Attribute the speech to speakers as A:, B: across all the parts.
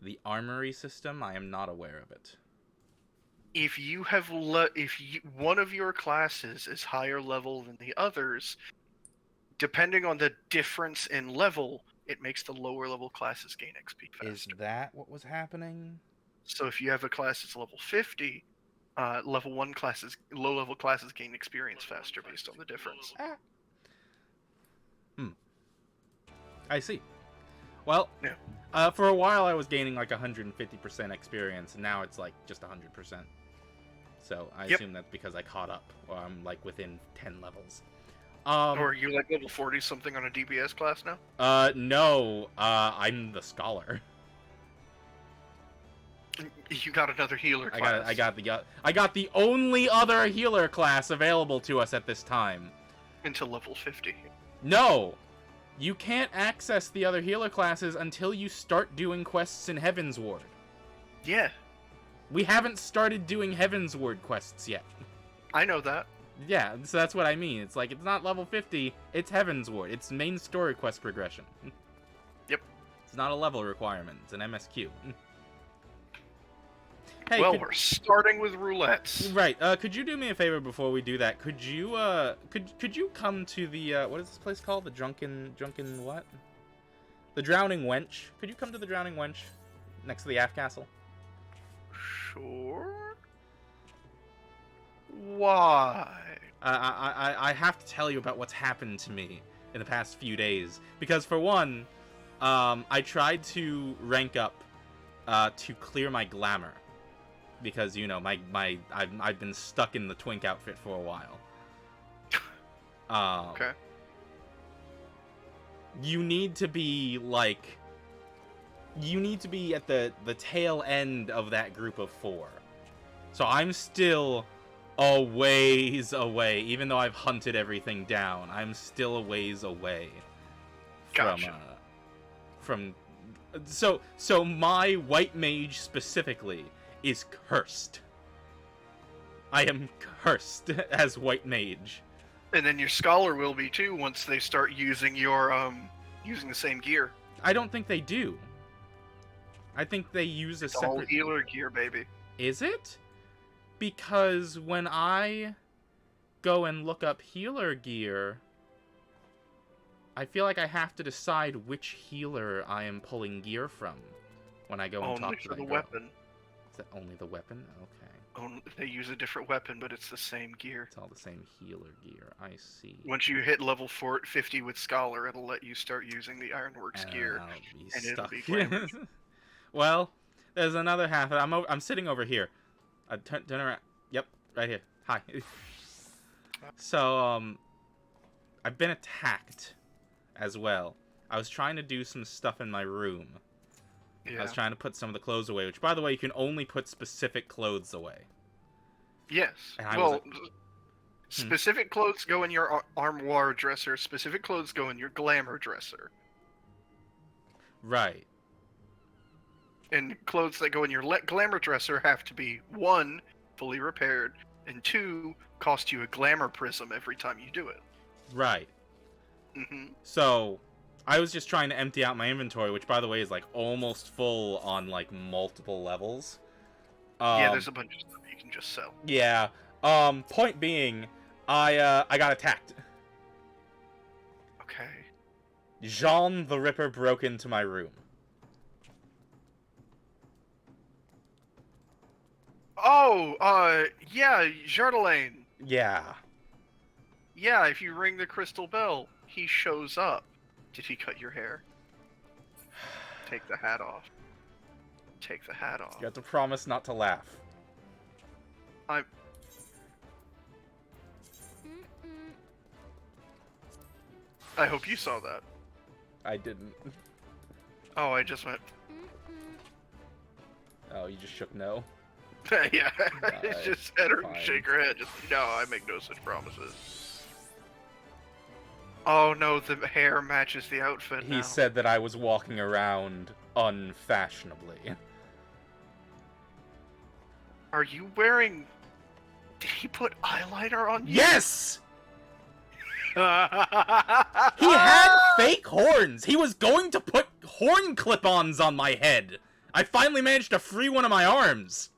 A: the armory system, I am not aware of it.
B: If you have one of your classes is higher level than the others, depending on the difference in level, it makes the lower level classes gain XP faster.
A: Is that what was happening?
B: So if you have a class that's level 50, level 1 classes, low level classes gain experience faster based on the difference.
A: I see. Well,
B: Yeah.
A: For a while I was gaining like 150% experience, and now it's like just 100%. So I assume that's because I caught up, or I'm like within 10 levels.
B: Or are you like level 40 something on a DPS class now?
A: No, I'm the scholar.
B: You got another healer class.
A: I got the only other healer class available to us at this time.
B: Until level 50.
A: No! You can't access the other healer classes until you start doing quests in Heavensward.
B: Yeah.
A: We haven't started doing Heavensward quests yet.
B: I know that.
A: Yeah, so that's what I mean. It's like, it's not level 50, it's Heavensward. It's main story quest progression.
B: Yep.
A: It's not a level requirement, it's an MSQ. Hey,
B: well, we're starting with roulettes.
A: Right. Could you do me a favor before we do that? Could you could you come to the what is this place called? The drunken what? The Drowning Wench. Could you come to the Drowning Wench next to the Aft Castle?
B: Sure. Why?
A: I have to tell you about what's happened to me in the past few days, because for one, I tried to rank up to clear my glamour. Because, you know, I've been stuck in the twink outfit for a while.
B: Okay.
A: You need to be, like... You need to be at the tail end of that group of 4. So I'm still a ways away. Even though I've hunted everything down, I'm still a ways away.
B: Gotcha.
A: So my white mage specifically is cursed. I am cursed as white mage.
B: And then your scholar will be too once they start using your using the same gear.
A: I don't think they do. I think they use a separate...
B: all healer gear, baby.
A: Is it? Because when I go and look up healer gear, I feel like I have to decide which healer I am pulling gear from when I go and talk to
B: the
A: that girl.
B: weapon.
A: Is that only the weapon? Okay.
B: They use a different weapon, but it's the same gear.
A: It's all the same healer gear. I see.
B: Once you hit level 50 with Scholar, it'll let you start using the Ironworks gear, and it'll be glamour.
A: Well, there's another half. I'm sitting over here. Turn around. Yep, right here. Hi. So, I've been attacked as well. I was trying to do some stuff in my room. Yeah. I was trying to put some of the clothes away, which, by the way, you can only put specific clothes away.
B: Yes. Well, specific clothes go in your armoire dresser. Specific clothes go in your glamour dresser.
A: Right.
B: And clothes that go in your glamour dresser have to be, 1, fully repaired, and 2, cost you a glamour prism every time you do it.
A: Right.
B: Mm-hmm.
A: So... I was just trying to empty out my inventory, which, by the way, is, like, almost full on, like, multiple levels.
B: Yeah, there's a bunch of stuff you can just sell.
A: Yeah. Point being, I got attacked.
B: Okay.
A: Jean the Ripper broke into my room.
B: Oh, yeah, Jardelaine.
A: Yeah.
B: Yeah, if you ring the crystal bell, he shows up. Did he cut your hair? Take the hat off. Take the hat off.
A: You have to promise not to laugh.
B: I hope you saw that.
A: I didn't.
B: Oh, I just went...
A: Oh, you just shook no?
B: Yeah, just had her shake her head. Just, no, I make no such promises. Oh no, the hair matches the outfit now.
A: He said that I was walking around unfashionably.
B: Are you wearing... Did he put eyeliner on you?
A: Yes! He had fake horns! He was going to put horn clip-ons on my head! I finally managed to free one of my arms!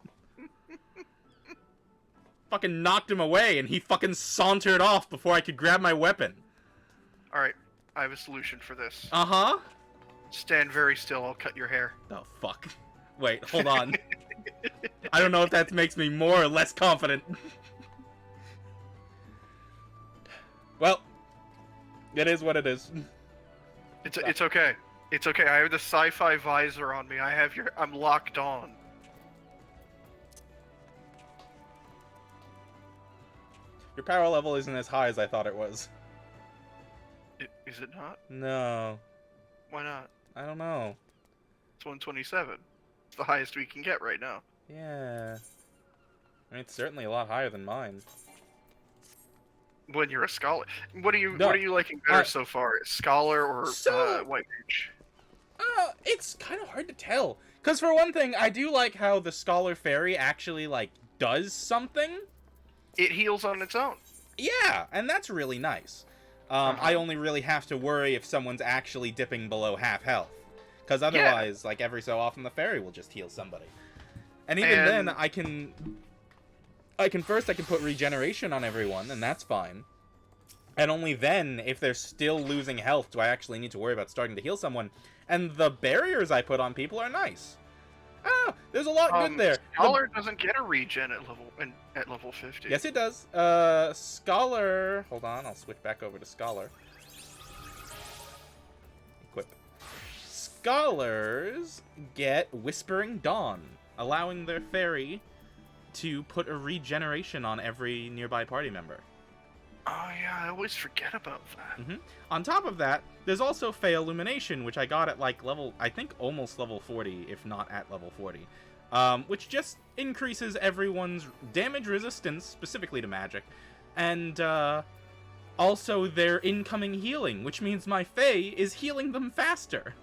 A: Fucking knocked him away, and he fucking sauntered off before I could grab my weapon.
B: Alright, I have a solution for this.
A: Uh-huh.
B: Stand very still, I'll cut your hair.
A: Oh, fuck. Wait, hold on. I don't know if that makes me more or less confident. Well, it is what it is.
B: It's okay. It's okay. I have the sci-fi visor on me. I'm locked on.
A: Your power level isn't as high as I thought it was.
B: Is it not?
A: No.
B: Why not?
A: I don't know.
B: It's 127. It's the highest we can get right now.
A: Yeah. I mean, it's certainly a lot higher than mine.
B: When you're a scholar, what are you liking better so far? Scholar or white mage?
A: It's kind of hard to tell. Cause for one thing, I do like how the Scholar Fairy actually like does something.
B: It heals on its own.
A: Yeah, and that's really nice. I only really have to worry if someone's actually dipping below half health. Because otherwise, like, every so often the fairy will just heal somebody. And even then, I can put regeneration on everyone, and that's fine. And only then, if they're still losing health, do I actually need to worry about starting to heal someone. And the barriers I put on people are nice. Ah, there's a lot good there.
B: Scholar doesn't get a regen at level 50.
A: Yes, it does. Scholar... Hold on, I'll switch back over to Scholar. Equip. Scholars get Whispering Dawn, allowing their fairy to put a regeneration on every nearby party member.
B: Oh yeah, I always forget about that.
A: Mm-hmm. On top of that, there's also Fey Illumination, which I got at like level, I think almost level 40, if not at level 40. Which just increases everyone's damage resistance, specifically to magic, and also their incoming healing, which means my Fey is healing them faster.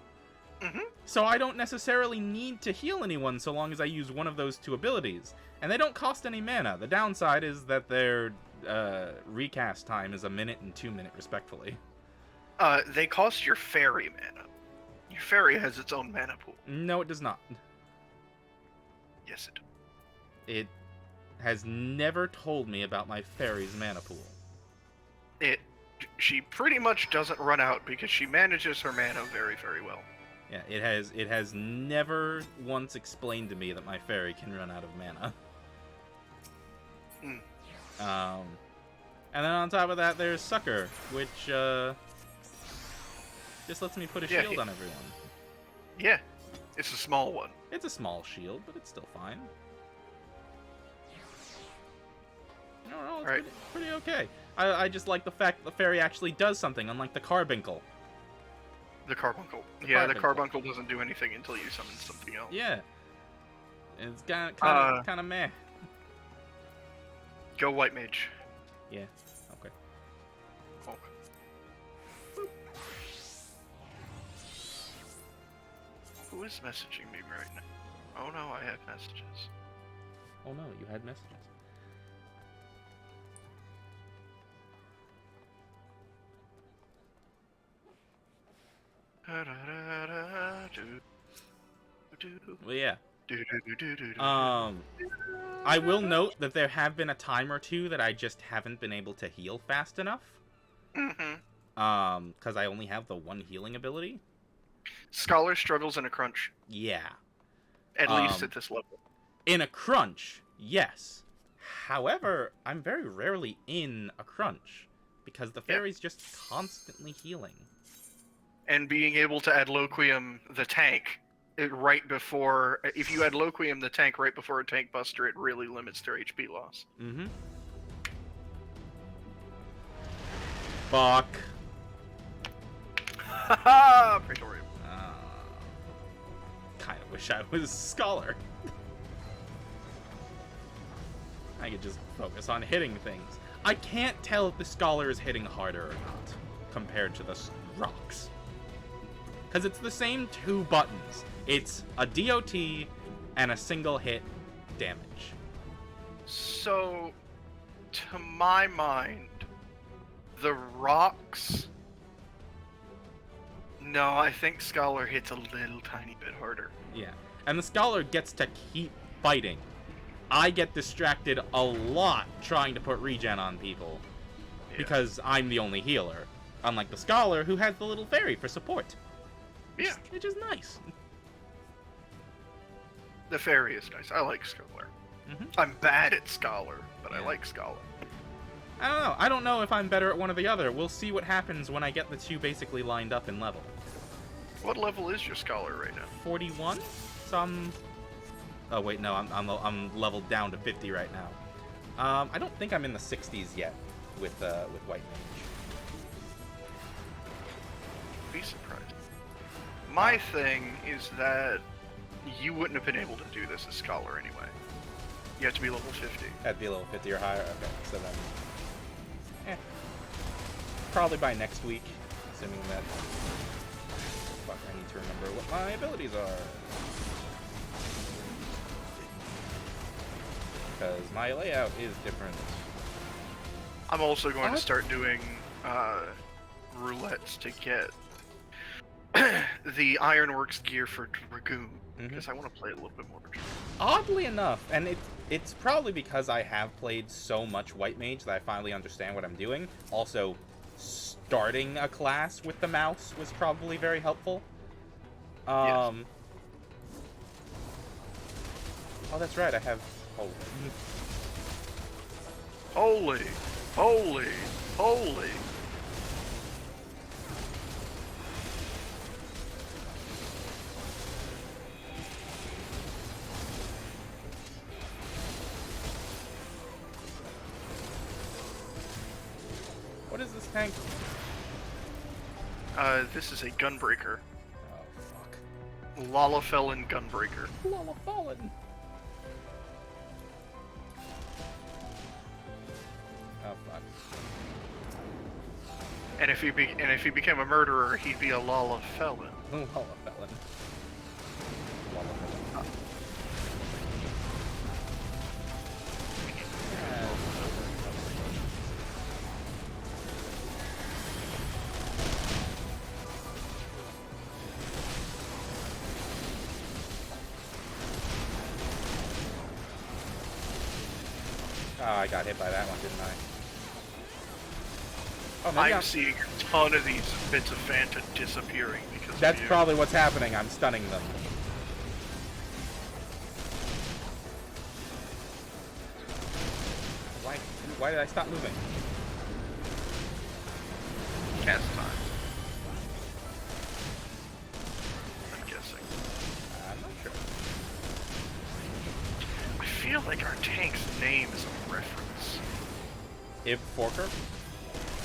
B: Mm-hmm.
A: So I don't necessarily need to heal anyone so long as I use one of those two abilities. And they don't cost any mana. The downside is that their recast time is 1 minute and 2 minute, respectfully.
B: They cost your fairy mana. Your fairy has its own mana pool.
A: No, it does not.
B: Yes, it does.
A: It has never told me about my fairy's mana pool.
B: She pretty much doesn't run out because she manages her mana very, very well.
A: Yeah, it has never once explained to me that my fairy can run out of mana. And then on top of that, there's Sucker, which just lets me put a shield on everyone.
B: Yeah, it's a small one.
A: It's a small shield, but it's still fine. No, it's pretty okay. I just like the fact that the fairy actually does something, unlike the Carbuncle.
B: The Carbuncle. The Carbuncle doesn't do anything until you summon something else.
A: Yeah. It's kind of meh.
B: Go White Mage.
A: Yeah. Okay.
B: Who is messaging me right now? Oh no, I have messages.
A: Oh no, you had messages. Well, yeah. I will note that there have been a time or two that I just haven't been able to heal fast enough.
B: Mm-hmm.
A: Because I only have the one healing ability.
B: Scholar struggles in a crunch.
A: Yeah.
B: At least at this level.
A: In a crunch, yes. However, I'm very rarely in a crunch because the fairy's just constantly healing.
B: And being able to add Loquium the tank right before... If you add Loquium the tank right before a tank buster, it really limits their HP loss.
A: Mm-hmm. Fuck.
B: Haha! Praetorium.
A: Kind of wish I was Scholar. I could just focus on hitting things. I can't tell if the Scholar is hitting harder or not compared to the rocks. Because it's the same two buttons. It's a DOT and a single hit damage.
B: So, to my mind, the rocks... No, I think Scholar hits a little tiny bit harder.
A: Yeah. And the Scholar gets to keep fighting. I get distracted a lot trying to put regen on people.
B: Yeah.
A: Because I'm the only healer. Unlike the Scholar, who has the little fairy for support.
B: Yeah.
A: Which is nice.
B: The fairy is nice. I like Scholar.
A: Mhm.
B: I'm bad at Scholar, but I
A: Yeah.
B: like Scholar.
A: I don't know. I don't know if I'm better at one or the other. We'll see what happens when I get the two basically lined up in level.
B: What level is your Scholar right now?
A: 41? So I'm... Oh, wait, no. I'm leveled down to 50 right now. I don't think I'm in the 60s yet with White Mage.
B: Be surprised. My thing is that you wouldn't have been able to do this as Scholar anyway. You have to be level 50.
A: That'd be a level 50 or higher. Okay, so then... Probably by next week, assuming that... Fuck, I need to remember what my abilities are. Because my layout is different.
B: I'm also going to start doing roulettes to get the Ironworks gear for Dragoon, because I want to play a little bit more.
A: Oddly enough, and it's probably because I have played so much White Mage that I finally understand what I'm doing. Also, starting a class with the mouse was probably very helpful.
B: Yes.
A: Oh, that's right, I have... Oh.
B: Holy! Holy! Holy!
A: What is this tank?
B: This is a Gunbreaker.
A: Oh, fuck.
B: Lalafellan Gunbreaker.
A: Lalafellan. Oh, fuck.
B: And if he became a murderer, he'd be a Lalafellan.
A: Lalafellan. Oh, I got hit by that one, didn't I? Oh, maybe
B: I'm seeing a ton of these bits of Fanta disappearing because
A: That's
B: of you.
A: probably what's happening. I'm stunning them. Why did I stop moving?
B: Cast time. I'm guessing.
A: I'm not sure.
B: I feel like our tank's name is a reference.
A: Ib Forker?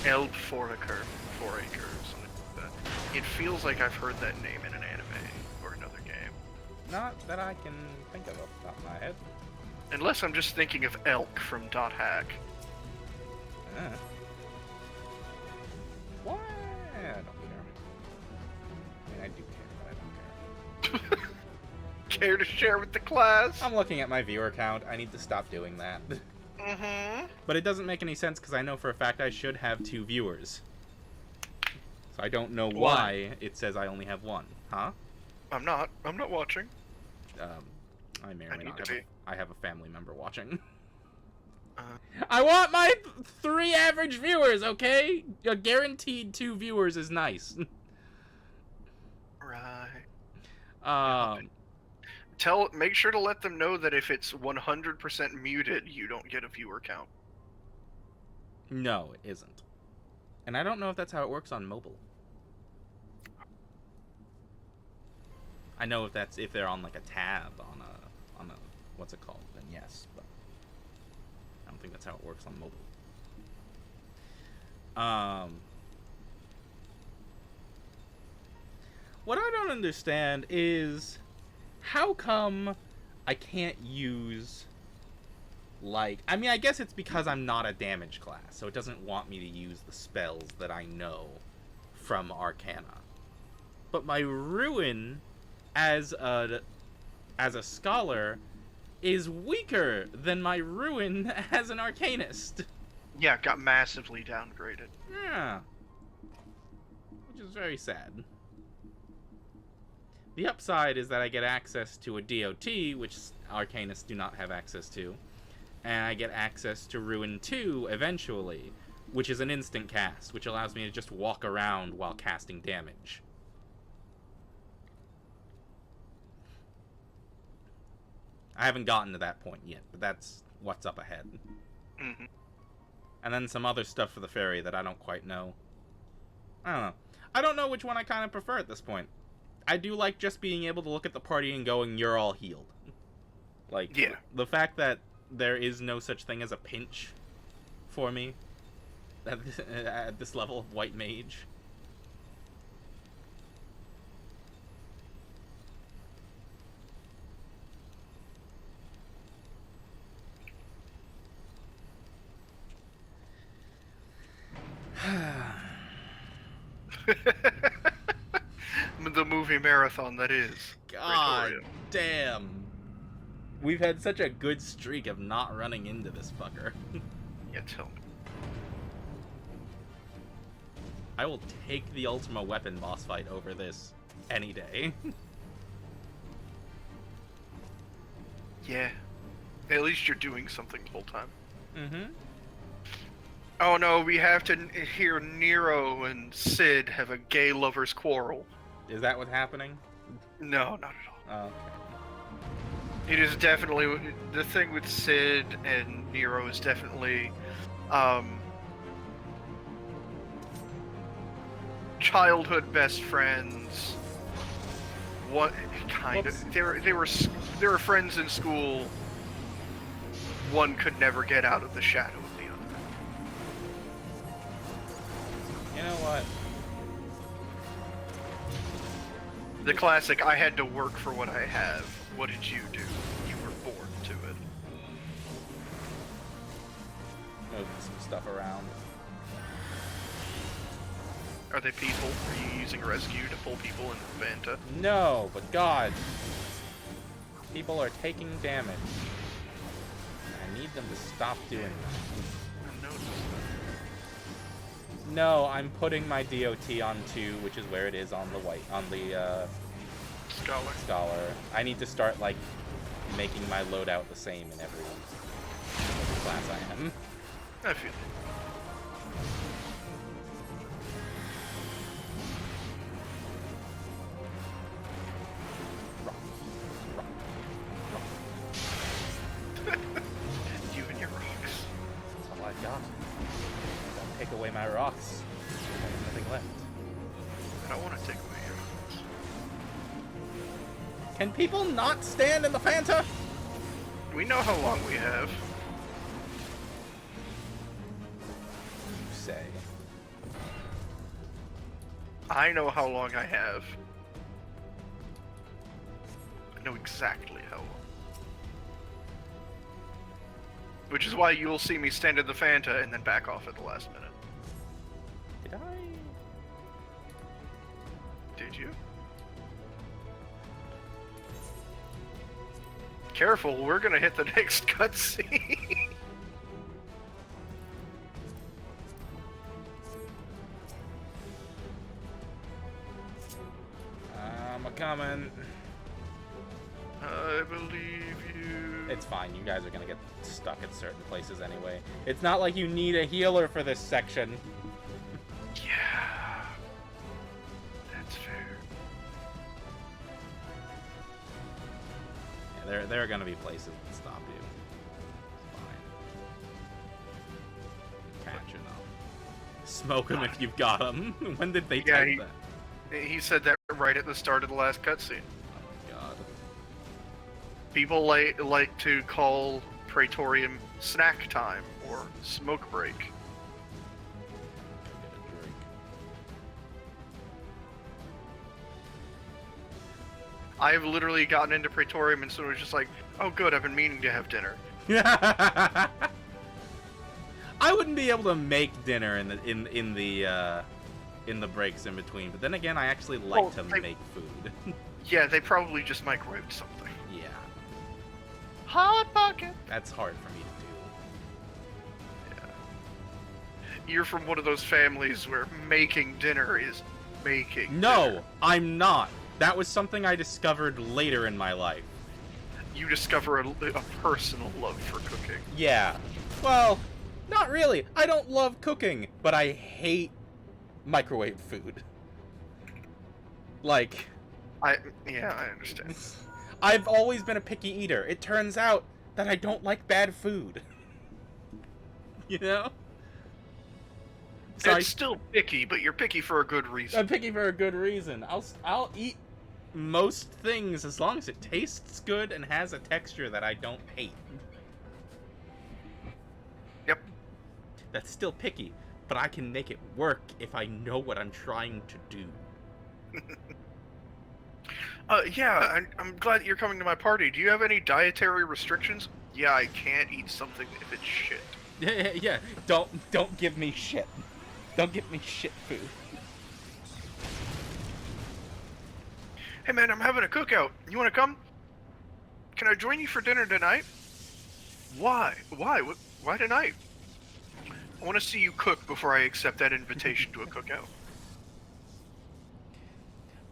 B: Elb Foraker, or something like that. It feels like I've heard that name in an anime or another game.
A: Not that I can think of off the top of my head.
B: Unless I'm just thinking of Elk from Dot Hack.
A: Why? I don't care. I mean, I do care, but I don't care.
B: Care to share with the class?
A: I'm looking at my viewer count. I need to stop doing that.
B: Mm-hmm.
A: But it doesn't make any sense because I know for a fact I should have 2 viewers. So I don't know why it says I only have 1. Huh?
B: I'm not watching.
A: I may or
B: I
A: may
B: need
A: not
B: to
A: have I have a family member watching.
B: Uh,
A: I want my 3 average viewers, okay? A guaranteed 2 viewers is nice.
B: right. Make sure to let them know that if it's 100% muted, you don't get a viewer count.
A: No, it isn't. And I don't know if that's how it works on mobile. I know if they're on like a tab on a what's it called, then yes, but I don't think that's how it works on mobile. What I don't understand is how come I can't use, like, I mean, I guess it's because I'm not a damage class, so it doesn't want me to use the spells that I know from Arcana. But my Ruin as a scholar is weaker than my Ruin as an Arcanist.
B: Yeah, got massively downgraded.
A: Yeah. Which is very sad. The upside is that I get access to a DOT, which Arcanists do not have access to, and I get access to Ruin 2 eventually, which is an instant cast, which allows me to just walk around while casting damage. I haven't gotten to that point yet, but that's what's up ahead.
B: Mm-hmm.
A: And then some other stuff for the fairy that I don't quite know. I don't know. I don't know which one I kind of prefer at this point. I do like just being able to look at the party and going, you're all healed. Like,
B: yeah.
A: The fact that there is no such thing as a pinch for me at this level of White Mage.
B: The movie marathon that is.
A: God
B: Praetorium.
A: damn. We've had such a good streak of not running into this fucker.
B: Yeah, tell me.
A: I will take the Ultima Weapon boss fight over this any day.
B: Yeah. At least you're doing something the whole time.
A: Mm-hmm.
B: Oh no, we have to hear Nero and Sid have a gay lover's quarrel.
A: Is that what's happening?
B: No, not at all.
A: Oh, okay.
B: It is definitely the thing with Sid and Nero is definitely childhood best friends. What kind
A: Whoops.
B: of they were friends in school. One could never get out of the shadow of the other.
A: You know what?
B: The classic, I had to work for what I have. What did you do? You were born to it.
A: Moving some stuff around.
B: Are they people? Are you using rescue to pull people into the Vanta?
A: No, but God. People are taking damage. I need them to stop doing that.
B: I noticed
A: No, I'm putting my DOT on 2, which is where it is on the
B: that. Scholar.
A: Scholar. I need to start, like, making my loadout the same in every class I am.
B: I feel it.
A: Rock. Rock. Rock.
B: You and your rocks.
A: That's all I've got. Don't take away my rocks. There's nothing left.
B: I don't want to take away your rocks.
A: Can people not stand in the Fanta?
B: We know how long we have.
A: You say.
B: I know how long I have. I know exactly how long. Which is why you'll see me stand in the Fanta and then back off at the last minute.
A: Did I?
B: Did you? Careful, we're gonna hit the next cutscene.
A: I'm a-coming.
B: I believe you.
A: It's fine, you guys are gonna get stuck at certain places anyway. It's not like you need a healer for this section.
B: Yeah. That's fair.
A: Yeah, there are gonna be places that stop you. It's fine. Catching up. Smoke them if you've got them. When did they
B: Yeah,
A: type that?
B: He said that right at the start of the last cutscene.
A: Oh my god.
B: People like to call Praetorium snack time or smoke break.
A: Get a drink.
B: I've literally gotten into Praetorium and so it was just like, oh good, I've been meaning to have dinner.
A: I wouldn't be able to make dinner in the breaks in between, but then again, I actually like to make food.
B: Yeah, they probably just microwaved something.
A: Yeah,
B: Hot Pocket!
A: that's hard for me to
B: Yeah. You're from one of those families where making dinner is making
A: do. No,
B: dinner.
A: I'm not. That was something I discovered later in my life.
B: You discover a personal love for cooking.
A: Yeah. Well, not really. I don't love cooking, but I hate microwave food. Like,
B: Yeah, I understand.
A: I've always been a picky eater. It turns out that I don't like bad food. You know? So
B: It's still picky, but you're picky for a good reason.
A: I'm picky for a good reason. I'll eat most things as long as it tastes good and has a texture that I don't hate.
B: Yep.
A: That's still picky, but I can make it work if I know what I'm trying to do.
B: Yeah, I'm glad that you're coming to my party. Do you have any dietary restrictions? Yeah, I can't eat something if it's shit.
A: Yeah. Don't give me shit. Don't give me shit food.
B: Hey man, I'm having a cookout. You want to come? Can I join you for dinner tonight? Why? Why tonight? I want to see you cook before I accept that invitation to a cookout.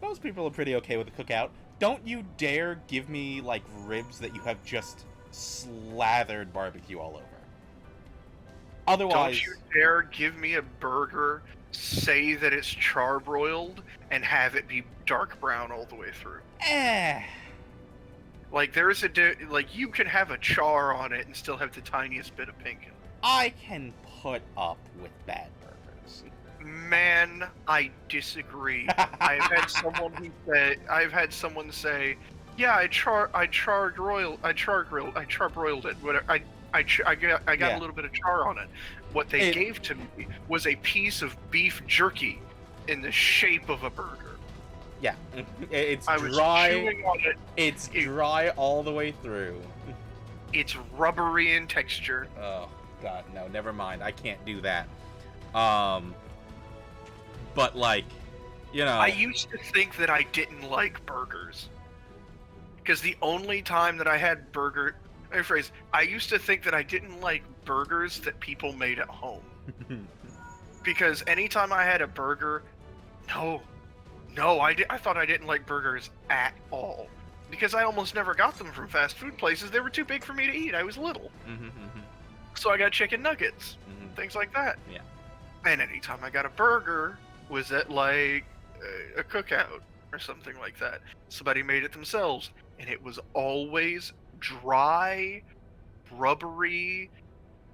A: Most people are pretty okay with a cookout. Don't you dare give me, like, ribs that you have just slathered barbecue all over. Otherwise...
B: Don't you dare give me a burger, say that it's charbroiled, and have it be dark brown all the way through. Like, there is like, you can have a char on it and still have the tiniest bit of pink in it.
A: I can put up with bad burgers.
B: Man, I disagree. I've had someone say, "Yeah, I charbroiled it. Whatever. I got a little bit of char on it." What they gave to me was a piece of beef jerky in the shape of a burger.
A: Yeah, it's
B: I was
A: dry.
B: chewing on it.
A: It's dry all the way through.
B: It's rubbery in texture.
A: Oh God, no, never mind. I can't do that. But like, you know,
B: I used to think that I didn't like burgers because the only time that I had I used to think that I didn't like burgers that people made at home. Because anytime I had a burger, I thought I didn't like burgers at all. Because I almost never got them from fast food places. They were too big for me to eat. I was little. So I got chicken nuggets, things like that.
A: Yeah.
B: And anytime I got a burger was at like a cookout or something like that. Somebody made it themselves, and it was always dry, rubbery,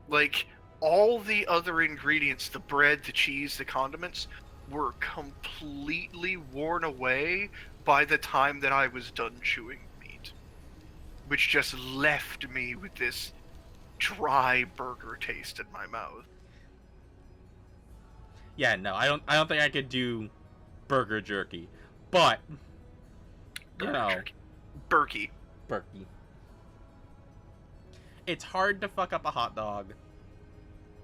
B: like all the other ingredients, the bread, the cheese, the condiments, were completely worn away by the time that I was done chewing meat, which just left me with this dry burger taste in my mouth.
A: Yeah, no, I don't think I could do burger jerky, but you know,
B: Berkey.
A: It's hard to fuck up a hot dog.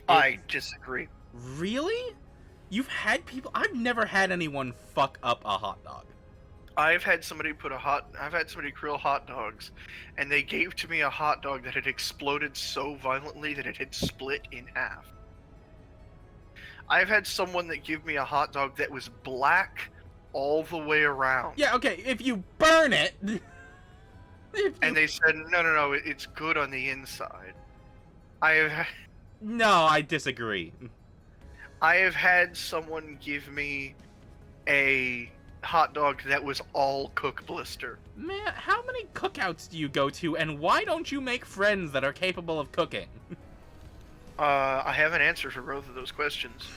B: I disagree.
A: Really? You've had people? I've never had anyone fuck up a hot dog.
B: I've had somebody grill hot dogs, and they gave to me a hot dog that had exploded so violently that it had split in half. I've had someone that gave me a hot dog that was black all the way around.
A: Yeah, okay, if you burn it.
B: And they said, no, it's good on the inside.
A: No, I disagree.
B: I have had someone give me a hot dog that was all cook blister.
A: Man, how many cookouts do you go to, and why don't you make friends that are capable of cooking?
B: I have an answer for both of those questions.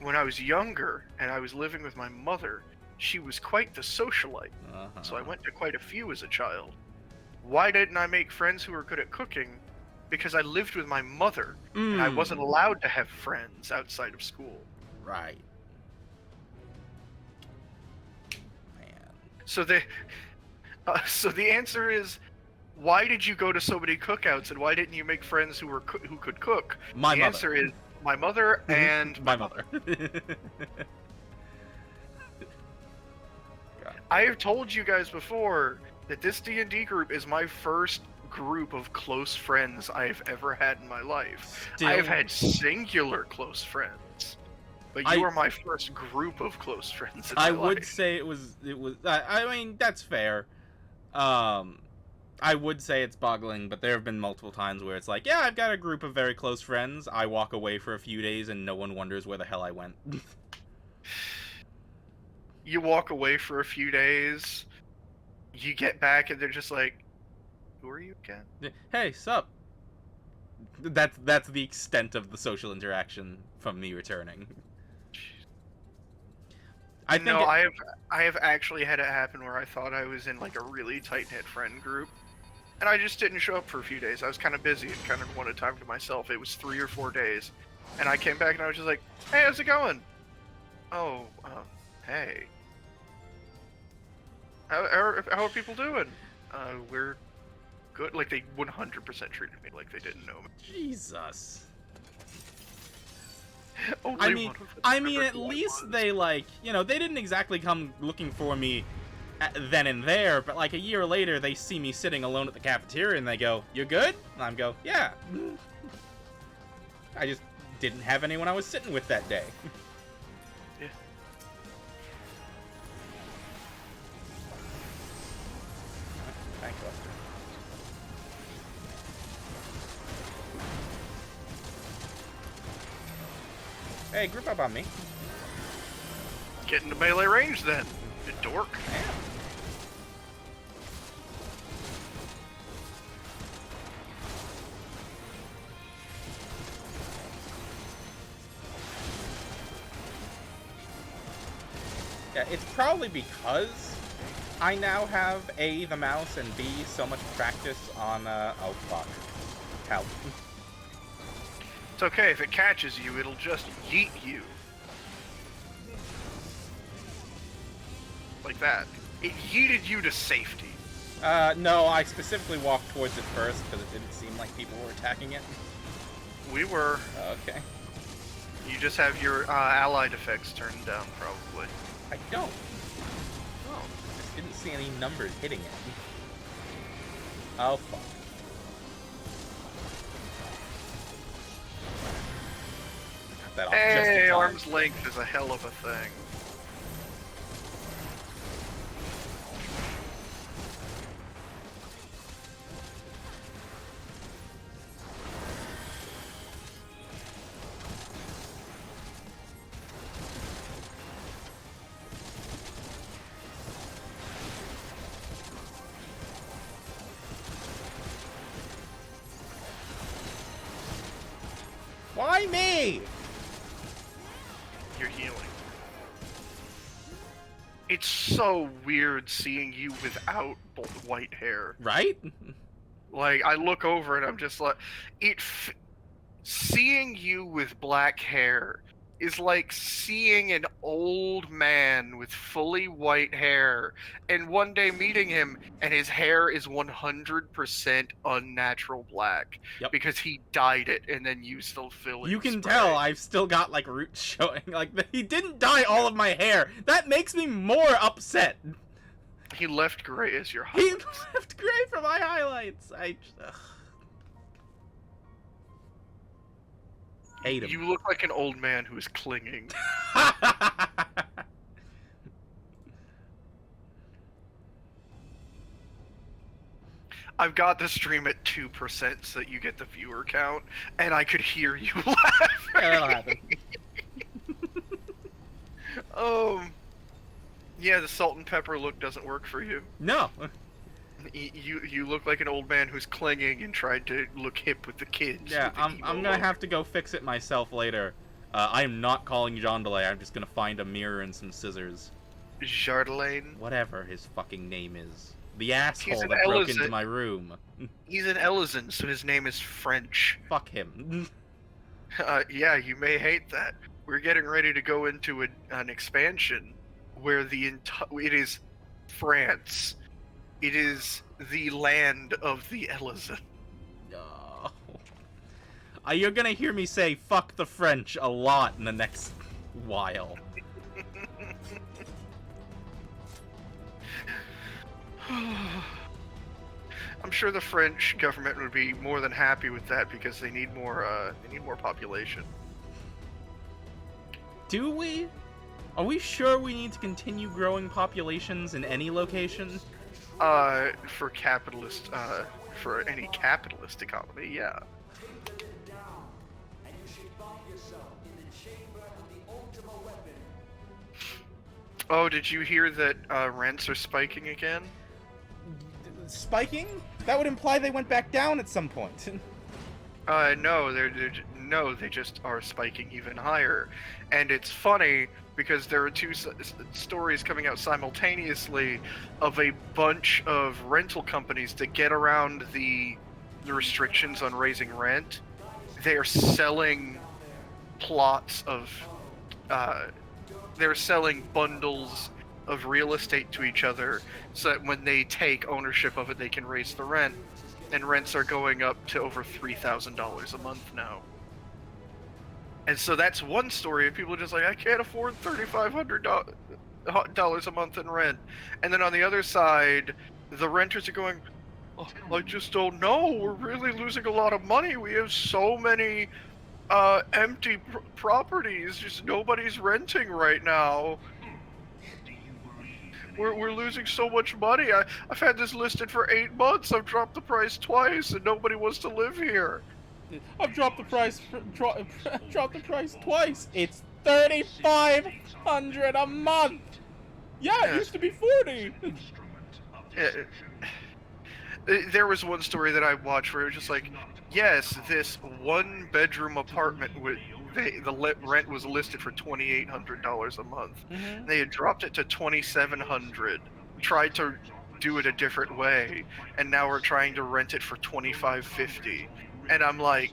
B: When I was younger and I was living with my mother, she was quite the socialite, so I went to quite a few as a child. Why didn't I make friends who were good at cooking? Because I lived with my mother, and I wasn't allowed to have friends outside of school.
A: Right. Man.
B: So the answer is, why did you go to so many cookouts, and why didn't you make friends who could cook? The answer is my mother and
A: my mother.
B: I have told you guys before that this D&D group is my first group of close friends I've ever had in my life. I have had singular close friends. But you were my first group of close friends in
A: I
B: my
A: would
B: life.
A: say it was. I mean, that's fair. I would say it's boggling, but there have been multiple times where it's like, yeah, I've got a group of very close friends. I walk away for a few days, and no one wonders where the hell I went.
B: You walk away for a few days, you get back, and they're just like, "Who are you again?"
A: Hey, sup? That's the extent of the social interaction from me returning. I
B: have actually had it happen where I thought I was in like a really tight knit friend group, and I just didn't show up for a few days. I was kind of busy and kind of wanted time to myself. It was 3 or 4 days, and I came back and I was just like, "Hey, how's it going?" "Oh, hey. How are people doing?" We're good." Like, they 100% treated me like they didn't know me.
A: Jesus.
B: Only
A: I mean, at least they, like, you know, they didn't exactly come looking for me then and there, but like a year later, they see me sitting alone at the cafeteria and they go, "You good?" And I go, "Yeah." I just didn't have anyone I was sitting with that day.
B: Yeah.
A: Thanks, Lester. Hey, group up on me.
B: Get into melee range then, you dork.
A: Yeah, it's probably because I now have A, the mouse, and B, so much practice on, oh fuck. Help.
B: It's okay, if it catches you, it'll just yeet you. Like that. It yeeted you to safety.
A: No, I specifically walked towards it first because it didn't seem like people were attacking it.
B: We were.
A: Okay.
B: You just have your allied effects turned down, probably.
A: I don't.
B: Oh.
A: Just didn't see any numbers hitting it. Oh, fuck. Got that off just in
B: Hey,
A: time.
B: arm's length is a hell of a thing.
A: Why me?
B: You're healing. It's so weird seeing you without white hair.
A: Right?
B: Like, I look over and I'm just like, seeing you with black hair is like seeing an old man with fully white hair and one day meeting him and his hair is 100% unnatural black.
A: Yep.
B: Because he dyed it and then used the filling
A: You can
B: spray.
A: tell I've still got, like, roots showing. Like, he didn't dye all of my hair. That makes me more upset.
B: He left gray as your
A: He
B: highlights.
A: left gray for my highlights. Hate him.
B: You look like an old man who's clinging. I've got the stream at 2% so that you get the viewer count, and I could hear you laughing.
A: Yeah, that'll happen.
B: Yeah, the salt and pepper look doesn't work for you.
A: No.
B: You look like an old man who's clinging and trying to look hip with the kids.
A: Yeah,
B: with the
A: I'm
B: emo
A: gonna
B: look.
A: have to go fix it myself later. I am not calling Jean Delay. I'm just gonna find a mirror and some scissors.
B: Jardelaine.
A: Whatever his fucking name is. The asshole
B: an
A: that broke into
B: Ellison.
A: my room.
B: He's an Ellison, so his name is French.
A: Fuck him.
B: Yeah, you may hate that. We're getting ready to go into an expansion where it is France. It is the land of the Ellison.
A: No. You're gonna hear me say fuck the French a lot in the next while.
B: I'm sure the French government would be more than happy with that because they need more population.
A: Do we? Are we sure we need to continue growing populations in any location?
B: For capitalist, for any capitalist economy, yeah. Oh, did you hear that rents are spiking again?
A: Spiking? That would imply they went back down at some point.
B: No, no, they just are spiking even higher, and it's funny because there are two stories coming out simultaneously of a bunch of rental companies that get around the restrictions on raising rent. They are selling plots of, they're selling bundles of real estate to each other so that when they take ownership of it, they can raise the rent. And rents are going up to over $3,000 a month now. And so that's one story of people just like, I can't afford $3,500 a month in rent. And then on the other side, the renters are going, oh, I just don't know. We're really losing a lot of money. We have so many empty properties. Just nobody's renting right now. We're losing so much money. I've had this listed for 8 months. I've dropped the price twice, and nobody wants to live here.
A: I've dropped the price. Dropped the price twice. It's $3,500 a month. Yeah, it used to be 40.
B: There was one story that I watched where it was just like, yes, this 1-bedroom apartment with the rent was listed for $2,800 a month.
A: Mm-hmm.
B: They had dropped it to $2,700. Tried to do it a different way, and now we're trying to rent it for $2,550. And I'm like,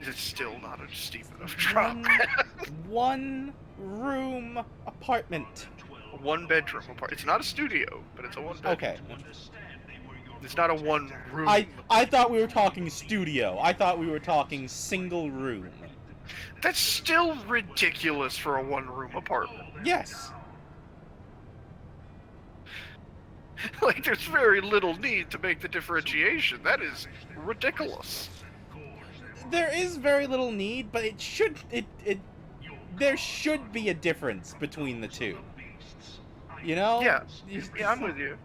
B: it's still not a steep enough drop.
A: One room apartment.
B: 1-bedroom apartment. It's not a studio, but it's a 1-bedroom.
A: Okay.
B: It's not a 1 room.
A: I thought we were talking studio. I thought we were talking single room.
B: That's still ridiculous for a 1-room apartment.
A: Yes.
B: Like, there's very little need to make the differentiation. That is ridiculous.
A: There is very little need, but there should be a difference between the two. You know?
B: Yeah, I'm with you.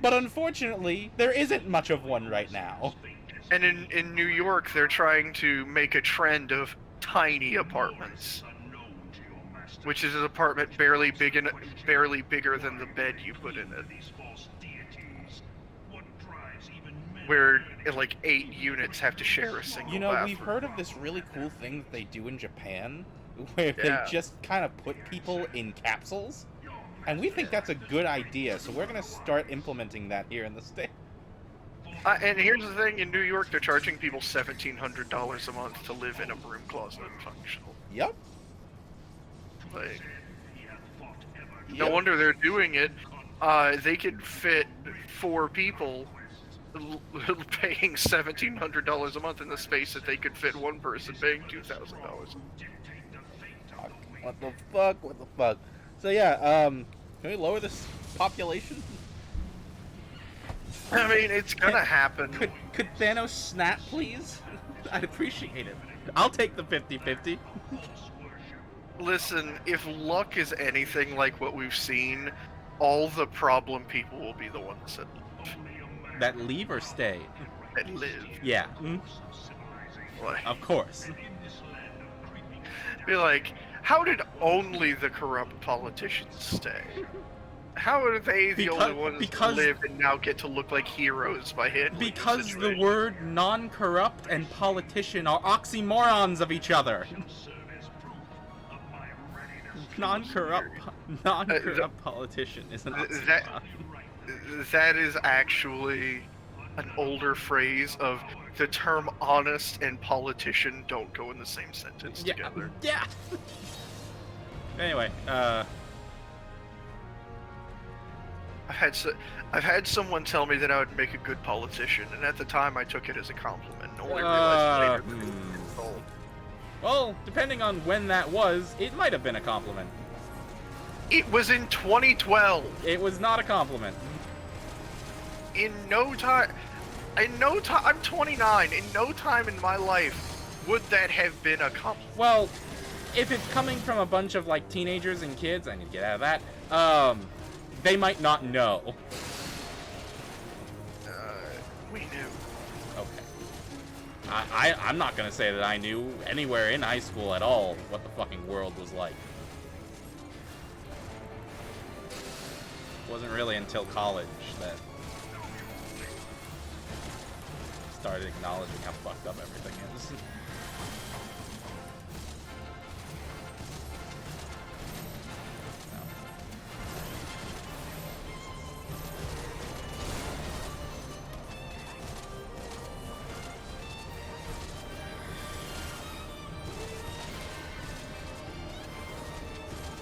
A: But unfortunately, there isn't much of one right now.
B: And in New York, they're trying to make a trend of tiny apartments, which is an apartment barely bigger than the bed you put in it, where like 8 units have to share a single bathroom.
A: We've heard of this really cool thing that they do in Japan, where they just kind of put people in capsules. And we think that's a good idea, so we're going to start implementing that here in the state.
B: And here's the thing, in New York, they're charging people $1,700 a month to live in a broom closet and functional.
A: Yep.
B: Like, no wonder they're doing it. They could fit 4 people paying $1,700 a month in the space that they could fit 1 person paying $2,000.
A: What the fuck? What the fuck? So yeah, can we lower this population?
B: I mean, it's gonna happen.
A: Could Thanos snap, please? I'd appreciate it. I'll take the 50-50.
B: Listen, if luck is anything like what we've seen, all the problem people will be the ones
A: that leave or stay?
B: That live.
A: Yeah.
B: Like,
A: of course.
B: Be like, how did only the corrupt politicians stay? How are they the only ones that live and now get to look like heroes by handling
A: Because
B: the
A: the word non-corrupt and politician are oxymorons of each other. Non-corrupt politician is an oxymoron.
B: That is actually an older phrase of the term honest and politician don't go in the same sentence together.
A: Yeah. Anyway,
B: I've had someone tell me that I would make a good politician, and at the time I took it as a compliment. Only realized later that it was an insult.
A: Well, depending on when that was, it might have been a compliment.
B: It was in 2012.
A: It was not a compliment.
B: In no time, I'm 29. In no time in my life would that have been a compliment?
A: Well, if it's coming from a bunch of like teenagers and kids, I need to get out of that. They might not know.
B: We knew.
A: Okay. I'm not gonna say that I knew anywhere in high school at all what the fucking world was like. It wasn't really until college that I started acknowledging how fucked up everything is.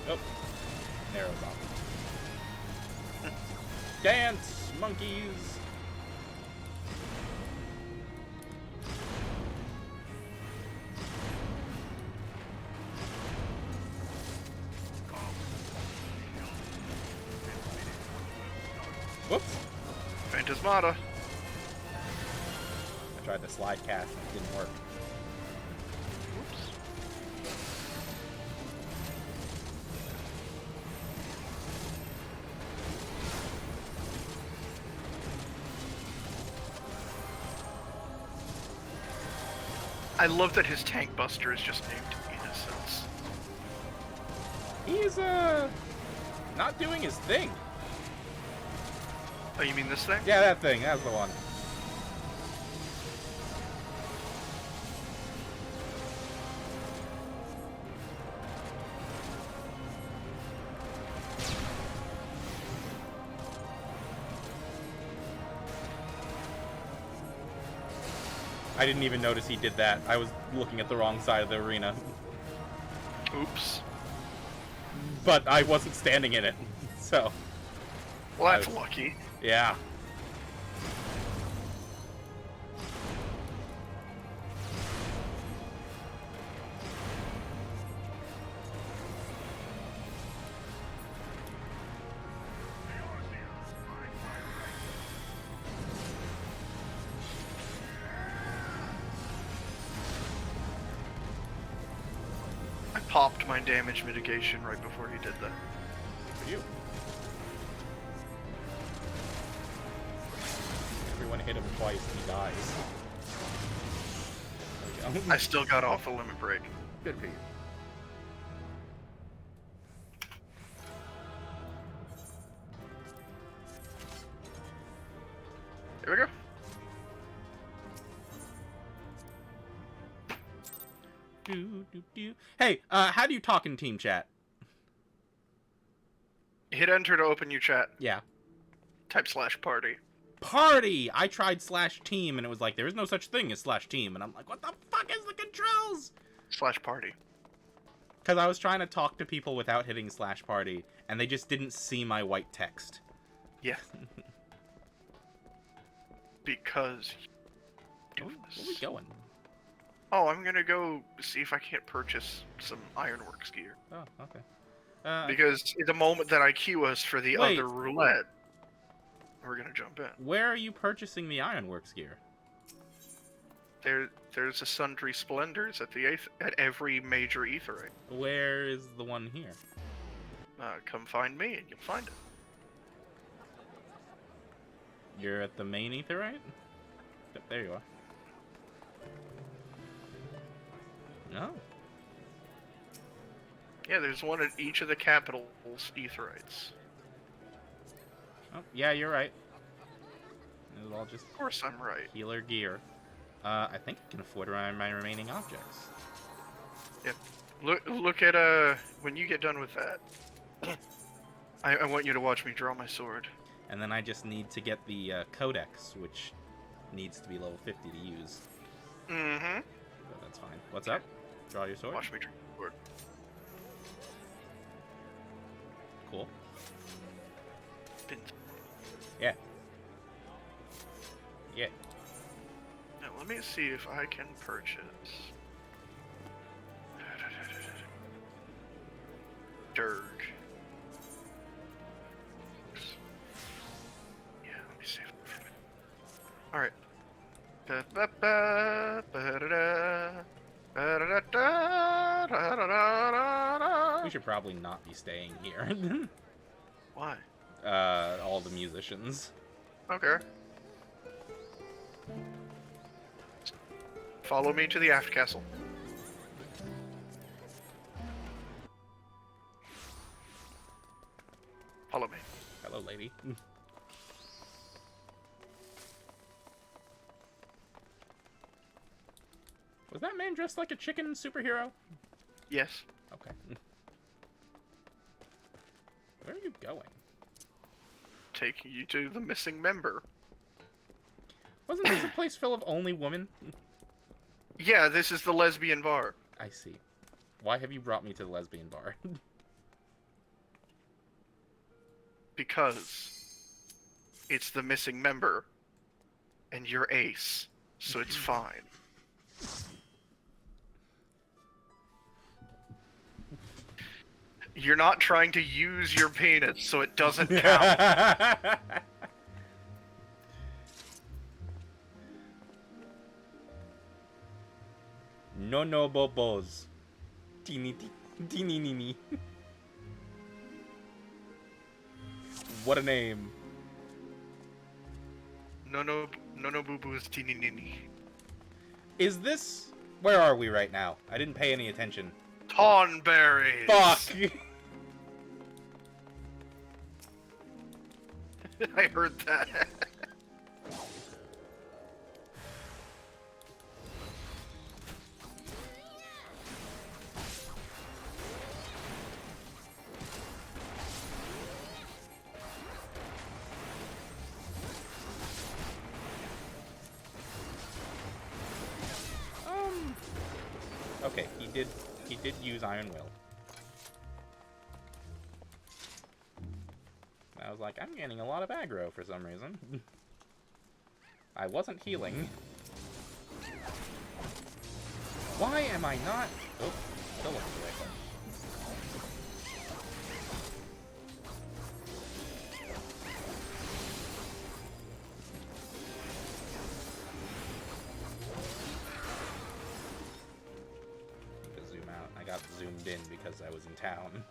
A: Oh, narrows off. Dance, monkeys! Whoops!
B: Phantasmata.
A: I tried the slide cast and it didn't work.
B: Oops. I love that his tank buster is just named Innocence.
A: He's, not doing his thing.
B: Oh, you mean this thing?
A: Yeah, that thing. That's the one. I didn't even notice he did that. I was looking at the wrong side of the arena.
B: Oops.
A: But I wasn't standing in it, so...
B: Well, that's lucky.
A: Yeah.
B: I popped my damage mitigation right before he did that.
A: For you. Everyone hit him twice and he dies. There we go.
B: I still got off the limit break.
A: Good for you.
B: There we go.
A: Hey, how do you talk in team chat?
B: Hit enter to open your chat.
A: Yeah.
B: Type /party.
A: Party! I tried /team and it was like, there is no such thing as /team. And I'm like, what the fuck is the controls?
B: /party.
A: Because I was trying to talk to people without hitting /party, and they just didn't see my white text.
B: Yeah. Because...
A: Where are we going?
B: Oh, I'm gonna go see if I can't purchase some Ironworks gear.
A: Oh, okay.
B: Because the moment that I queue us for the
A: Wait.
B: other roulette, we're gonna jump in.
A: Where are you purchasing the Ironworks gear?
B: There's a sundry splendors at at every major aetherite.
A: Where is the one here?
B: Come find me and you'll find it.
A: You're at the main aetherite? Yep, there you are. No.
B: Yeah, there's one at each of the capitals aetherites.
A: Oh, yeah, you're right. It was all just
B: Of course I'm right.
A: healer gear. I think I can afford my remaining objects.
B: Yeah. Look at when you get done with that. I want you to watch me draw my sword.
A: And then I just need to get the codex, which needs to be level 50 to use.
B: Mm-hmm.
A: But that's fine. What's up? Draw your sword?
B: Watch me draw my sword.
A: Cool.
B: Pin-
A: Yeah. Yeah.
B: Now let me see if I can purchase. Dirge. Yeah, let me see. Alright. Da-ba-ba, ba-da-da.
A: should probably not be staying here.
B: Why?
A: All the musicians.
B: Okay. Follow me to the aft castle. Follow me.
A: Hello, lady. Was that man dressed like a chicken superhero?
B: Yes.
A: Okay. Where are you going?
B: Taking you to the missing member.
A: Wasn't this a place full of only women?
B: Yeah, this is the lesbian bar.
A: I see. Why have you brought me to the lesbian bar?
B: Because it's the missing member, and you're Ace, so it's fine. You're not trying to use your penis, so it doesn't count.
A: No bobos. Teeny teeny nini. What a name.
B: No boo boos teeny nini.
A: Is this... Where are we right now? I didn't pay any attention.
B: Tonberries!
A: Fuck!
B: I heard that.
A: Okay, he did use Iron Will. I was like, I'm getting a lot of aggro for some reason. I wasn't healing. Why am I not... Oh, still looking away. Zoom out. I got zoomed in because I was in town.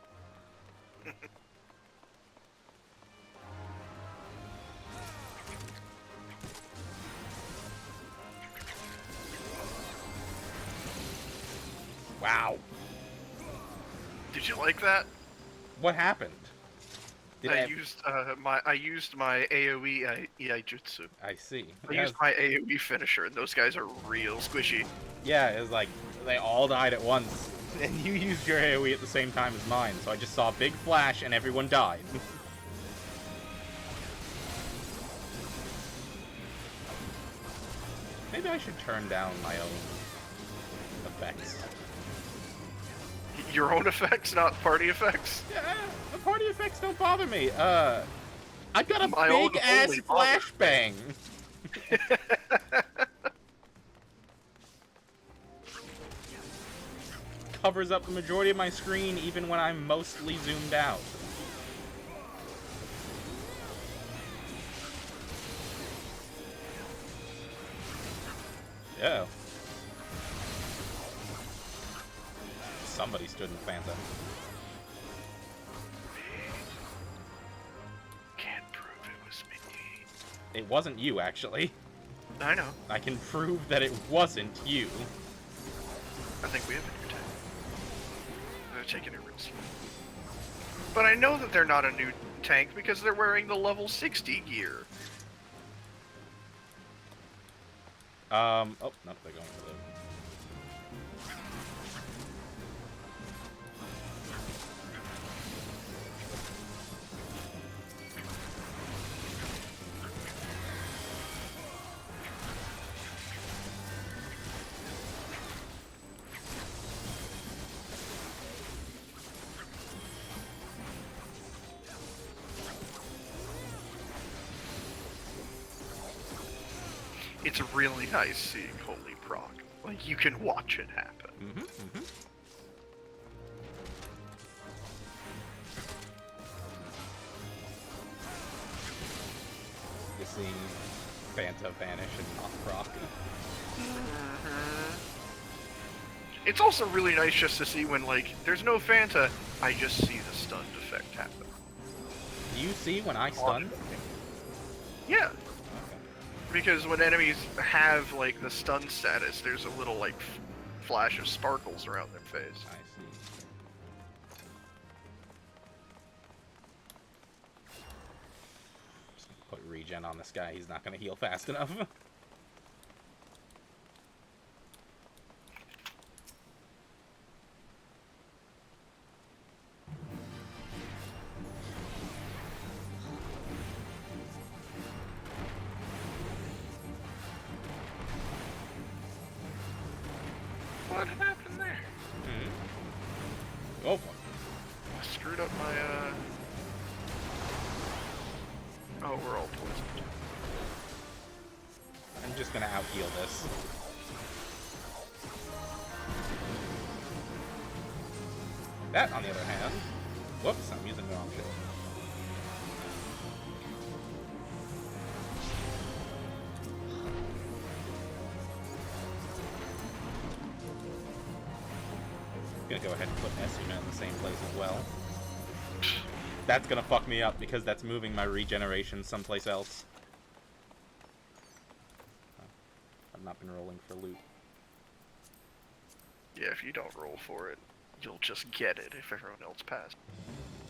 A: Wow.
B: Did you like that?
A: What happened?
B: I used my AoE Iaijutsu.
A: I see.
B: I used my AoE finisher, and those guys are real squishy.
A: Yeah, it was like, they all died at once. And you used your AoE at the same time as mine, so I just saw a big flash and everyone died. Maybe I should turn down my own effects.
B: Your own effects, not party effects?
A: Yeah, the party effects don't bother me. I've got a
B: My own
A: big-ass
B: only bother.
A: flashbang. Covers up the majority of my screen even when I'm mostly zoomed out. Yeah. Somebody stood in Phantom.
B: Can't prove it was me.
A: It wasn't you, actually.
B: I know.
A: I can prove that it wasn't you.
B: I think we have a new tank. They're taking a risk. But I know that they're not a new tank because they're wearing the level 60 gear.
A: Oh, no, they're going for the...
B: It's really nice seeing Holy proc. Like, you can watch it happen.
A: You're seeing Phanta vanish and not proc.
B: It's also really nice just to see when, like, there's no Phanta, I just see the stunned effect happen.
A: Do you see when I stun?
B: Yeah,
A: Okay.
B: because when enemies have like the stun status, there's a little like flash of sparkles around their face.
A: I see. Just put regen on this guy. He's not gonna heal fast enough.
B: What happened there?
A: Oh fuck.
B: I screwed up my Oh, we're all poisoned.
A: I'm just gonna out heal this. That, on the other hand, whoops, I'm using the wrong shit. I'm gonna go ahead and put Esuna in the same place as well. That's gonna fuck me up because that's moving my regeneration someplace else. I've not been rolling for loot.
B: Yeah, if you don't roll for it, you'll just get it if everyone else passes.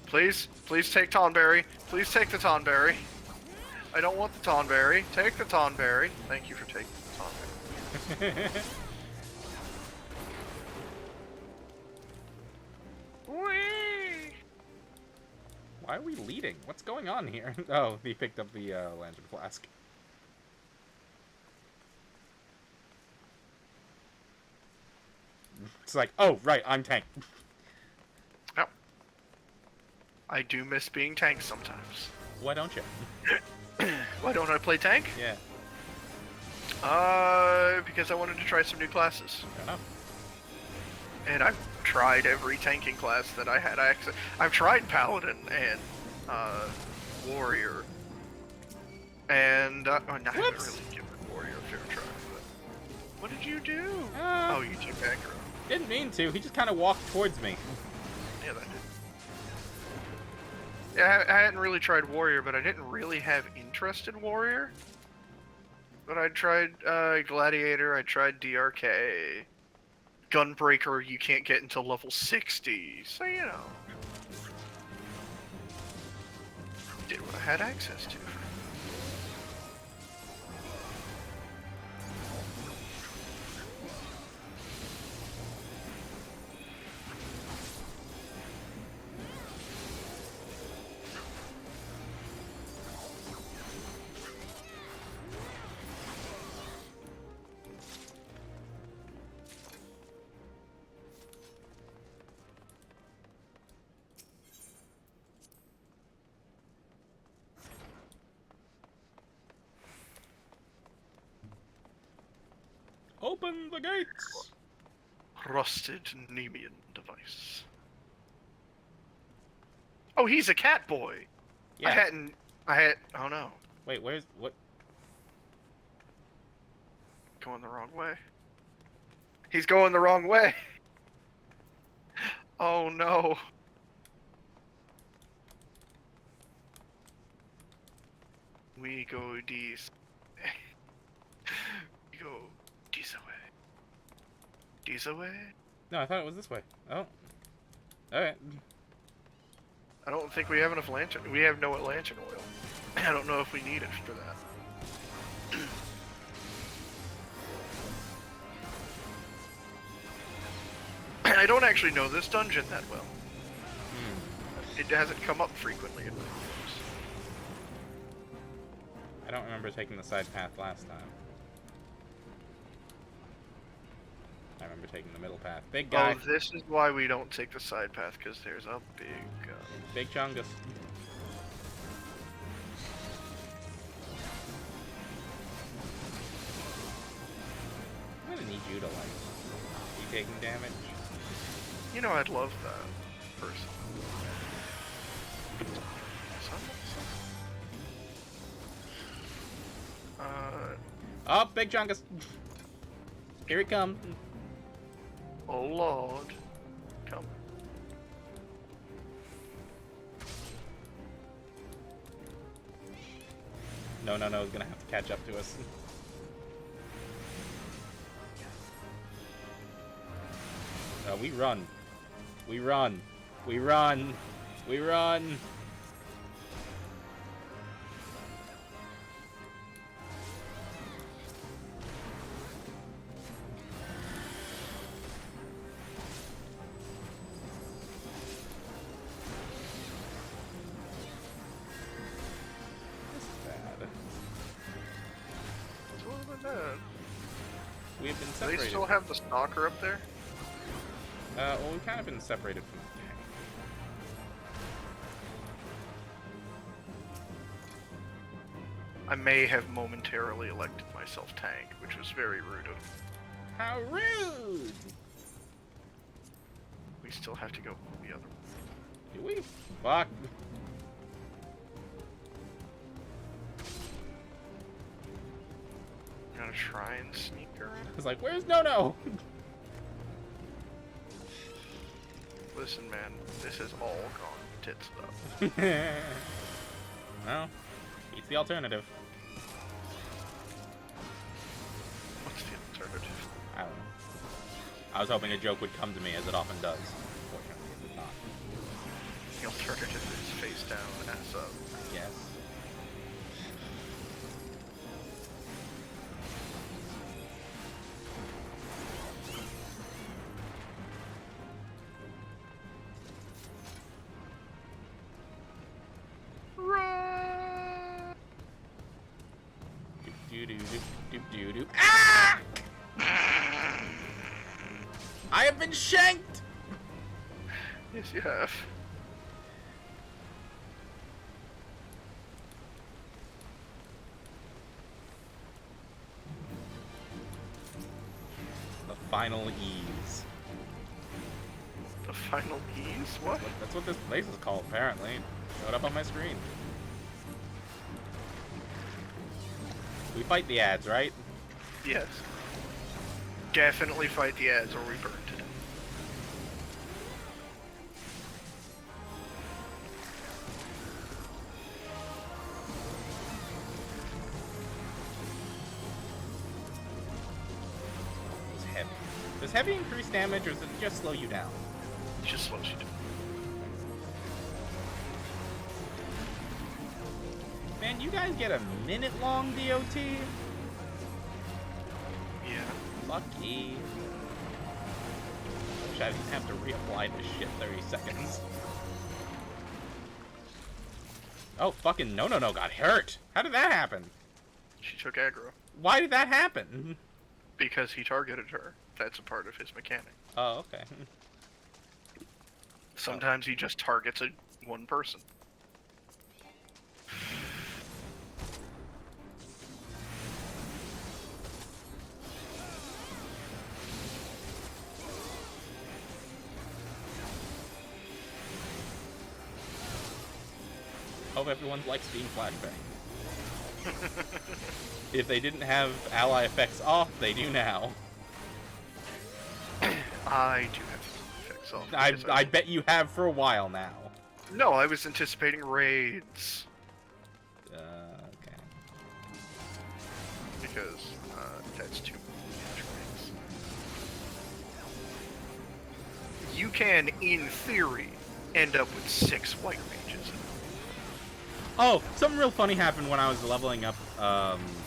B: Please, please take Tonberry. Please take the Tonberry. I don't want the Tonberry. Take the Tonberry. Thank you for taking the Tonberry. Whee!
A: Why are we leading? What's going on here? Oh, he picked up the lantern flask. It's like, oh, right, I'm tank.
B: Oh. I do miss being tank sometimes.
A: Why don't you?
B: Why don't I play tank?
A: Yeah,
B: Because I wanted to try some new classes.
A: fair enough.
B: And I've tried every tanking class that I had access. I've tried Paladin and Warrior, and I haven't
A: Whoops.
B: really given Warrior a fair try. But what did you do?
A: Uh,
B: Oh, you took aggro.
A: Didn't mean to. He just kind of walked towards me.
B: Yeah, that did. Yeah, I hadn't really tried Warrior, but I didn't really have interest in Warrior. But I tried Gladiator. I tried DRK. Gunbreaker, you can't get until level 60, so you know. Did what I had access to.
A: Open the gates!
B: Rusted Nemean device. Oh, he's a cat boy!
A: Yeah.
B: Oh no.
A: Wait, where's... what?
B: Going the wrong way. He's going the wrong way! Oh no. We go this. We go this way. This way?
A: No, I thought it was this way. Oh. Alright.
B: I don't think we have enough lantern. We have no lantern oil. I don't know if we need it for that. I don't actually know this dungeon that well. It hasn't come up frequently in my games.
A: I don't remember taking the side path last time. I remember taking the middle path. Big guy.
B: Oh, this is why we don't take the side path, because there's a big...
A: Big Chungus. I'm gonna need you to, like, be taking damage.
B: You know, I'd love that, personally.
A: Oh, Big Chungus! Here it comes.
B: Oh lord. Come.
A: No, is gonna have to catch up to us. No, we run. We run. We run. We run. We have been
B: Do
A: separated.
B: they still have the stalker up there?
A: Well, we've kind of been separated from the tank.
B: I may have momentarily elected myself tank, which was very rude of me.
A: How rude!
B: We still have to go the other way.
A: Do we? Fuck.
B: Gonna try and sneak around?
A: I was like, where's No?
B: Listen, man, this has all gone tits up.
A: Well, it's the alternative.
B: What's the alternative?
A: I don't know. I was hoping a joke would come to me, as it often does. Fortunately, it did not.
B: The alternative is face down, ass up.
A: I guess. Do. Ah! I have been shanked!
B: Yes, you have.
A: The final ease.
B: The final ease? What?
A: That's what this place is called, apparently. Showed up on my screen. We fight the ads, right?
B: Yes. Definitely fight the ads or we burn to death.
A: It's heavy. Does heavy increase damage, or does it just slow you down?
B: It just slows you down.
A: Man, you guys get a minute-long DOT?
B: Yeah.
A: Lucky. Wish I didn't have to reapply this shit 30 seconds. Oh, fucking No got hurt. How did that happen?
B: She took aggro.
A: Why did that happen?
B: Because he targeted her. That's a part of his mechanic.
A: Oh, okay.
B: Sometimes he just targets one person.
A: Hope everyone likes being flashbang. If they didn't have ally effects off, they do now.
B: I do have effects off.
A: I bet you have for a while now.
B: No, I was anticipating raids.
A: Okay.
B: Because that's too many raids. You can, in theory, end up with 6 white mages.
A: Oh, something real funny happened when I was leveling up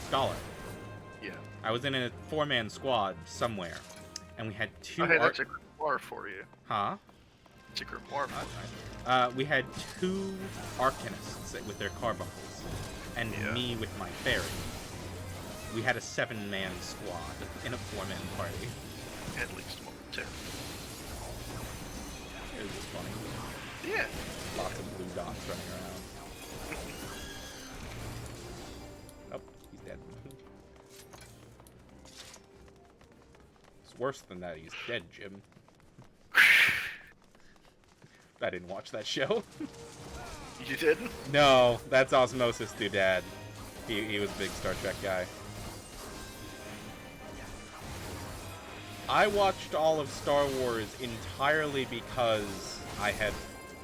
A: Scholar.
B: Yeah.
A: I was in a 4-man squad somewhere, and we had 2
B: Okay, that's a grimoire for you.
A: Huh?
B: It's a grimoire for you.
A: We had 2 Arcanists with their carbuncles, and me with my fairy. We had a 7-man squad in a 4-man party.
B: At least momentarily.
A: It was just funny.
B: Yeah.
A: Lots of blue dots running around. Oh, he's dead. It's worse than that. He's dead, Jim. I didn't watch that show.
B: You didn't?
A: No, that's Osmosis Doodad. He was a big Star Trek guy. I watched all of Star Wars entirely because I had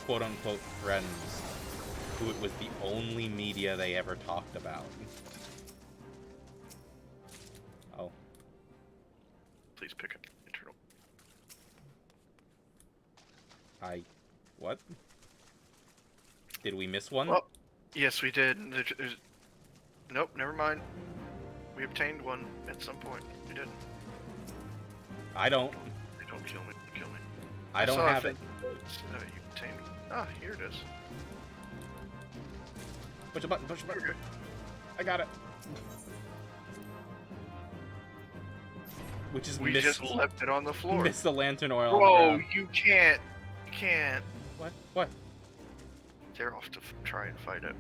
A: quote-unquote friends who it was the only media they ever talked about. Oh.
B: Please pick up internal.
A: What? Did we miss one?
B: Well, yes, we did. Nope, never mind. We obtained one at some point. We didn't.
A: I don't.
B: Don't kill me. Kill me.
A: I don't have it.
B: You obtained. Ah, here it is.
A: Push a button. Push a button.
B: Okay.
A: I got it. Which is
B: We just left it on the floor.
A: Miss the lantern oil.
B: Bro,
A: on the ground.
B: you can't. You can't.
A: What? What?
B: They're off to try and fight it.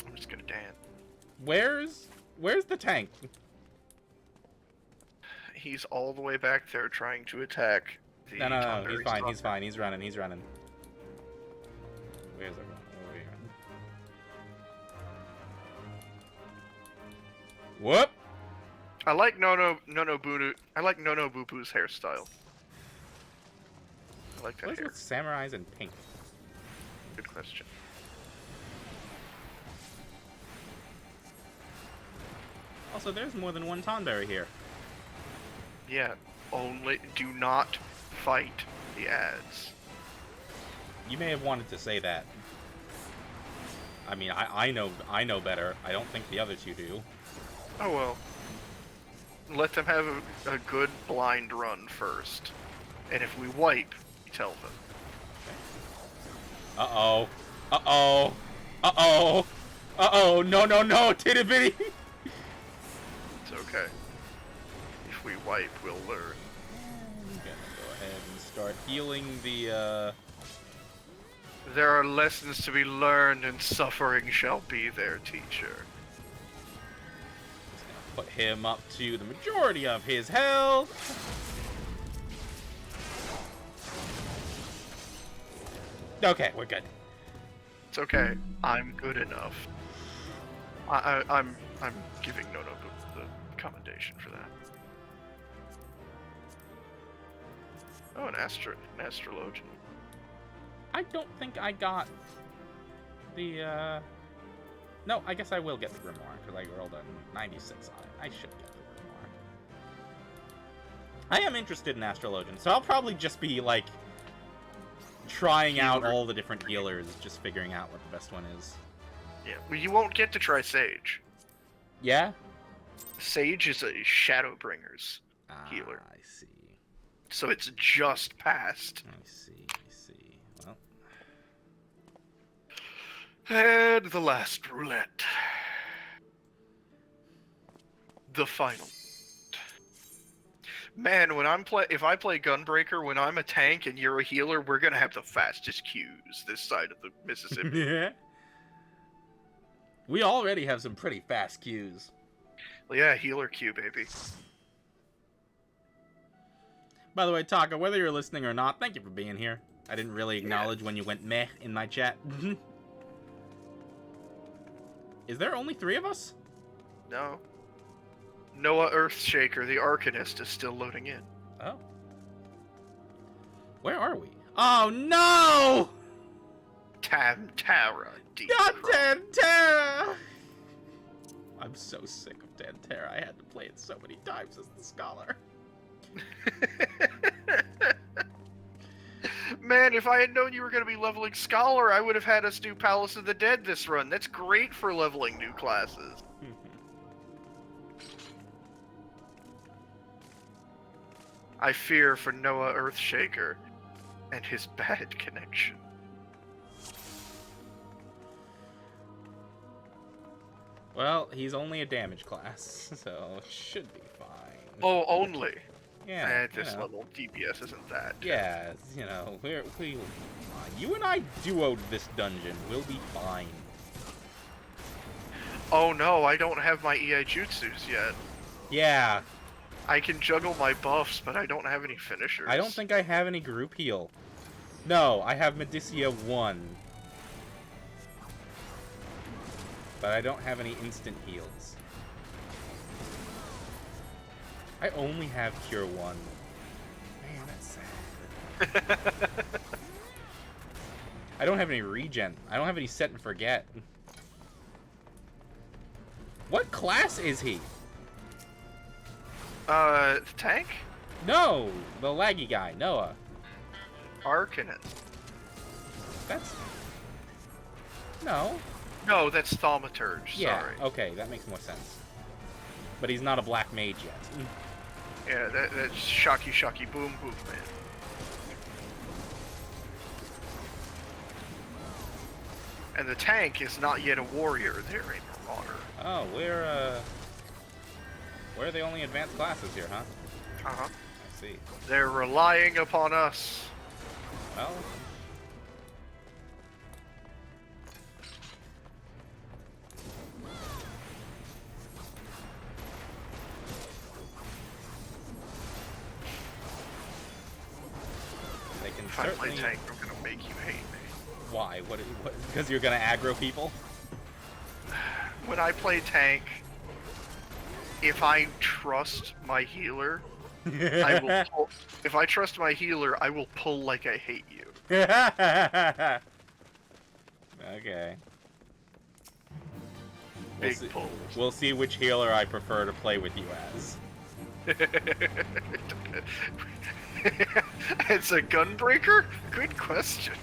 B: I'm just gonna dance.
A: Where's the tank?
B: He's all the way back there trying to attack the
A: No,
B: Tonberry
A: he's fine,
B: Stalker.
A: he's fine, he's running. Where's everyone? Over here. Whoop!
B: I like Nono Bubu's hairstyle. I like that
A: What's
B: hair.
A: with samurais in pink?
B: Good question.
A: Also, there's more than one Tonberry here.
B: Yeah, only do not fight the ads.
A: You may have wanted to say that. I mean, I know better. I don't think the other two do.
B: Oh well. Let them have a good blind run first. And if we wipe, we tell them.
A: Uh-oh. Uh-oh. Uh-oh. Uh-oh. No. Titty bitty.
B: It's okay. If we wipe, we'll learn.
A: I'm gonna go ahead and start healing the,
B: There are lessons to be learned, and suffering shall be their teacher.
A: Put him up to the majority of his health. Okay, we're good.
B: It's okay. I'm good enough. I'm giving Nono the commendation for that. Oh, an astrologian.
A: I don't think I got the, No, I guess I will get the Grimoire, because I rolled a 96 on it. I should get the Grimoire. I am interested in Astrologian, so I'll probably just be, like, trying out all the different healers, just figuring out what the best one is.
B: Yeah, well, you won't get to try Sage.
A: Yeah?
B: Sage is a Shadowbringers healer.
A: I see.
B: So it's just past.
A: I see. Well,
B: And the last roulette. The final. Man, when if I play Gunbreaker, when I'm a tank and you're a healer, we're gonna have the fastest queues this side of the Mississippi.
A: yeah. We already have some pretty fast queues.
B: Well, yeah, healer queue, baby.
A: By the way, Taka, whether you're listening or not, thank you for being here. I didn't really acknowledge when you went meh in my chat. Is there only 3 of us?
B: No. Noah Earthshaker, the Arcanist, is still loading in.
A: Oh. Where are we? Oh, no!
B: Tara.
A: Goddamn Tara! I'm so sick of Tantera. I had to play it so many times as the scholar.
B: Man, if I had known you were going to be leveling Scholar, I would have had us do Palace of the Dead this run. That's great for leveling new classes. I fear for Noah Earthshaker and his bad connection.
A: Well, he's only a damage class, so it should be fine.
B: Oh, only.
A: Yeah.
B: At this
A: you know.
B: level, DPS isn't that.
A: Yeah, you know, we'll be fine. You and I duoed this dungeon. We'll be fine.
B: Oh no, I don't have my EI Jutsus yet.
A: Yeah.
B: I can juggle my buffs, but I don't have any finishers.
A: I don't think I have any group heal. No, I have Medicia 1. But I don't have any instant heals. I only have Cure 1. Man, that's sad. I don't have any regen. I don't have any set and forget. What class is he?
B: The tank?
A: No, the laggy guy, Noah.
B: Arcanist.
A: That's... No.
B: No, that's Thaumaturge.
A: Yeah,
B: Sorry.
A: okay, that makes more sense. But he's not a black mage yet.
B: Yeah, that's Shocky Shocky Boom Boom, man. And the tank is not yet a warrior. They're a marauder.
A: Oh, we're the only advanced classes here, huh?
B: Uh-huh.
A: I see.
B: They're relying upon us.
A: Well... They can
B: If I play
A: certainly...
B: tank, I'm gonna make you hate me.
A: Why? What? Because you're gonna aggro people?
B: When I play tank, if I trust my healer, I will pull, if I trust my healer, I will pull like I hate you.
A: Okay.
B: Big pulls.
A: We'll see which healer I prefer to play with you as.
B: It's a gunbreaker? Good question.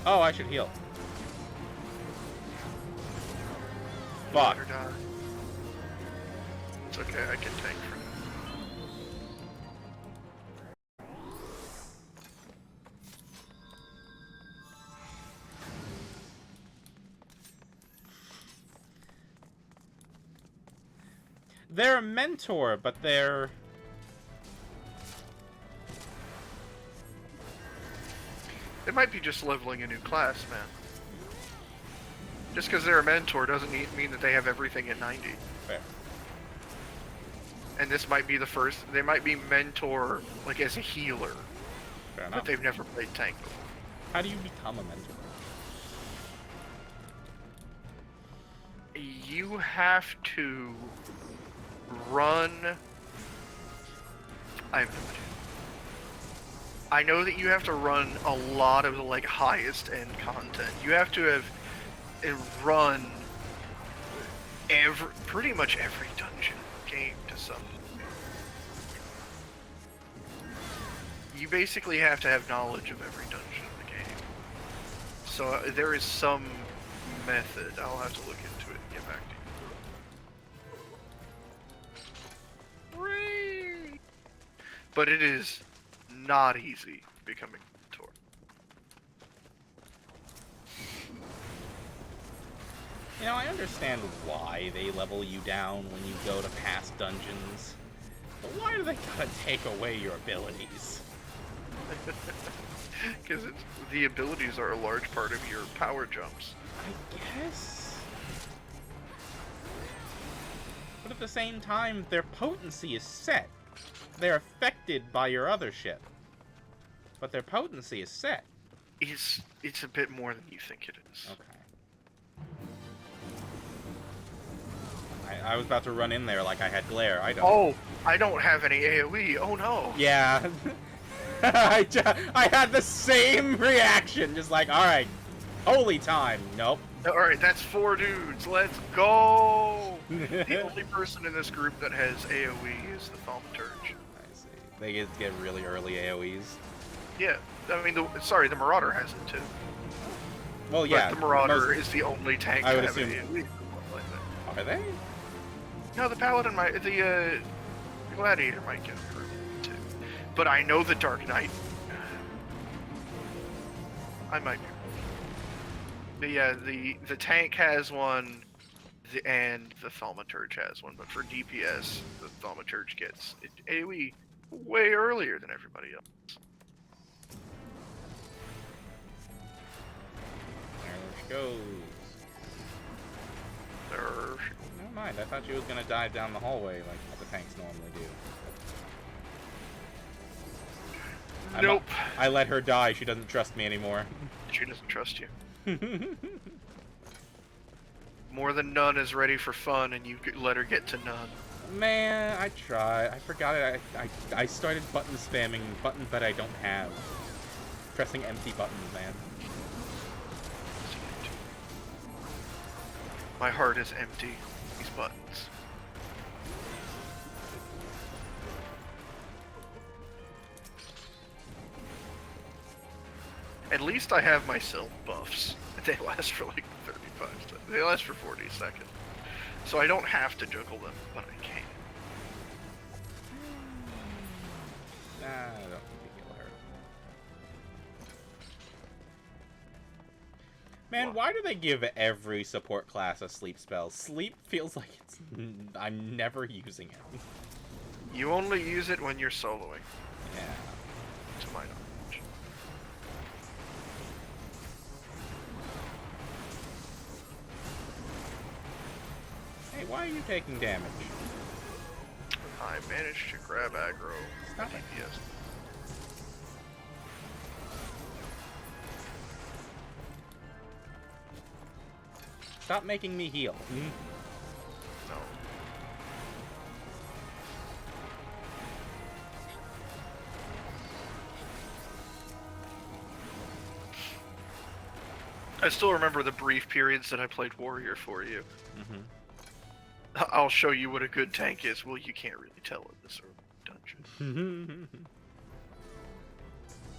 A: Oh, I should heal. Fuck.
B: It's okay, I can tank for now.
A: They're a mentor, but they're...
B: It might be just leveling a new class, man. Just because they're a mentor doesn't mean that they have everything at 90.
A: Fair.
B: And this might be the first. They might be mentor, like, as a healer.
A: Fair enough.
B: But they've never played tank before.
A: How do you become a mentor?
B: You have to run... I have no idea. I know that you have to run a lot of the, like, highest end content. You have to have run pretty much every dungeon game to some. You basically have to have knowledge of every dungeon in the game. So there is some method. I'll have to look into it and get back to you. Whee! But it is not easy becoming a mentor.
A: You know, I understand why they level you down when you go to past dungeons. But why do they gotta take away your abilities?
B: Because the abilities are a large part of your power jumps.
A: I guess. But at the same time, their potency is set. They're affected by your other shit. But their potency is set.
B: It's a bit more than you think it is.
A: Okay. I was about to run in there like I had glare. I don't.
B: Oh, I don't have any AoE. Oh no.
A: Yeah. I had the same reaction. Just like, alright. Holy time. Nope.
B: Alright, that's 4 dudes. Let's go! The only person in this group that has AoE is the Thaumaturge.
A: I see. They get really early AoEs.
B: Yeah, I mean, the Marauder has it too.
A: Well, yeah.
B: But the Marauder is the only tank
A: I
B: to
A: would
B: have
A: assume.
B: AoE.
A: Are they?
B: No, the Paladin might, the Gladiator might get it too. But I know the Dark Knight. I might be. But yeah, the tank has one, and the Thaumaturge has one. But for DPS, the Thaumaturge gets AoE way earlier than everybody else.
A: There she goes.
B: There.
A: No, mind. I thought she was gonna dive down the hallway like the tanks normally do.
B: Nope.
A: I let her die. She doesn't trust me anymore.
B: She doesn't trust you. More than none is ready for fun, and you let her get to none.
A: Man, I tried. I forgot it. I started button spamming buttons that I don't have. Pressing empty buttons, man.
B: My heart is empty. These buttons. At least I have my self buffs. They last for like 35 seconds. They last for 40 seconds. So I don't have to juggle them, but I can.
A: Nah, I don't need to heal her. Man, why do they give every support class a sleep spell? Sleep feels like it's... I'm never using it.
B: You only use it when you're soloing.
A: Yeah.
B: To my knowledge.
A: Hey, why are you taking damage?
B: I managed to grab aggro.
A: Stop it.
B: DPS.
A: Stop making me heal.
B: No. I still remember the brief periods that I played Warrior for you.
A: Mm-hmm.
B: I'll show you what a good tank is. Well, you can't really tell in this dungeon.
A: Mm-hmm.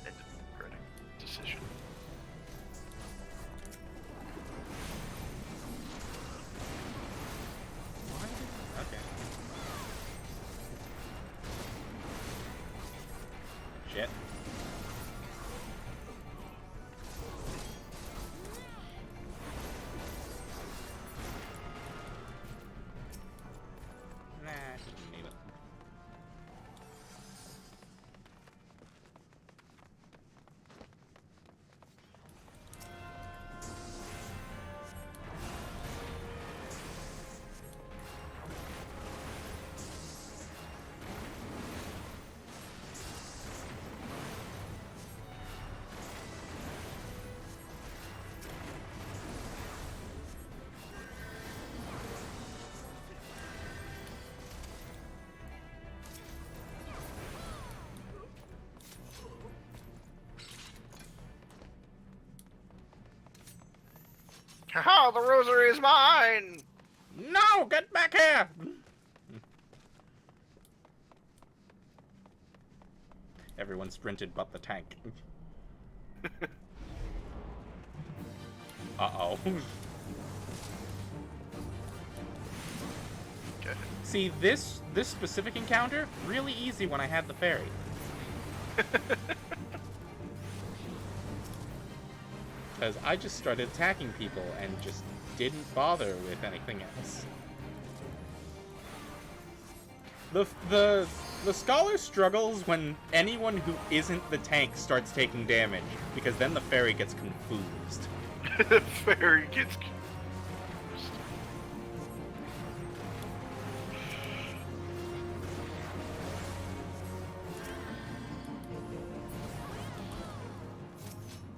B: End of regretting decision.
A: Okay. Shit. Nah, didn't need it.
B: Haha, the rosary is mine!
A: No! Get back here! Everyone sprinted but the tank. Uh-oh.
B: Okay.
A: See, this specific encounter, really easy when I had the fairy. Because I just started attacking people and just didn't bother with anything else. The scholar struggles when anyone who isn't the tank starts taking damage, because then the fairy gets confused.
B: The fairy gets...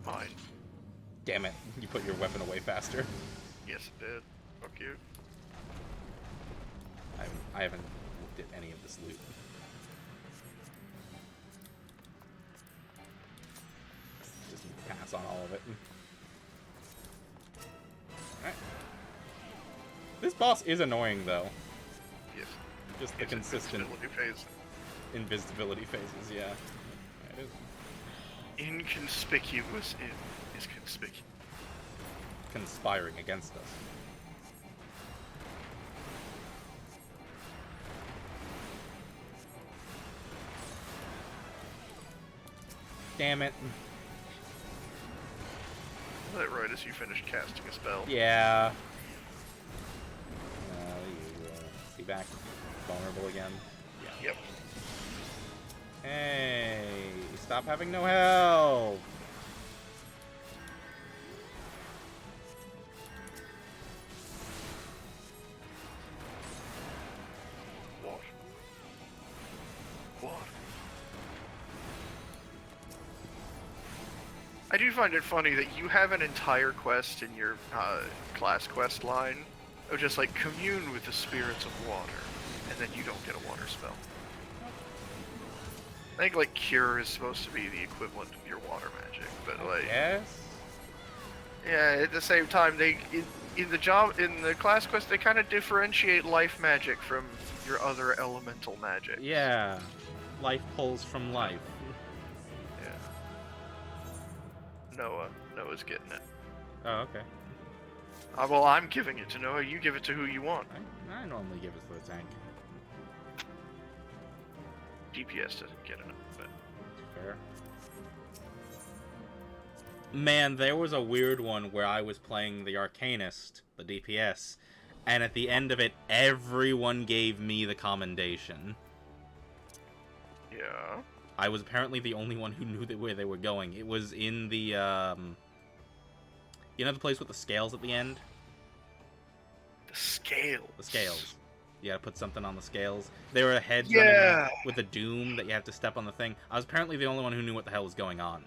B: Mine.
A: Damn it, you put your weapon away faster.
B: Yes, it did. Fuck you.
A: I haven't looked at any of this loot. Just pass on all of it. Alright. This boss is annoying, though.
B: Yes.
A: Just the
B: It's
A: consistent
B: invisibility phase.
A: invisibility phases, yeah. It is
B: Inconspicuous is conspicuous.
A: conspiring against us. Damn it.
B: That right as you finish casting a spell.
A: Yeah. See back. Vulnerable again. Yeah.
B: Yep.
A: Hey, stop having no health.
B: do find it funny that you have an entire quest in your class quest line of just like commune with the spirits of water, and then you don't get a water spell. I think like cure is supposed to be the equivalent of your water magic, but like
A: Yes.
B: yeah, at the same time they in the class quest they kind of differentiate life magic from your other elemental magic.
A: Yeah. Life pulls from life.
B: Yeah. Noah's getting it.
A: Oh, okay.
B: Well, I'm giving it to Noah. You give it to who you want.
A: I normally give it to the tank.
B: DPS doesn't get enough, but
A: Fair. Man, there was a weird one where I was playing the Arcanist, the DPS, and at the end of it, everyone gave me the commendation.
B: yeah.
A: I was apparently the only one who knew where they were going. It was in the, you know the place with the scales at the end?
B: The scales.
A: The scales. You gotta put something on the scales. There were heads
B: Yeah.
A: with a doom that you have to step on the thing. I was apparently the only one who knew what the hell was going on.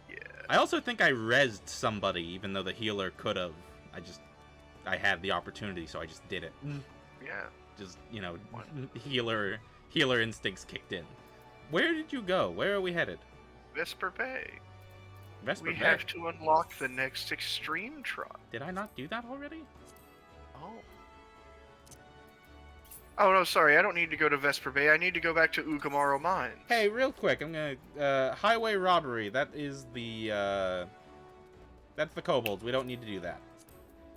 B: Yeah.
A: I also think I rezzed somebody, even though the healer could have. I had the opportunity, so I just did it.
B: Yeah.
A: Just, you know, healer instincts kicked in. Where did you go? Where are we headed?
B: Vesper Bay.
A: Vesper
B: We
A: Bay.
B: have to unlock the next extreme trot.
A: Did I not do that already?
B: Oh. Oh no, sorry. I don't need to go to Vesper Bay. I need to go back to Ugamaro Mines.
A: Hey, real quick, I'm gonna highway robbery. That is the that's the kobolds. We don't need to do that.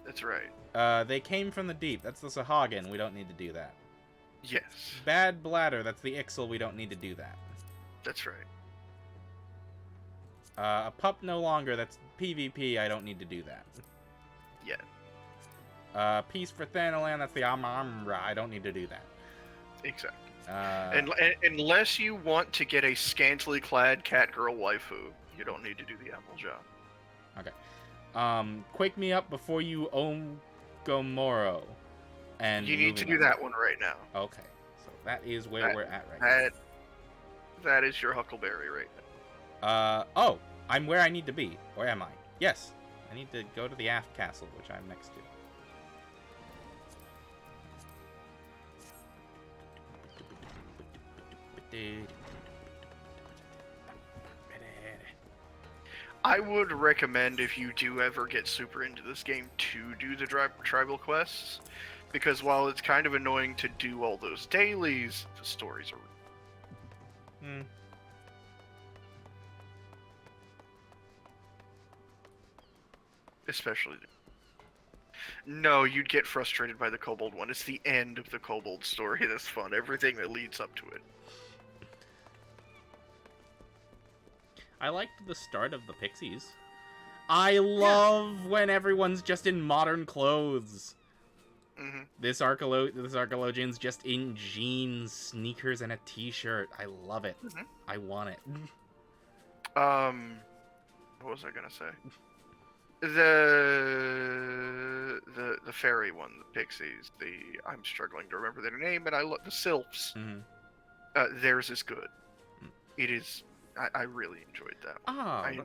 B: That's right.
A: They came from the deep. That's the Sahagin. We don't need to do that.
B: Yes.
A: Bad bladder. That's the Ixal. We don't need to do that.
B: That's right.
A: A pup no longer. That's PvP. I don't need to do that.
B: Yeah.
A: Peace for Thanalan. That's the Amamra. I don't need to do that.
B: Exactly.
A: And
B: And unless you want to get a scantily clad cat girl waifu, you don't need to do the apple job.
A: quake me up before you Gomoro. And
B: You need to do that one right now.
A: Okay, so that is where we're at right
B: That is your Huckleberry right now.
A: now. Oh, I'm where I need to be. Where am I? Yes, I need to go to the Aft Castle, which I'm next to.
B: I would recommend if you do ever get super into this game to do the tribal quests, because while it's kind of annoying to do all those dailies, the stories are.
A: Hmm.
B: Especially. No, you'd get frustrated by the kobold one. It's the end of the kobold story that's fun. Everything that leads up to it.
A: I liked the start of the Pixies. I love when everyone's just in modern clothes.
B: Mm-hmm.
A: This Archeologian's just in jeans, sneakers, and a t-shirt. I love it.
B: Mhm.
A: I want it.
B: What was I gonna say? The fairy one, the Pixies. I'm struggling to remember their name, and the Sylphs.
A: Mhm.
B: Theirs is good.
A: Mm.
B: It is. I really enjoyed that one.
A: Ah,
B: I,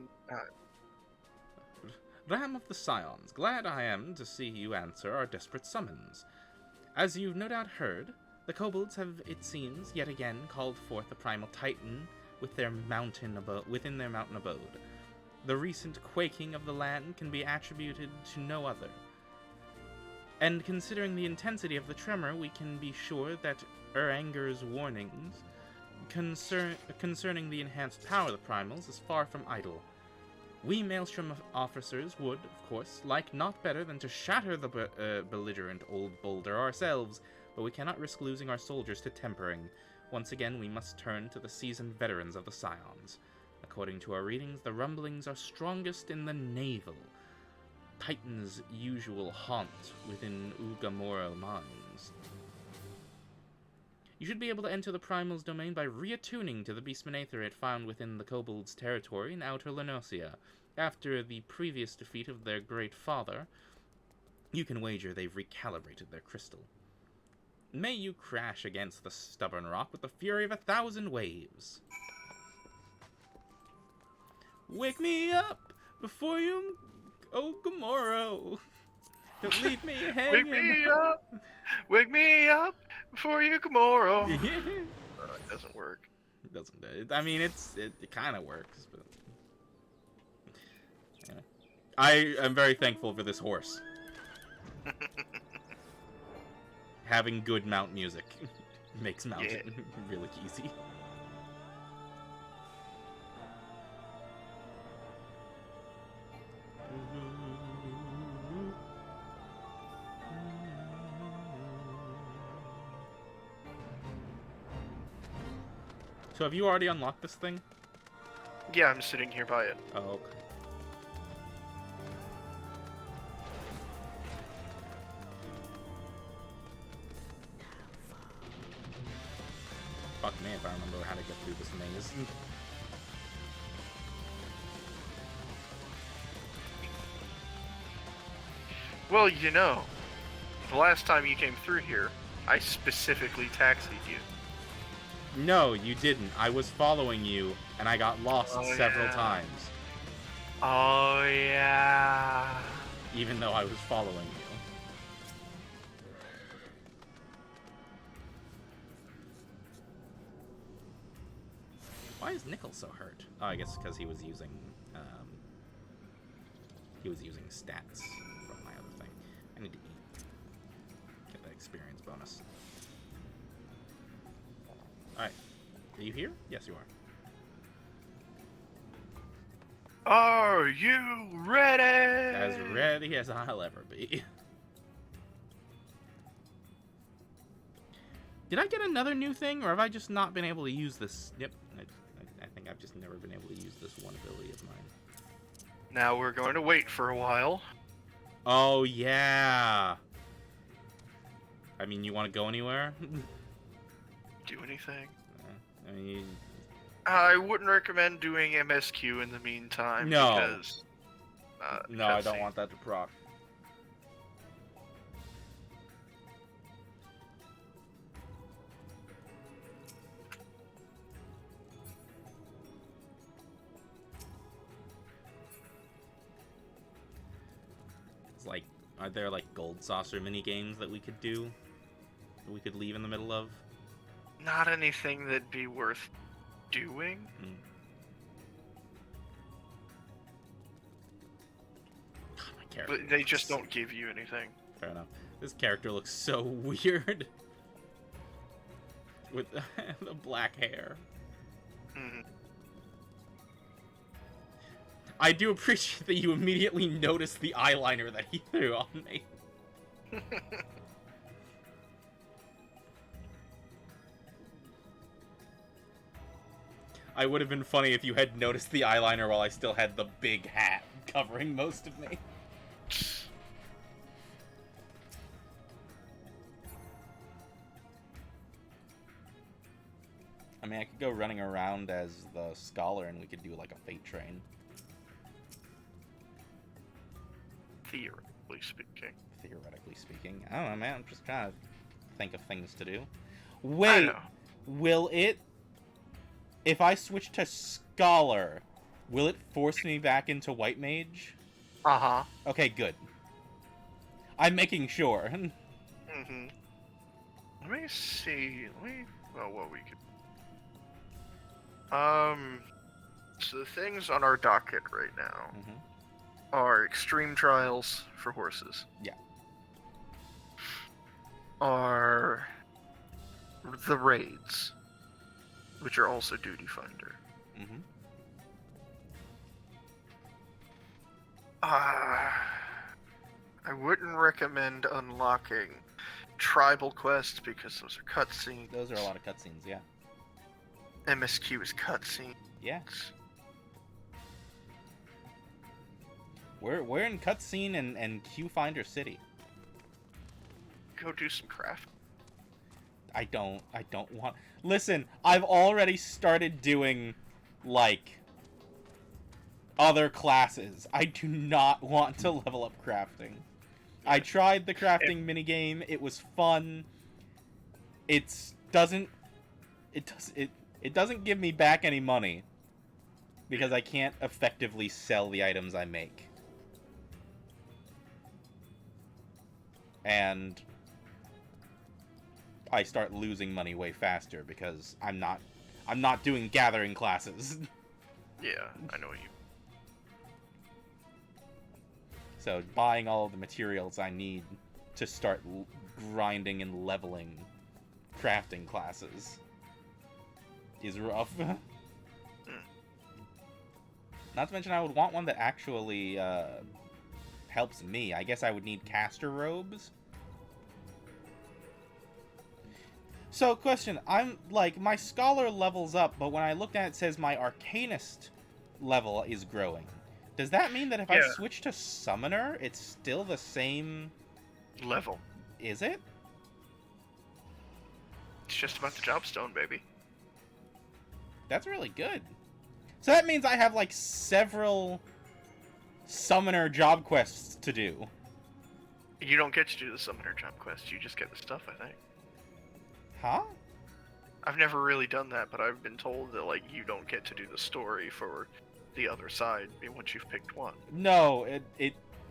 A: Ram of the Scions, glad I am to see you answer our desperate summons. As you've no doubt heard, the kobolds have, it seems, yet again called forth the primal titan within their mountain abode. The recent quaking of the land can be attributed to no other. And considering the intensity of the tremor, we can be sure that Uranger's warnings concerning the enhanced power of the primals is far from idle. We Maelstrom officers would, of course, like naught better than to shatter the belligerent old boulder ourselves, but we cannot risk losing our soldiers to tempering. Once again, we must turn to the seasoned veterans of the Scions. According to our readings, the rumblings are strongest in the navel, Titan's usual haunt within Ugamoro Mines. You should be able to enter the Primal's domain by reattuning to the Beastman Aetherite found within the Kobold's territory in Outer Lenosia. After the previous defeat of their great father, you can wager they've recalibrated their crystal. May you crash against the stubborn rock with the fury of 1,000 waves. Wake me up before you go tomorrow. Don't leave me hanging.
B: Wake me up before you tomorrow.
A: Yeah.
B: It doesn't work.
A: It doesn't. I mean, it kind of works, but yeah. I am very thankful for this horse. Having good mount music makes mounting really easy. So have you already unlocked this thing?
B: Yeah, I'm sitting here by it.
A: Oh, okay. Fuck me if I remember how to get through this maze.
B: Well, you know, the last time you came through here, I specifically taxied you.
A: No, you didn't. I was following you, and I got lost several times.
B: Oh, yeah.
A: Even though I was following you. Why is Nickel so hurt? Oh, I guess because he was using stats from my other thing. I need to eat. Get that experience bonus. Alright. Are you here? Yes, you are.
B: Are you ready?
A: As ready as I'll ever be. Did I get another new thing, or have I just not been able to use this? Yep, I think I've just never been able to use this one ability of mine.
B: Now we're going to wait for a while.
A: Oh, yeah. I mean, you want to go anywhere?
B: Do anything?
A: I mean...
B: I wouldn't recommend doing MSQ in the meantime.
A: No.
B: Because,
A: no, I don't want that to proc. It's like, are there like gold saucer mini games that we could do? That we could leave in the middle of?
B: Not anything that'd be worth doing.
A: God, my character
B: But they just don't give you anything.
A: Fair enough. This character looks so weird. With the black hair.
B: Mm-hmm.
A: I do appreciate that you immediately noticed the eyeliner that he threw on me. I would have been funny if you had noticed the eyeliner while I still had the big hat covering most of me. I mean, I could go running around as the scholar and we could do like a fate train.
B: Theoretically speaking.
A: Theoretically speaking. I don't know, man. I'm just trying to think of things to do. Wait, will it... If I switch to Scholar, will it force me back into White Mage?
B: Uh-huh.
A: Okay, good. I'm making sure.
B: Mm-hmm. Let me see. Well, what we could... So the things on our docket right now are extreme trials for horses.
A: Yeah.
B: Are the raids, which are also Duty Finder. I wouldn't recommend unlocking tribal quests because those are cutscenes.
A: Those are a lot of cutscenes, yeah.
B: MSQ is cutscenes.
A: Yeah. We're in cutscene and Q Finder City.
B: Go do some craft.
A: I don't want... Listen, I've already started doing, like, other classes. I do not want to level up crafting. I tried the crafting minigame. It was fun. It doesn't give me back any money. because I can't effectively sell the items I make. And I start losing money way faster because I'm not doing gathering classes.
B: Yeah, I know you.
A: So buying all of the materials I need to start grinding and leveling crafting classes is rough. Not to mention I would want one that actually helps me. I guess I would need caster robes. So, question, I'm, like, my scholar levels up, but when I looked at it, it says my arcanist level is growing. Does that mean that if I switch to summoner, it's still the same
B: level?
A: Is it?
B: It's just about the jobstone, baby.
A: That's really good. So that means I have, like, several summoner job quests to do.
B: You don't get to do the summoner job quest, you just get the stuff, I think.
A: Huh?
B: I've never really done that, but I've been told that, like, you don't get to do the story for the other side once you've picked one.
A: No,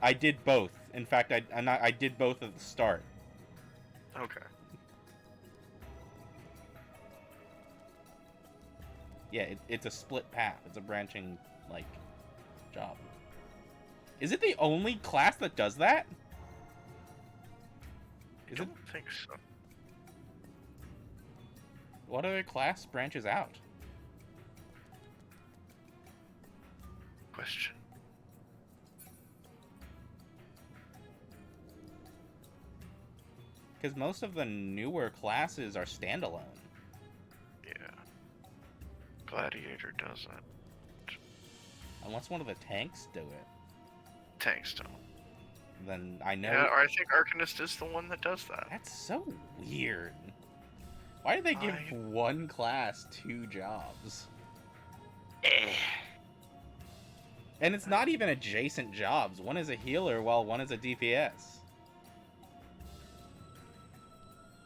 A: I did both. In fact, I did both at the start.
B: Okay.
A: Yeah, it's a split path. It's a branching, like, job. Is it the only class that does that?
B: I don't think so.
A: What other class branches out?
B: Question.
A: Because most of the newer classes are standalone.
B: Yeah. Gladiator does that.
A: Unless one of the tanks do it.
B: Tanks don't.
A: Then I know...
B: Yeah, I think Arcanist is the one that does that.
A: That's so weird. Why did they give one class 2 jobs? And it's not even adjacent jobs. One is a healer while one is a DPS.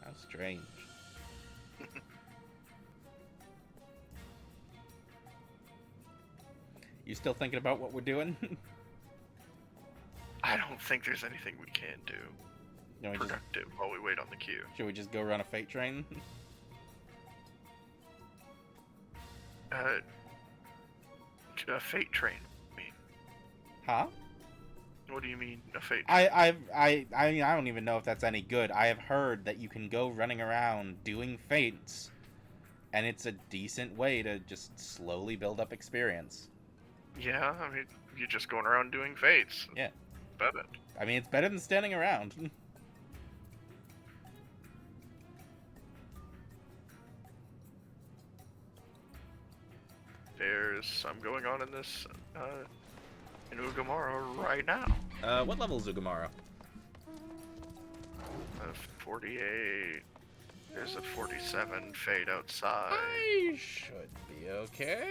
A: How strange. You still thinking about what we're doing?
B: I don't think there's anything we can do productive while we wait on the queue.
A: Should we just go run a fate train?
B: A fate train.
A: Huh?
B: What do you mean, a fate train?
A: I don't even know if that's any good. I have heard that you can go running around doing fates, and it's a decent way to just slowly build up experience.
B: Yeah, I mean, you're just going around doing fates.
A: Yeah.
B: Better.
A: I mean, it's better than standing around.
B: There's some going on in this, in Ugamara right now.
A: What level is Ugamara?
B: 48. There's a 47 fade outside.
A: I should be okay.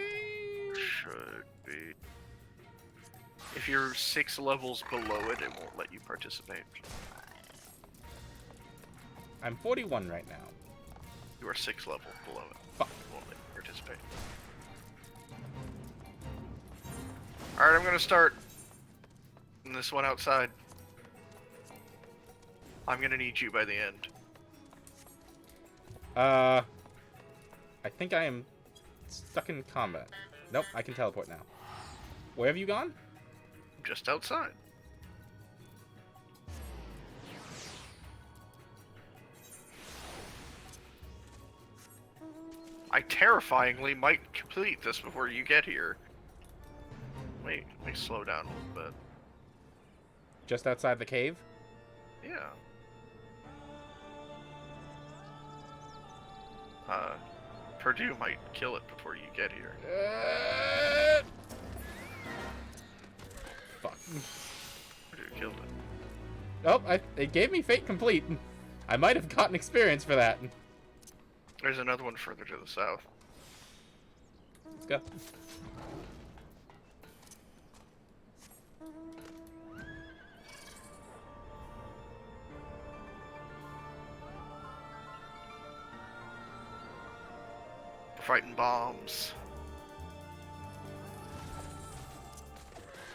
B: Should be. If you're 6 levels below it, it won't let you participate.
A: I'm 41 right now.
B: You are 6 levels below it.
A: Fuck.
B: It won't let you participate. Alright, I'm gonna start in this one outside. I'm gonna need you by the end.
A: I think I am stuck in combat. Nope, I can teleport now. Where have you gone?
B: Just outside. I terrifyingly might complete this before you get here. Wait, let me slow down a little bit.
A: Just outside the cave?
B: Yeah. Purdue might kill it before you get here.
A: Fuck.
B: Purdue killed it.
A: Oh, it gave me Fate Complete. I might have gotten experience for that.
B: There's another one further to the south.
A: Let's go.
B: We're fighting bombs.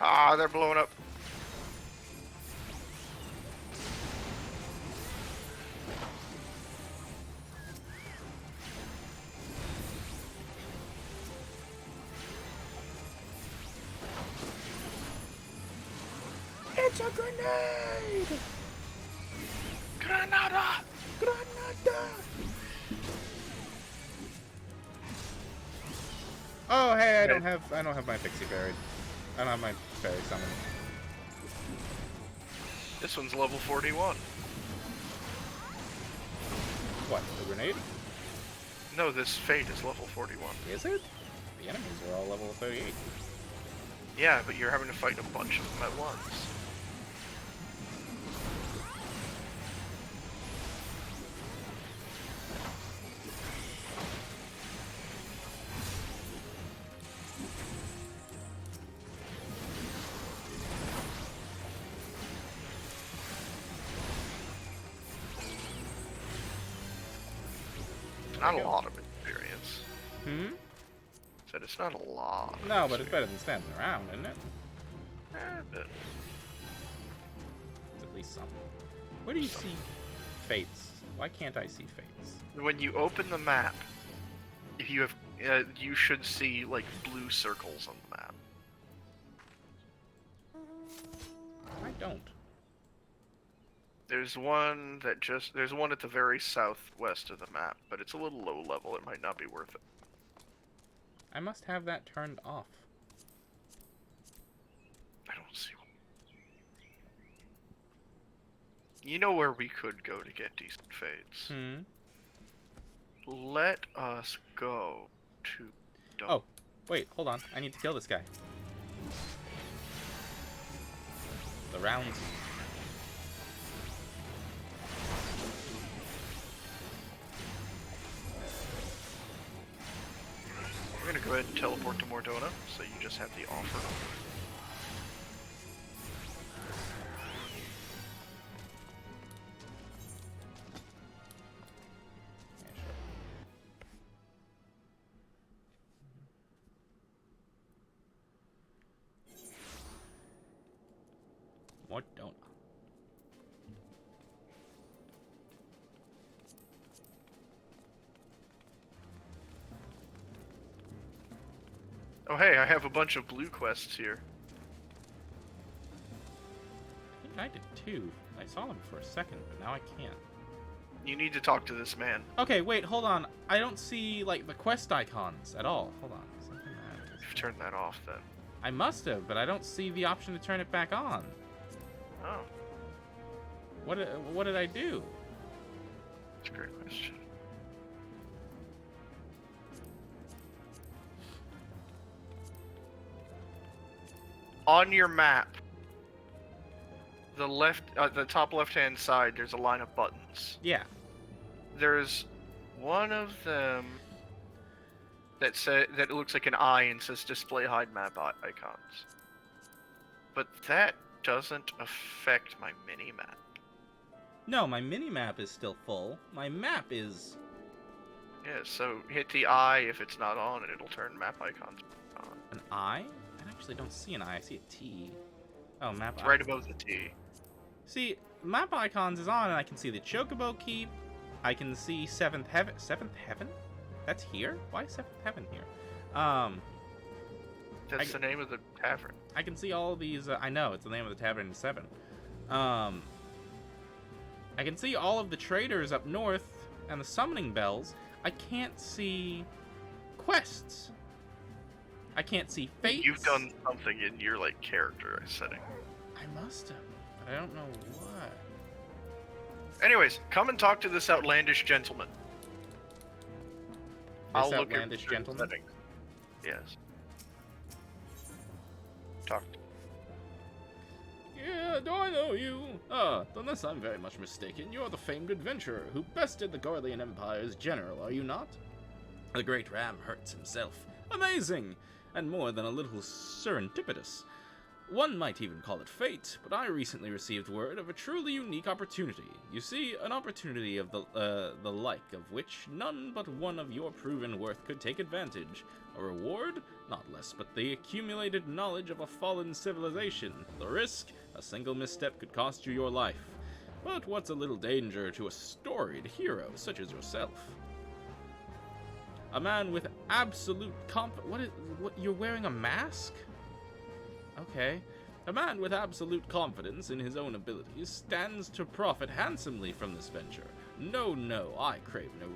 B: Ah, they're blowing up.
A: It's a grenade!
B: Granada!
A: Granada! Oh, hey, I don't have my pixie buried. I don't have my fairy summon.
B: This one's level 41.
A: What, the grenade?
B: No, this Fate is level 41.
A: Is it? The enemies are all level 38.
B: Yeah, but you're having to fight a bunch of them at once. Not a lot of experience.
A: Hmm?
B: Said it's not a lot.
A: No, but it's better than standing around, isn't it?
B: But
A: It's at least something. Where do you see fates? Why can't I see fates?
B: when you open the map, if you have, you should see like blue circles on the map.
A: I don't.
B: There's one there's one at the very southwest of the map, but it's a little low level. It might not be worth it.
A: I must have that turned off.
B: I don't see one. You know where we could go to get decent fades.
A: Hmm?
B: Let us go to...
A: Oh, wait, hold on. I need to kill this guy. The rounds.
B: We're gonna go ahead and teleport to Mordona, so you just have the offer.
A: Yeah, sure. Mordona.
B: Oh hey, I have a bunch of blue quests here.
A: I think I did too. I saw them for a second, but now I can't.
B: You need to talk to this man.
A: Okay, wait, hold on. I don't see, like, the quest icons at all. Hold on. Something that
B: You've turned that off then.
A: I must have, but I don't see the option to turn it back on.
B: Oh,
A: What did I do?
B: that's a great question. On your map, the top left-hand side, there's a line of buttons.
A: Yeah.
B: There's one of them that looks like an eye and says display hide map icons. But that doesn't affect my mini map.
A: No, my mini-map is still full. My map is...
B: Yeah, so hit the eye if it's not on and it'll turn map icons on.
A: an I? I actually don't see an I. I see a T. Oh, map
B: It's
A: icons.
B: right above the T.
A: See, map icons is on, and I can see the Chocobo Keep. I can see Seventh Heaven. Seventh Heaven? That's here? Why is Seventh Heaven here?
B: That's the name of the tavern.
A: I can see all of these. I know it's the name of the tavern in 7. I can see all of the traders up north and the summoning bells. I can't see quests. I can't see fates.
B: You've done something in your like character setting.
A: I must have, but I don't know what.
B: Anyways, come and talk to this outlandish gentleman.
A: This
B: look at
A: outlandish
B: certain
A: gentleman?
B: settings. Yes. Talk.
C: Yeah, do I know you? Ah, unless I'm very much mistaken, you're the famed adventurer who bested the Gorlian Empire's general, are you not? The great Ram Hertz himself. Amazing! And more than a little serendipitous. One might even call it fate, but I recently received word of a truly unique opportunity. You see, an opportunity of the like of which none but one of your proven worth could take advantage. A reward? Not less, but the accumulated knowledge of a fallen civilization. The risk? A single misstep could cost you your life. But what's a little danger to a storied hero such as yourself? A man with absolute what, you're wearing a mask? Okay. A man with absolute confidence in his own abilities stands to profit handsomely from this venture. No, I crave no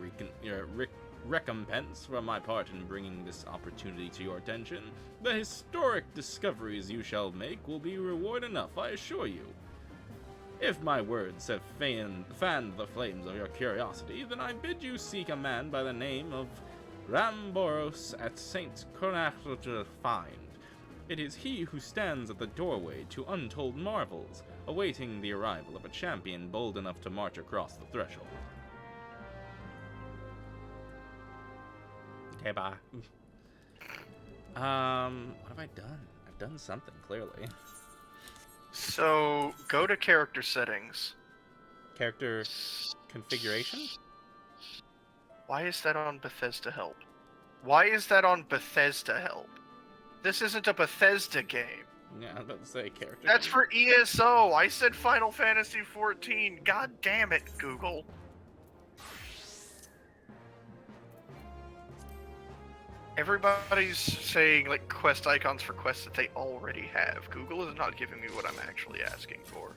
C: recompense for my part in bringing this opportunity to your attention. The historic discoveries you shall make will be reward enough, I assure you. If my words have fanned the flames of your curiosity, then I bid you seek a man by the name of Ramboros at St. Conachel to find. It is he who stands at the doorway to untold marvels, awaiting the arrival of a champion bold enough to march across the threshold. Okay, bye. What have I done? I've done something, clearly.
B: So, go to character settings.
A: Character configuration?
B: Why is that on Bethesda Help? Why is that on Bethesda Help? This isn't a Bethesda game.
C: Yeah, I was about to say character.
B: That's for ESO. I said Final Fantasy XIV. God damn it, Google. Everybody's saying like quest icons for quests that they already have. Google is not giving me what I'm actually asking for.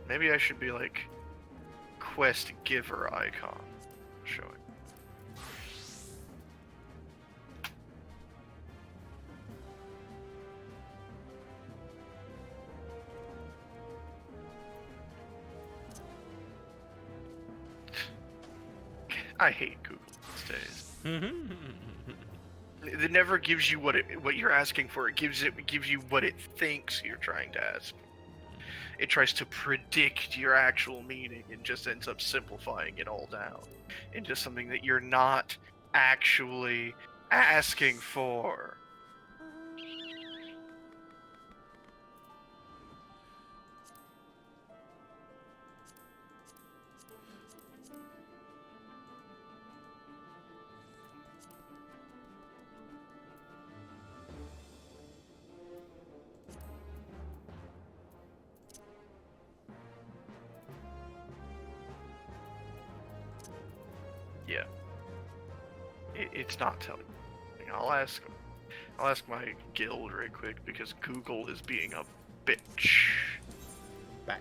B: Maybe I should be like quest giver icon. Show it. I hate Google these days. It never gives you what you're asking for. It gives you what it thinks you're trying to ask. It tries to predict your actual meaning and just ends up simplifying it all down into something that you're not actually asking for. Yeah. It's not telling me. I'll ask my guild right quick because Google is being a bitch.
C: Batch.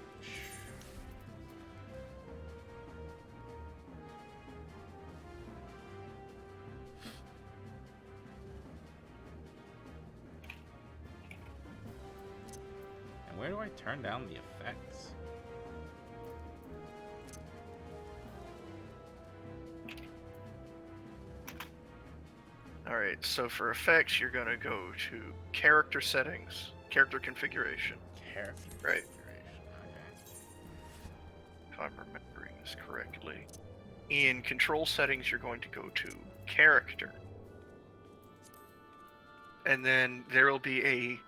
C: And where do I turn down the effects?
B: Alright, so for effects, you're gonna go to character settings, character configuration.
C: Character
B: Right.
C: configuration.
B: If I'm remembering this correctly. In control settings, you're going to go to character. And then there will be a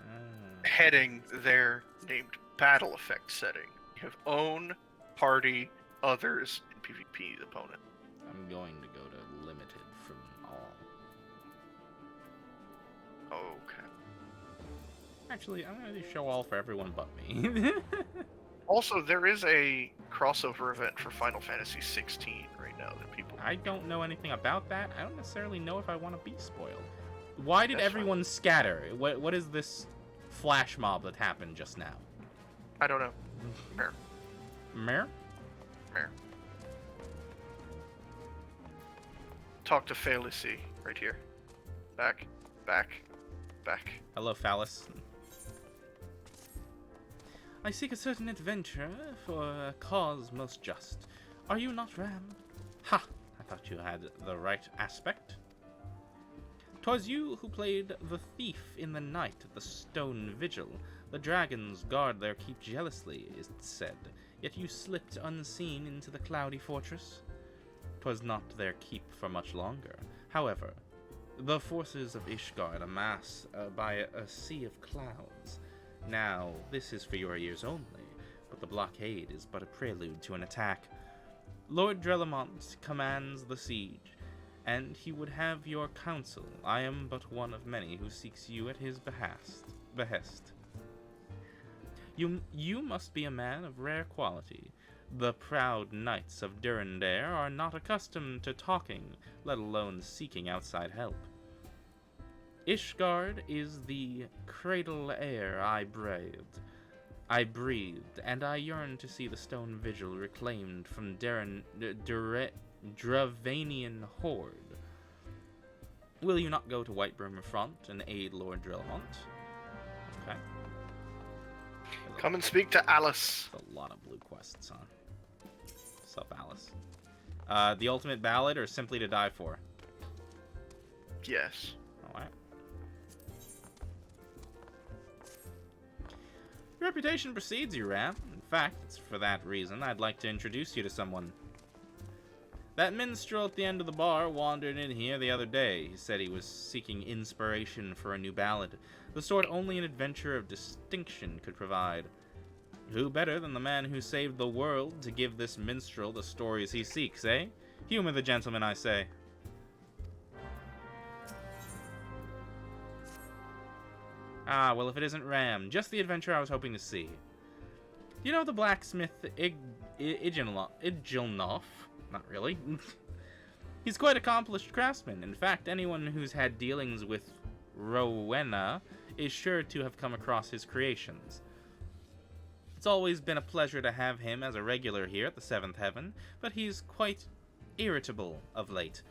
C: Okay.
B: heading there named battle effect setting. You have own, party, others, and PvP opponent.
C: I'm going to go to limited from all.
B: Okay.
C: Actually, I'm going to show all for everyone but me.
B: Also, there is a crossover event for Final Fantasy 16 right now that people.
A: I don't know anything about that. I don't necessarily know if I want to be spoiled. Why did
B: That's
A: everyone scatter? What is this flash mob that happened just now?
B: I don't know. Mer.
A: Mer?
B: Talk to Felici right here. Back.
A: Hello, Phallus. I seek a certain adventure for a cause most just. Are you not Ram? Ha! I thought you had the right aspect. 'Twas you who played the thief in the night at the stone vigil. The dragons guard their keep jealously, is it said, yet you slipped unseen into the cloudy fortress. 'twas not their keep for much longer. However, the forces of Ishgard amass by a sea of clouds. Now, this is for your ears only, but the blockade is but a prelude to an attack. Lord Drelamont commands the siege, and he would have your counsel. I am but one of many who seeks you at his behest. You must be a man of rare quality. The proud knights of Durandare are not accustomed to talking, let alone seeking outside help. Ishgard is the cradle air I breathed, and I yearn to see the stone vigil reclaimed from Dravanian horde. Will you not go to Whitebrimmer Front and aid Lord Drelamont? Okay.
B: Come and speak to Alice.
A: There's a lot of blue quests, huh? What's up, Alice? The ultimate ballad or simply to die for?
B: Yes.
A: Alright. Your reputation precedes you, Ram. In fact, it's for that reason I'd like to introduce you to someone. That minstrel at the end of the bar wandered in here the other day. He said he was seeking inspiration for a new ballad, the sort only an adventurer of distinction could provide. Who better than the man who saved the world to give this minstrel the stories he seeks, eh? Humor the gentleman, I say. Ah, well, if it isn't Ram, just the adventure I was hoping to see. You know the blacksmith Igilnoff? Not really. He's quite accomplished craftsman. In fact, anyone who's had dealings with Rowena is sure to have come across his creations. It's always been a pleasure to have him as a regular here at the Seventh Heaven, but he's quite irritable of late.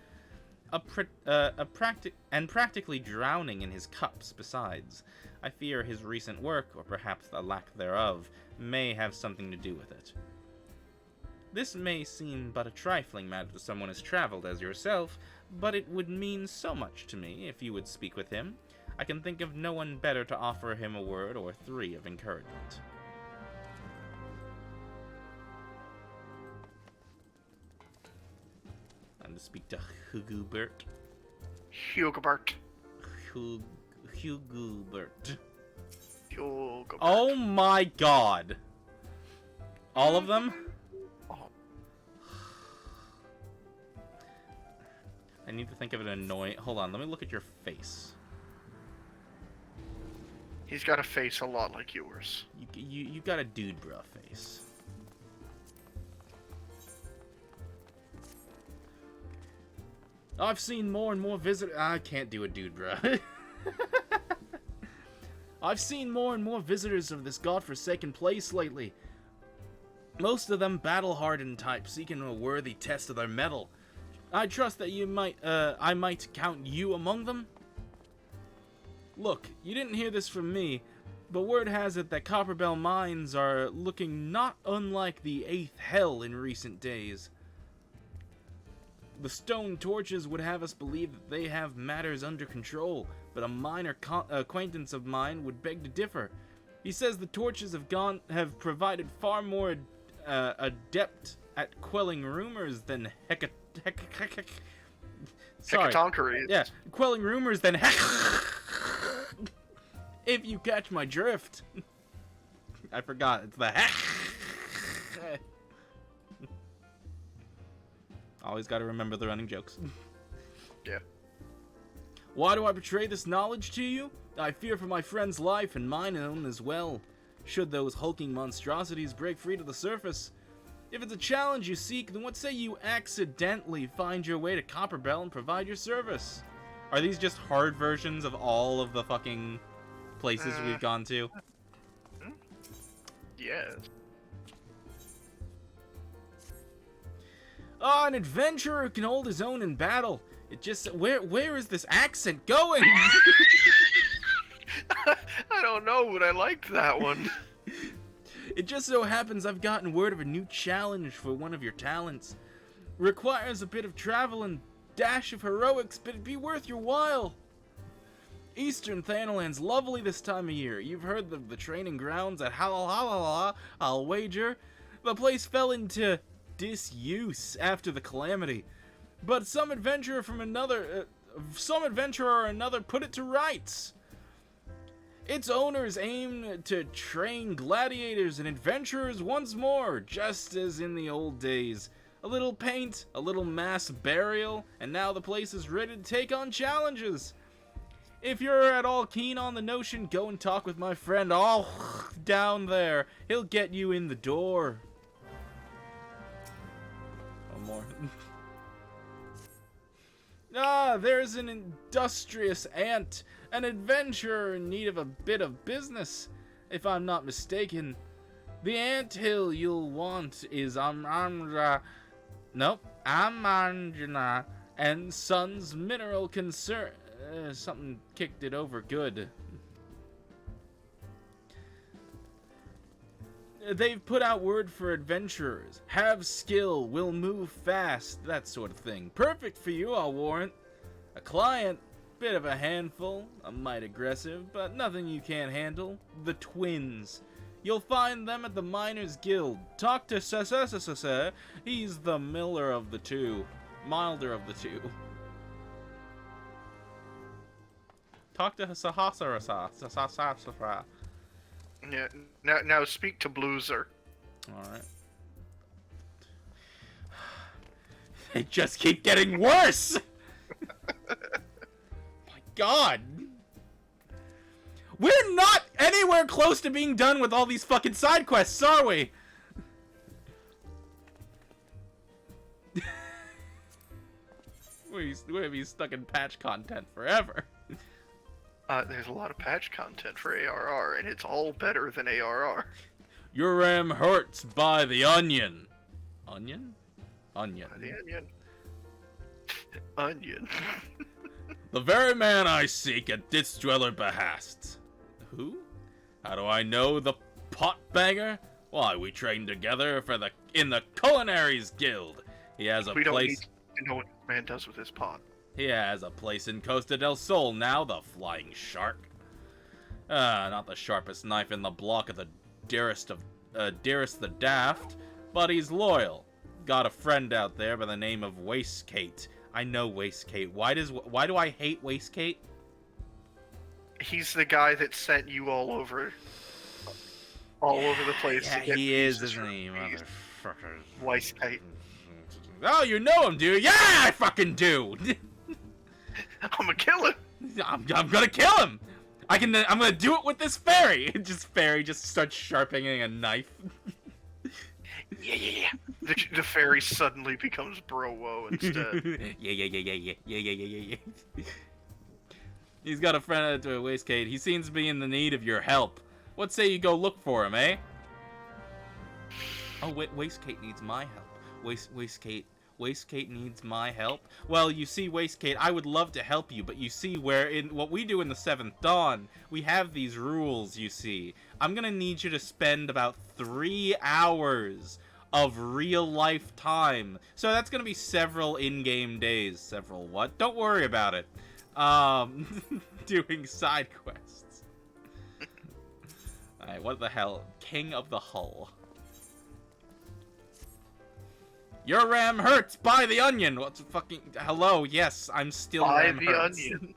A: Practically drowning in his cups besides. I fear his recent work, or perhaps the lack thereof, may have something to do with it. This may seem but a trifling matter to someone as traveled as yourself, but it would mean so much to me if you would speak with him. I can think of no one better to offer him a word or three of encouragement. I'm to speak to Hugubert.
B: Hugobert.
A: Hugubert.
B: Hugobert.
A: Oh my god! All of them? I need to think of an annoying... Hold on, let me look at your face.
B: He's got a face a lot like yours.
A: You got a dude bruh face. I've seen more and more visitors... I can't do a dude bruh. I've seen more and more visitors of this godforsaken place lately. Most of them battle-hardened types seeking a worthy test of their mettle. I trust that I might count you among them. Look, you didn't hear this from me, but word has it that Copperbell Mines are looking not unlike the 8th Hell in recent days. The stone torches would have us believe that they have matters under control, but a minor acquaintance of mine would beg to differ. He says the torches have provided far more adept at quelling rumors than
B: Hecatoncheires.
A: Yeah, quelling rumors than if you catch my drift. I forgot, it's the Always gotta remember the running jokes.
B: Yeah.
A: Why do I betray this knowledge to you? I fear for my friend's life and mine own as well, should those hulking monstrosities break free to the surface. If it's a challenge you seek, then what say you accidentally find your way to Copperbell and provide your service? Are these just hard versions of all of the fucking places we've gone to?
B: Yes.
A: Oh, an adventurer can hold his own in battle. It just... Where is this accent going?
B: I don't know, but I liked that one.
A: It just so happens I've gotten word of a new challenge for one of your talents. Requires a bit of travel and dash of heroics, but it'd be worth your while. Eastern Thanaland's lovely this time of year. You've heard of the training grounds at Halala, I'll wager. The place fell into disuse after the calamity.
C: But some adventurer or another put it to rights. Its owners aim to train gladiators and adventurers once more, just as in the old days. A little paint, a little mass burial, and now the place is ready to take on challenges. If you're at all keen on the notion, go and talk with my friend all down there. He'll get you in the door. One more. There's an industrious ant, an adventurer in need of a bit of business, if I'm not mistaken. The anthill you'll want is Amanjana and Sons Mineral Concern. Something kicked it over good. They've put out word for adventurers. Have skill, will move fast, that sort of thing. Perfect for you, I'll warrant. A client, bit of a handful, a mite aggressive, but nothing you can't handle. The twins. You'll find them at the Miners Guild. Talk to Sir. He's the milder of the two. Talk to Sahasrara.
B: Yeah. Now speak to Blueser.
C: Alright. They just keep getting worse! My god! We're not anywhere close to being done with all these fucking side quests, are we? We're gonna be stuck in patch content forever.
B: There's a lot of patch content for ARR, and it's all better than ARR.
C: Your ram hurts by the onion. Onion? Onion.
B: The onion. Onion.
C: The very man I seek at Ditch Dweller behasts. Who? How do I know the pot banger? Why, we trained together in the Culinaries Guild. He has a
B: we don't
C: place.
B: need to know what this man does with his pot.
C: He has a place in Costa del Sol now, the flying shark. Not the sharpest knife in the block of the dearest the daft, but he's loyal. Got a friend out there by the name of Wastekate. I know Wastekate. Why do I hate Wastekate?
B: He's the guy that sent you all over the place.
C: Yeah,
B: to get
C: he is,
B: pieces
C: isn't
B: from
C: he,
B: these
C: motherfucker?
B: Wastekate.
C: Oh, you know him, do you? Yeah, I fucking do.
B: I'm gonna kill him.
C: I'm gonna kill him. I'm gonna do it with this fairy. Fairy just starts sharpening a knife.
B: Yeah. The fairy suddenly becomes Bro-Wo instead.
C: Yeah. He's got a friend out to a Wastekate. He seems to be in the need of your help. What say you go look for him, eh? Oh, wait, Wastekate needs my help. Wastekate needs my help. Well, you see, Wastekate, I would love to help you, but you see, what we do in the Seventh Dawn, we have these rules, you see. I'm gonna need you to spend about 3 hours of real-life time. So that's gonna be several in-game days. Several what? Don't worry about it. Doing side quests. Alright, what the hell? King of the Hull. Your ram hurts! Buy the onion! What's fucking... Hello, yes, I'm still ram
B: Buy the
C: hurts.
B: onion.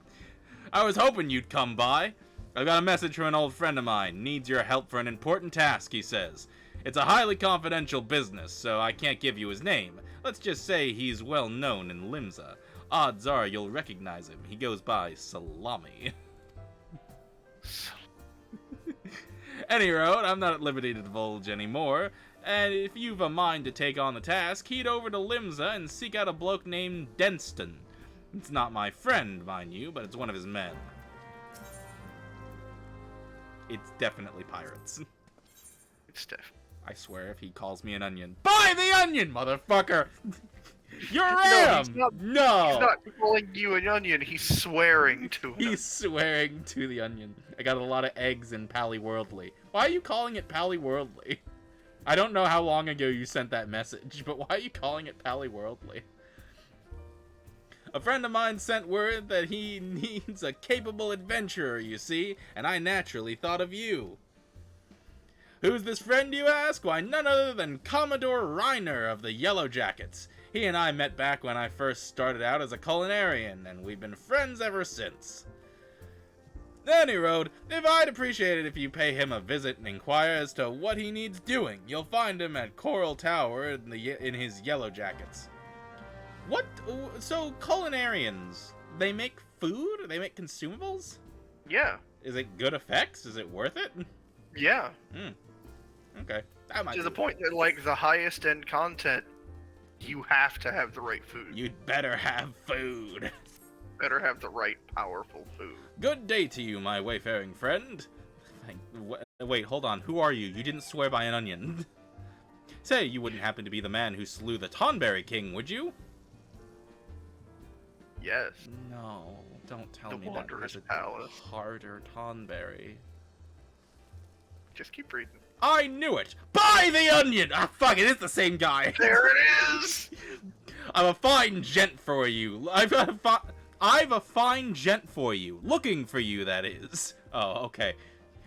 C: I was hoping you'd come by. I got a message from an old friend of mine. Needs your help for an important task, he says. It's a highly confidential business, so I can't give you his name. Let's just say he's well known in Limsa. Odds are you'll recognize him. He goes by Salami. Any road, I'm not at liberty to divulge anymore. And if you've a mind to take on the task, head over to Limsa and seek out a bloke named Denston. It's not my friend, mind you, but it's one of his men. It's definitely pirates.
B: It's Steph.
C: I swear if he calls me an onion. Buy the onion, motherfucker! You're ram! No!
B: He's not calling you an onion, he's swearing to him.
C: He's swearing to the onion. I got a lot of eggs in Pally-Worldly. Why are you calling it Pally-Worldly? I don't know how long ago you sent that message, but why are you calling it Pally-Worldly? A friend of mine sent word that he needs a capable adventurer, you see, and I naturally thought of you. Who's this friend, you ask? Why, none other than Commodore Reiner of the Yellow Jackets. He and I met back when I first started out as a culinarian, and we've been friends ever since. Any road, if I'd appreciate it if you pay him a visit and inquire as to what he needs doing. You'll find him at Coral Tower in his yellow jackets. What? So culinarians, they make food? They make consumables?
B: Yeah.
C: Is it good effects? Is it worth it?
B: Yeah.
C: Okay. That might
B: To
C: be
B: the point that, like, the highest end content, you have to have the right food.
C: You'd better have food.
B: Better have the right powerful food.
C: Good day to you, my wayfaring friend. Wait, hold on. Who are you? You didn't swear by an onion. Say, you wouldn't happen to be the man who slew the Tonberry King, would you?
B: Yes.
C: No, don't tell
B: The
C: me that
B: Wanderer's
C: there's
B: Palace.
C: a harder Tonberry.
B: Just keep reading.
C: I knew it! Buy the onion! Ah, fuck, it is the same guy!
B: There it is!
C: I'm a fine gent for you. I've a fine gent for you. Looking for you, that is. Oh, okay.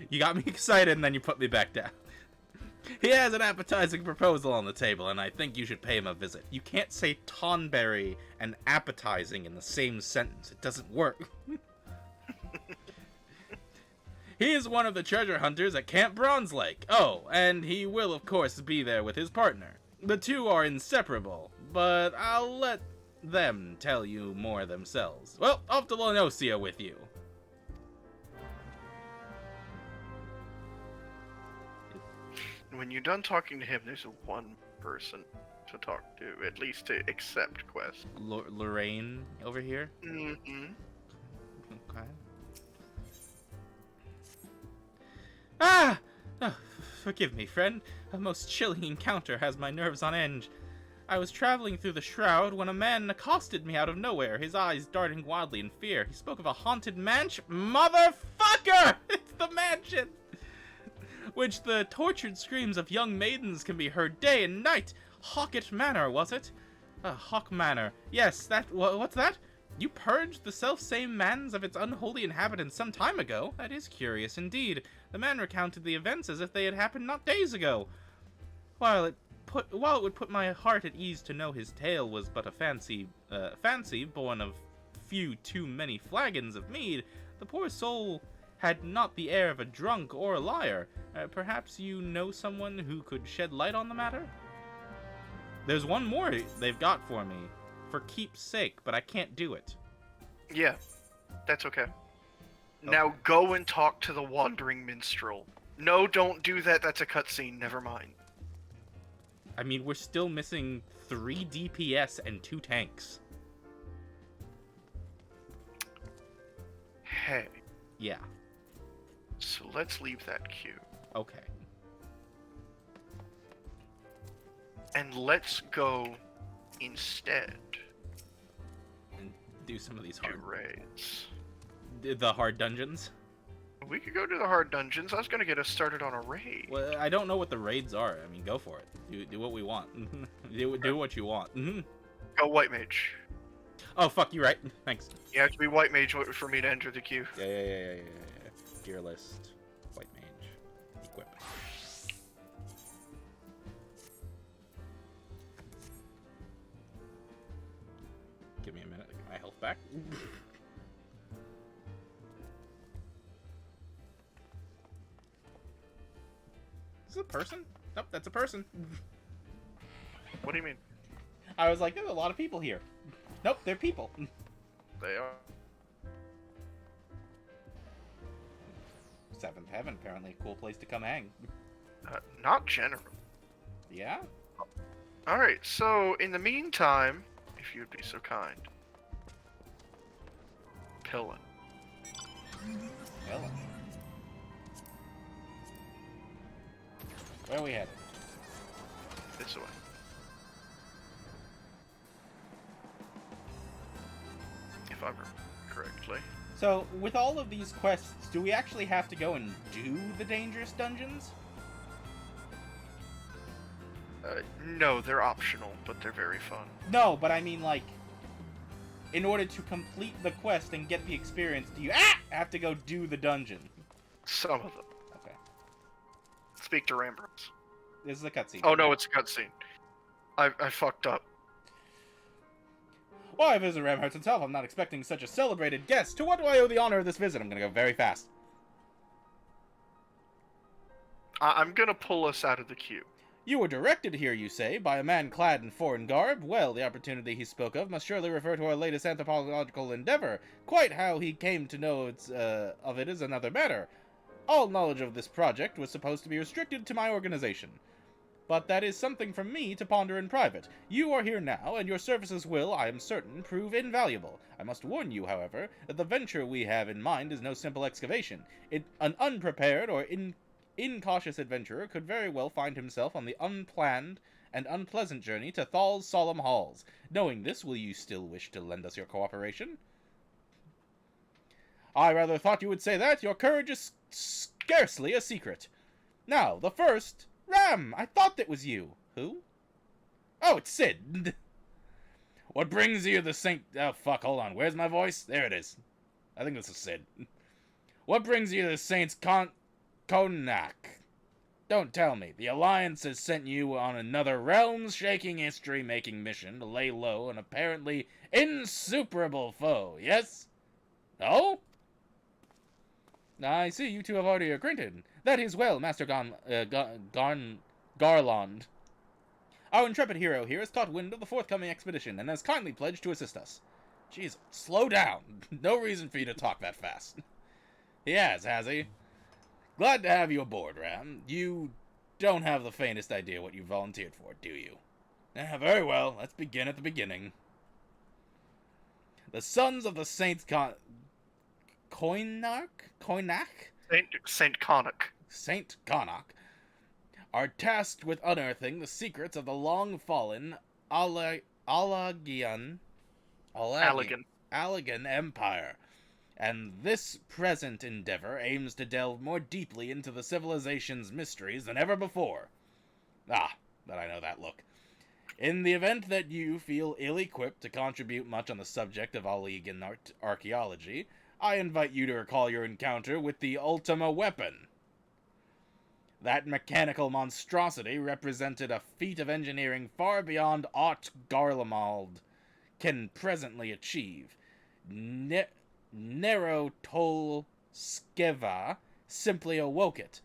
C: You got me excited and then you put me back down. He has an appetizing proposal on the table, and I think you should pay him a visit. You can't say Tonberry and appetizing in the same sentence. It doesn't work. He is one of the treasure hunters at Camp Bronze Lake. Oh, and he will, of course, be there with his partner. The two are inseparable, but I'll let them tell you more themselves. Well, off to Lenosia with you.
B: When you're done talking to him, there's one person to talk to, at least to accept quest.
C: Lorraine over here?
B: Mm-hmm.
C: Okay. Ah! Oh, forgive me, friend. A most chilling encounter has my nerves on edge. I was traveling through the shroud when a man accosted me out of nowhere, his eyes darting wildly in fear. He spoke of a haunted mansion. Motherfucker! It's the mansion! Which the tortured screams of young maidens can be heard day and night. Hawket Manor, was it? Hawk Manor. Yes, that. What's that? You purged the self-same man's of its unholy inhabitants some time ago. That is curious indeed. The man recounted the events as if they had happened not days ago. While it would put my heart at ease to know his tale was but a fancy born of few too many flagons of mead, the poor soul had not the air of a drunk or a liar. Perhaps you know someone who could shed light on the matter? There's one more they've got for me, for keep's sake, but I can't do it.
B: Yeah, that's okay. Now go and talk to the Wandering Minstrel. No, don't do that. That's a cutscene. Never mind.
C: I mean, we're still missing 3 DPS and 2 tanks.
B: Hey,
C: Yeah.
B: so let's leave that queue.
C: Okay.
B: And let's go instead
C: And do some of these
B: to
C: hard...
B: raids.
C: The hard dungeons?
B: We could go to the hard dungeons. I was gonna get us started on a raid.
C: Well, I don't know what the raids are. I mean, go for it. Do what we want. do what you want.
B: Go white mage.
C: Oh, fuck, you right. Thanks.
B: You have to be white mage for me to enter the queue.
C: Yeah. Gear list. White mage. Equip. Give me a minute to get my health back. Is it a person? Nope, that's a person.
B: What do you mean?
C: I was like, there's a lot of people here. Nope, they're people.
B: They are.
C: Seventh Heaven, apparently a cool place to come hang.
B: Not general.
C: Yeah?
B: Alright, so in the meantime, if you'd be so kind. Pillin.
C: Hell. Where are we headed?
B: This way. If I remember correctly.
C: So, with all of these quests, do we actually have to go and do the dangerous dungeons?
B: No, they're optional, but they're very fun.
C: No, but I mean, like, in order to complete the quest and get the experience, do you have to go do the dungeon?
B: Some of them.
C: Okay.
B: Speak to Rambrose.
C: This is a cutscene.
B: Oh no, it's a cutscene. I fucked up.
A: Why, visit Ramhurst himself. I'm not expecting such a celebrated guest. To what do I owe the honor of this visit? I'm gonna go very fast.
B: I'm gonna pull us out of the queue.
A: You were directed here, you say, by a man clad in foreign garb? Well, the opportunity he spoke of must surely refer to our latest anthropological endeavor. Quite how he came to know of it is another matter. All knowledge of this project was supposed to be restricted to my organization. But that is something for me to ponder in private. You are here now, and your services will, I am certain, prove invaluable. I must warn you, however, that the venture we have in mind is no simple excavation. An unprepared or incautious adventurer could very well find himself on the unplanned and unpleasant journey to Thal's solemn halls. Knowing this, will you still wish to lend us your cooperation? I rather thought you would say that. Your courage is scarcely a secret. Now, the first... Ram! I thought that was you. Who? Oh, it's Sid. What brings you the Saint... Oh, fuck, hold on. Where's my voice? There it is. I think this is Sid. What brings you to the Saints Konak? Don't tell me. The Alliance has sent you on another realms-shaking, history-making mission to lay low an apparently insuperable foe, yes? No? I see you two have already acquainted. That is well, Master Garland. Our intrepid hero here has caught wind of the forthcoming expedition and has kindly pledged to assist us. Jeez, slow down. No reason for you to talk that fast. He has he? Glad to have you aboard, Ram. You don't have the faintest idea what you volunteered for, do you? Very well. Let's begin at the beginning. The sons of the Saints Koinak?
B: Saint Connacht.
A: Saint Connacht are tasked with unearthing the secrets of the long-fallen Allagan Empire, and this present endeavor aims to delve more deeply into the civilization's mysteries than ever before. Ah, but I know that look. In the event that you feel ill-equipped to contribute much on the subject of Allagan archaeology, I invite you to recall your encounter with the Ultima weapon. That mechanical monstrosity represented a feat of engineering far beyond aught Garlemald can presently achieve. Nerotolskeva simply awoke it.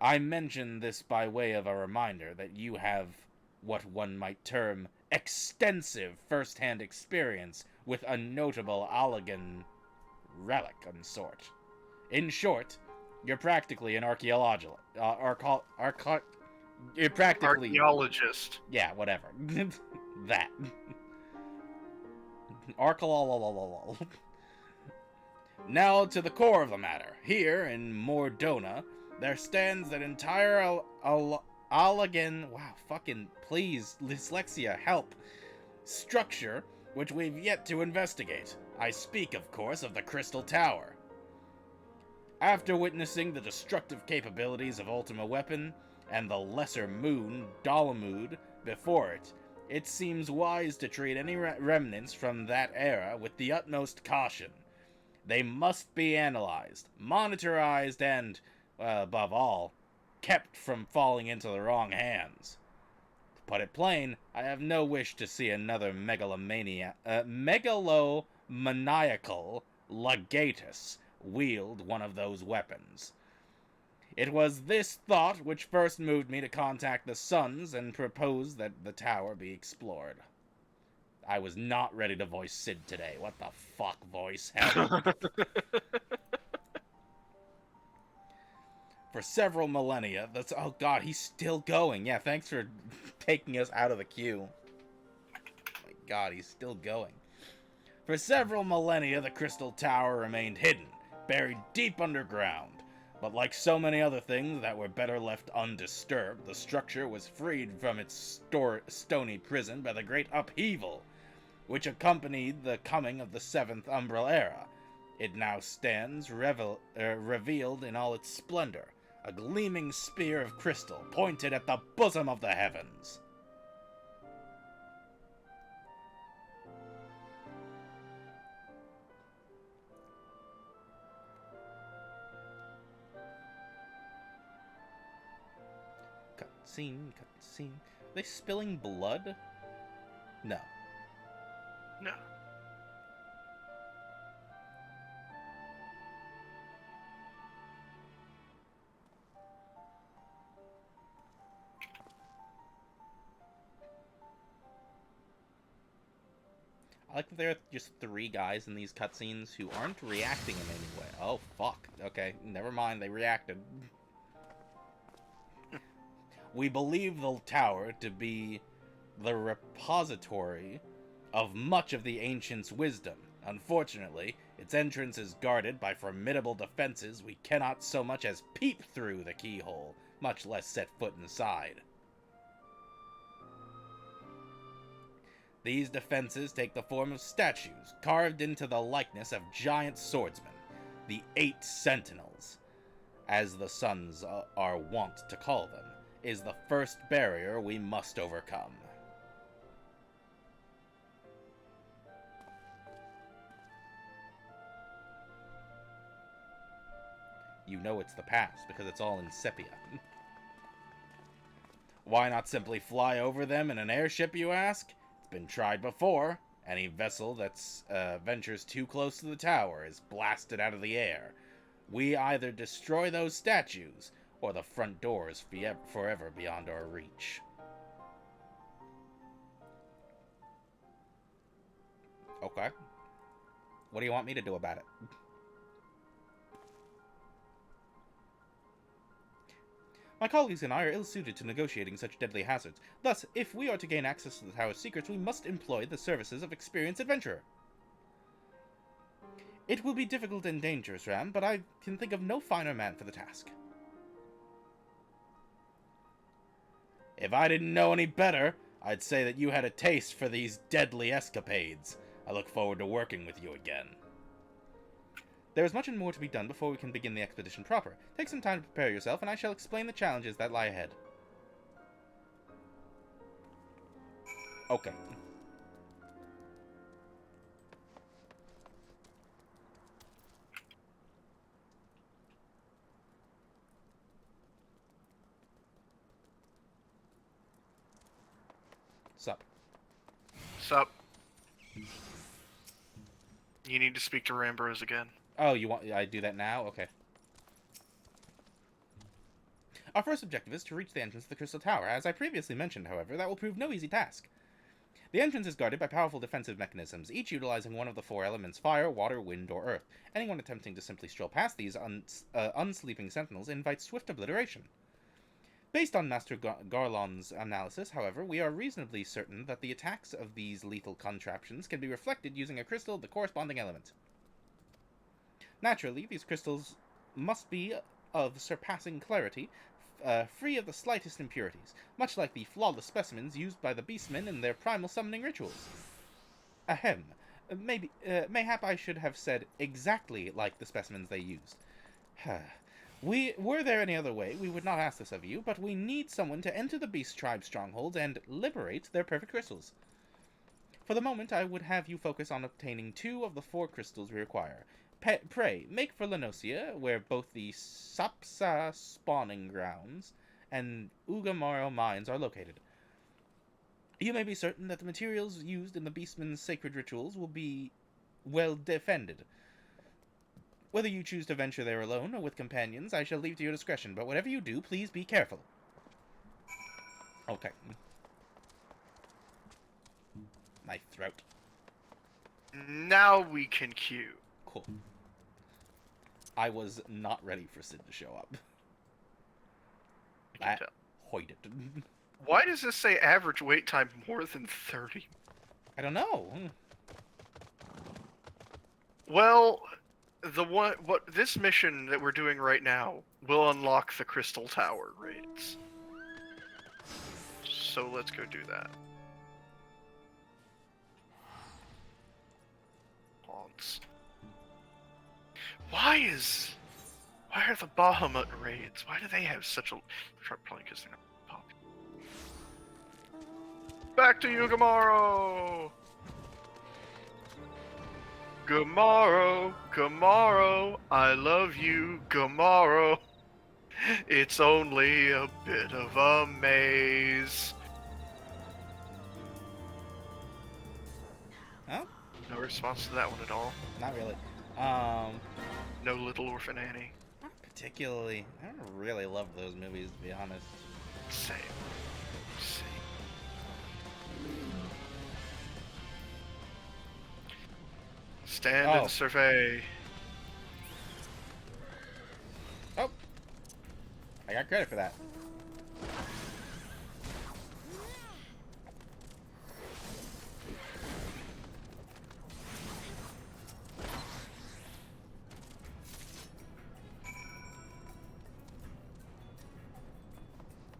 A: I mention this by way of a reminder that you have what one might term extensive first-hand experience with a notable Allagan relic and sort. In short, you're practically an archaeologist. You're practically...
B: Archaeologist.
A: Yeah, whatever. That. Archaeolololol. Now to the core of the matter. Here, in Mordona, there stands that entire Allagan... Wow, fucking... Please, dyslexia, help. Structure, which we've yet to investigate. I speak, of course, of the Crystal Tower. After witnessing the destructive capabilities of Ultima Weapon and the lesser moon, Dalamud, before it, it seems wise to treat any remnants from that era with the utmost caution. They must be analyzed, monitorized, and, above all, kept from falling into the wrong hands. To put it plain, I have no wish to see another megalomaniacal Legatus wield one of those weapons. It was this thought which first moved me to contact the Sons and propose that the tower be explored. I was not ready to voice Sid today. What the fuck, voice? Hell. For several millennia, that's... Oh god, he's still going. Yeah, thanks for taking us out of the queue. Oh my god, he's still going. For several millennia, the Crystal Tower remained hidden, buried deep underground. But like so many other things that were better left undisturbed, the structure was freed from its stony prison by the great upheaval, which accompanied the coming of the Seventh Umbral Era. It now stands revealed in all its splendor, a gleaming spear of crystal pointed at the bosom of the heavens. Cutscene. Are they spilling blood? No.
B: No.
A: I like that there are just 3 guys in these cutscenes who aren't reacting in any way. Oh, fuck. Okay, never mind, they reacted. We believe the tower to be the repository of much of the ancients' wisdom. Unfortunately, its entrance is guarded by formidable defenses we cannot so much as peep through the keyhole, much less set foot inside. These defenses take the form of statues, carved into the likeness of giant swordsmen, the 8 Sentinels, as the Sons are wont to call them, is the first barrier we must overcome. You know it's the past, because it's all in sepia. Why not simply fly over them in an airship, you ask? Been tried before. Any vessel that ventures too close to the tower is blasted out of the air. We either destroy those statues, or the front door is forever beyond our reach. Okay. What do you want me to do about it? My colleagues and I are ill-suited to negotiating such deadly hazards. Thus, if we are to gain access to the tower's secrets, we must employ the services of experienced adventurer. It will be difficult and dangerous, Ram, but I can think of no finer man for the task. If I didn't know any better, I'd say that you had a taste for these deadly escapades. I look forward to working with you again. There is much more to be done before we can begin the expedition proper. Take some time to prepare yourself, and I shall explain the challenges that lie ahead. Okay. Sup?
B: Sup? You need to speak to Rambrose again.
A: Oh, you want I do that now? Okay. Our first objective is to reach the entrance to the Crystal Tower. As I previously mentioned, however, that will prove no easy task. The entrance is guarded by powerful defensive mechanisms, each utilizing one of the 4 elements: fire, water, wind, or earth. Anyone attempting to simply stroll past these unsleeping sentinels invites swift obliteration. Based on Master Garlon's analysis, however, we are reasonably certain that the attacks of these lethal contraptions can be reflected using a crystal of the corresponding element. Naturally, these crystals must be of surpassing clarity, free of the slightest impurities, much like the flawless specimens used by the beastmen in their primal summoning rituals. Ahem. Mayhap I should have said exactly like the specimens they used. Were there any other way, we would not ask this of you, but we need someone to enter the Beast Tribe strongholds and liberate their perfect crystals. For the moment, I would have you focus on obtaining 2 of the 4 crystals we require. Pray, make for Lenosia, where both the Sapsa spawning grounds and Ugamaro mines are located. You may be certain that the materials used in the Beastman's sacred rituals will be well defended. Whether you choose to venture there alone or with companions, I shall leave to your discretion, but whatever you do, please be careful. Okay. My throat.
B: Now we can queue.
A: Cool. I was not ready for Sid to show up.
B: I can tell.
A: Hoid it.
B: Why does this say average wait time more than 30?
A: I don't know.
B: Well, this mission that we're doing right now will unlock the Crystal Tower raids. So let's go do that. Haunts. Why are the Bahamut raids? Why do they have such a sharp playing? Because they're not popular. Back to you, Gamaro! Gamaro, Gamaro, I love you, Gamaro. It's only a bit of a maze.
A: Huh?
B: No response to that one at all.
A: Not really.
B: No Little Orphan Annie.
A: Not particularly. I don't really love those movies, to be honest.
B: Same. Same. Stand
A: Oh.
B: and survey.
A: Oh! I got credit for that.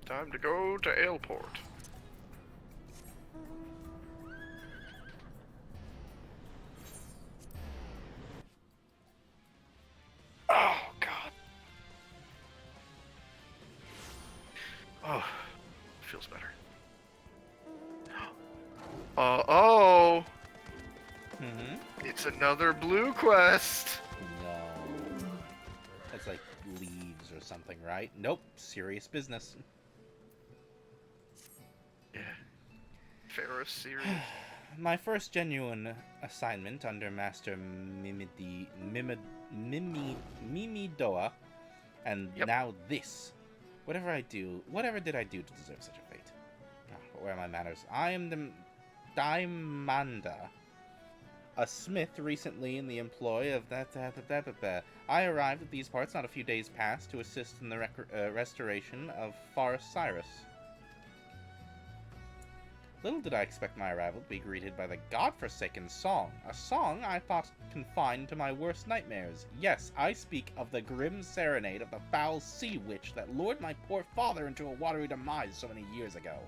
B: Time to go to Aleport. Oh, God. Oh, feels better. Oh,
A: Mm-hmm.
B: it's another blue quest.
A: No. That's like leaves or something, right? Nope. Serious business.
B: Yeah. Pharaoh series.
A: My first genuine assignment under Master Mimidoa, and
B: Yep.
A: now this. Whatever did I do to deserve such a fate? Oh, where are my manners? I am the Dimanda, a smith recently in the employ of that. I arrived at these parts not a few days past to assist in the restoration of Forest Cyrus. Little did I expect my arrival to be greeted by the godforsaken song, a song I thought confined to my worst nightmares. Yes, I speak of the grim serenade of the foul sea witch that lured my poor father into a watery demise so many years ago.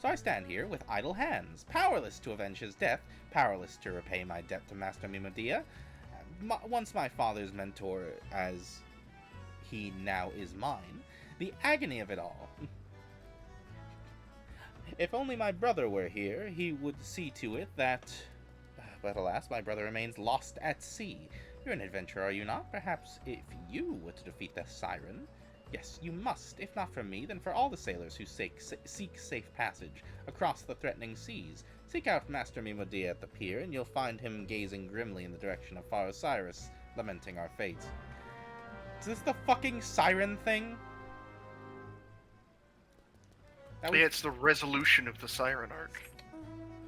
A: So I stand here with idle hands, powerless to avenge his death, powerless to repay my debt to Master Mimodia. Once my father's mentor, as he now is mine, the agony of it all. If only my brother were here, he would see to it that... But alas, my brother remains lost at sea. You're an adventurer, are you not? Perhaps if you were to defeat the Siren? Yes, you must, if not for me, then for all the sailors who seek safe passage across the threatening seas. Seek out Master Mimodia at the pier, and you'll find him gazing grimly in the direction of Far Osiris, lamenting our fate. Is this the fucking Siren thing? That was...
B: Yeah, it's the resolution of the Siren arc.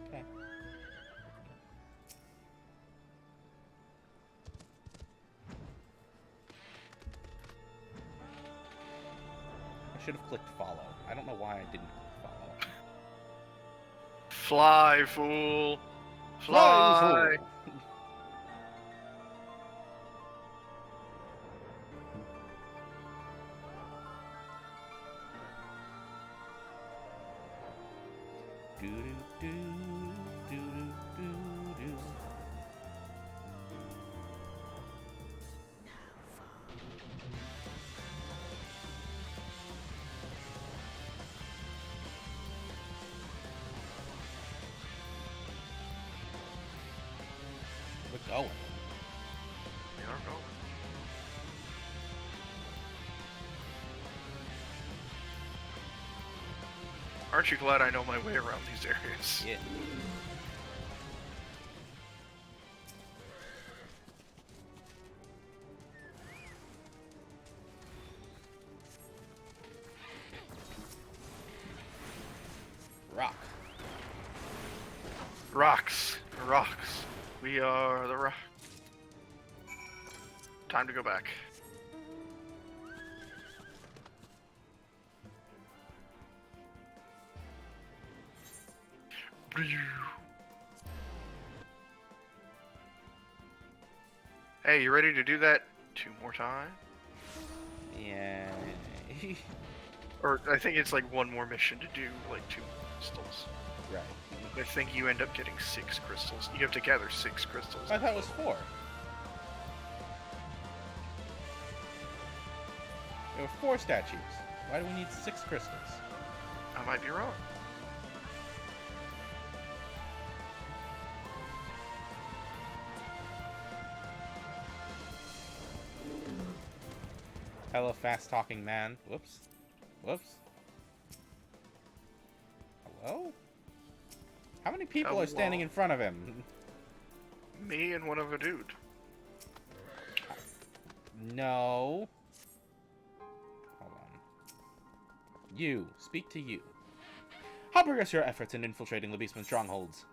A: Okay. I should have clicked follow. I don't know why I didn't click follow.
B: Fly, fool! Fly!
A: We're going.
B: We are going. Aren't you glad I know my way around these areas?
A: Yeah. Rock.
B: Rocks. Rocks. We are the rock. Time to go back. Hey, you ready to do that 2 more times?
A: Yeah.
B: Or I think it's like 1 more mission to do, like 2 crystals.
A: Right.
B: I think you end up getting 6 crystals. You have to gather 6 crystals.
A: I thought it was 4. There were 4 statues. Why do we need 6 crystals?
B: I might be wrong.
A: Hello, fast-talking man. Whoops. Whoops. Hello? How many people are standing in front of him?
B: Me and one of a dude.
A: No. Hold on. You. Speak to you. How progress your efforts in infiltrating the Beastman strongholds?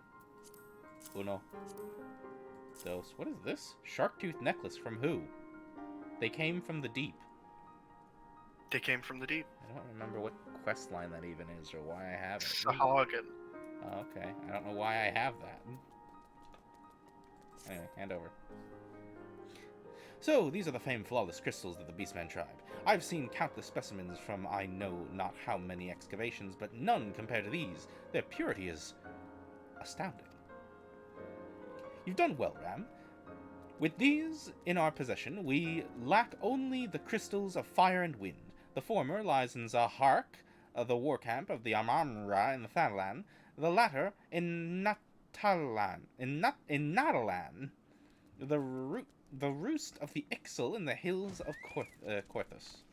A: Uno. Dos. What is this? Shark-tooth necklace from who? They came from the deep.
B: They came from the deep.
A: I don't remember what quest line that even is or why I have it.
B: Sahagin.
A: Oh, okay. I don't know why I have that. Anyway, hand over. So, these are the famed flawless crystals of the Beastman tribe. I've seen countless specimens from I know not how many excavations, but none compared to these. Their purity is astounding. You've done well, Ram. With these in our possession, we lack only the crystals of fire and wind. The former lies in Zahark, the war camp of the Amanra in the Thanalan. The latter in Natalan, in Natalan, the roost of the Ixal in the hills of Korthus.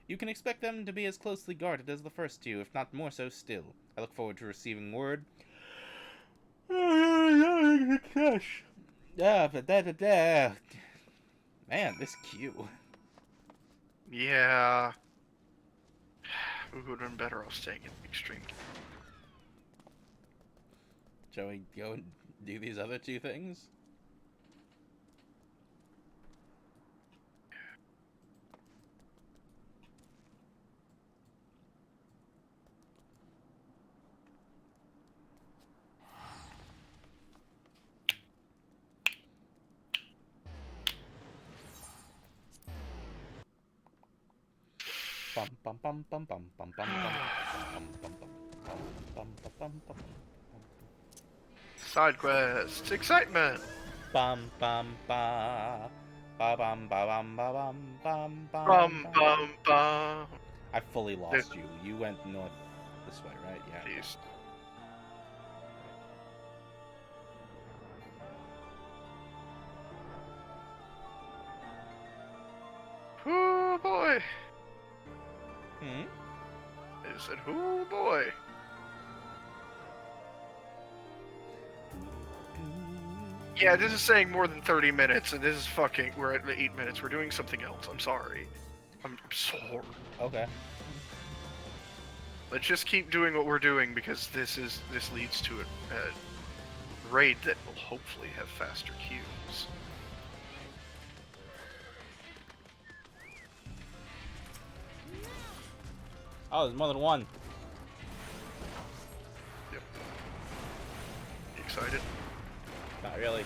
A: You can expect them to be as closely guarded as the first two, if not more so still. I look forward to receiving word. Man, this queue.
B: Yeah. We would have been better off staying in the extreme.
A: Shall we go and do these other two things? Bum bum bum bum bum bum bum bum bum bum bum bum bum.
B: Side quests, excitement.
A: Bum bum ba ba bum ba bum ba bum bum
B: Bum bum bum.
A: I fully lost you. You went north this way, right? Yeah.
B: East. Oh boy.
A: Hmm?
B: I said, oh boy. Yeah, this is saying more than 30 minutes, and this is fucking. We're at the 8 minutes. We're doing something else. I'm sorry. I'm sorry.
A: Okay.
B: Let's just keep doing what we're doing because this leads to a raid that will hopefully have faster queues.
A: Oh, there's more than one.
B: Yep. You excited?
A: Not really.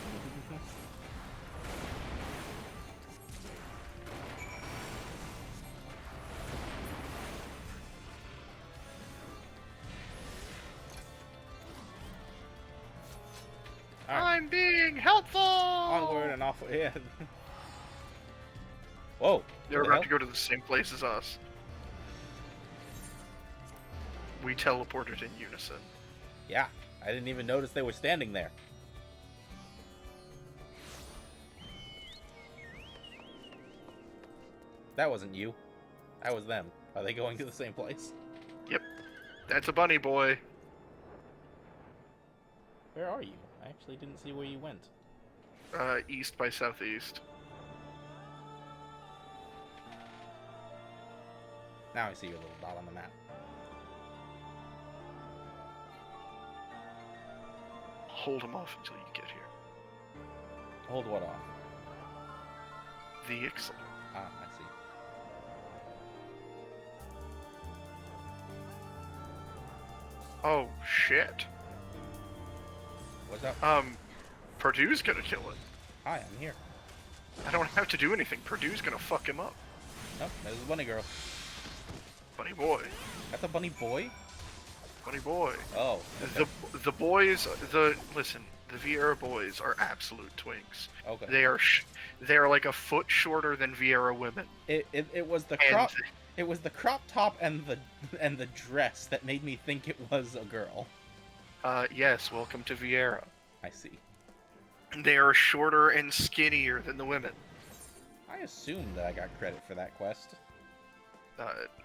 B: I'm being helpful!
A: Onward and off. Yeah. Whoa.
B: They're
A: what the
B: about
A: hell?
B: to go to the same place as us. We teleported in unison.
A: Yeah. I didn't even notice they were standing there. That wasn't you. That was them. Are they going to the same place?
B: Yep. That's a bunny boy.
A: Where are you? I actually didn't see where you went.
B: East by southeast.
A: Now I see your little dot on the map.
B: Hold him off until you get here.
A: Hold what off?
B: The Ixal.
A: Ah, I see.
B: Oh, shit.
A: What's up?
B: Purdue's gonna kill it.
A: Hi, I'm here.
B: I don't have to do anything. Purdue's gonna fuck him up.
A: Nope, there's a bunny girl.
B: Bunny boy.
A: That's a bunny boy?
B: Bunny boy.
A: Oh. Okay.
B: The boys, listen, the Vieira boys are absolute twinks.
A: Okay.
B: They are like a foot shorter than Vieira women.
A: It was the
B: And
A: crop. It was the crop top and the dress that made me think it was a girl.
B: yes, welcome to Vieira.
A: I see.
B: They are shorter and skinnier than the women.
A: I assumed that I got credit for that quest.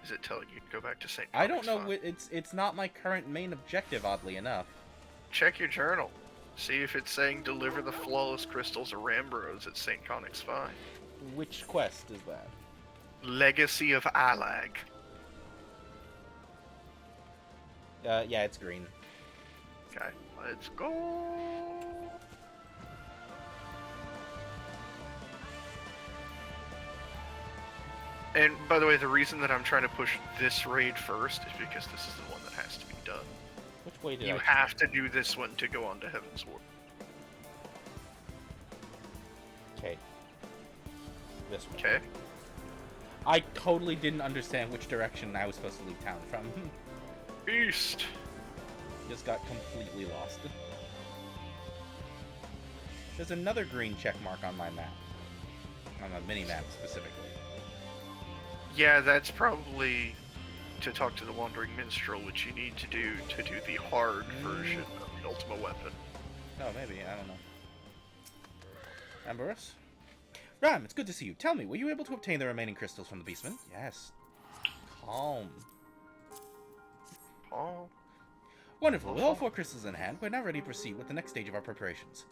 B: Is it telling you to go back to St.
A: I don't know. It's not my current main objective, oddly enough.
B: Check your journal. See if it's saying deliver the flawless crystals of Rambros at St. Conics 5.
A: Which quest is that?
B: Legacy of Alag.
A: Yeah, it's green.
B: Okay, let's go. And by the way, the reason that I'm trying to push this raid first is because this is the one that has to be done.
A: Which way did
B: You
A: I...
B: have to do this one to go on to Heaven's Ward.
A: Okay. This one.
B: Okay?
A: I totally didn't understand which direction I was supposed to leave town from.
B: East.
A: Just got completely lost. There's another green check mark on my map. On the mini-map, specifically.
B: Yeah, that's probably to talk to the Wandering Minstrel, which you need to do the hard version of the Ultima Weapon.
A: Oh, maybe. I don't know. Amberus? Ram, it's good to see you. Tell me, were you able to obtain the remaining crystals from the Beastman? Yes. Calm.
B: Oh.
A: Wonderful. With all 4 crystals in hand, we're now ready to proceed with the next stage of our preparations.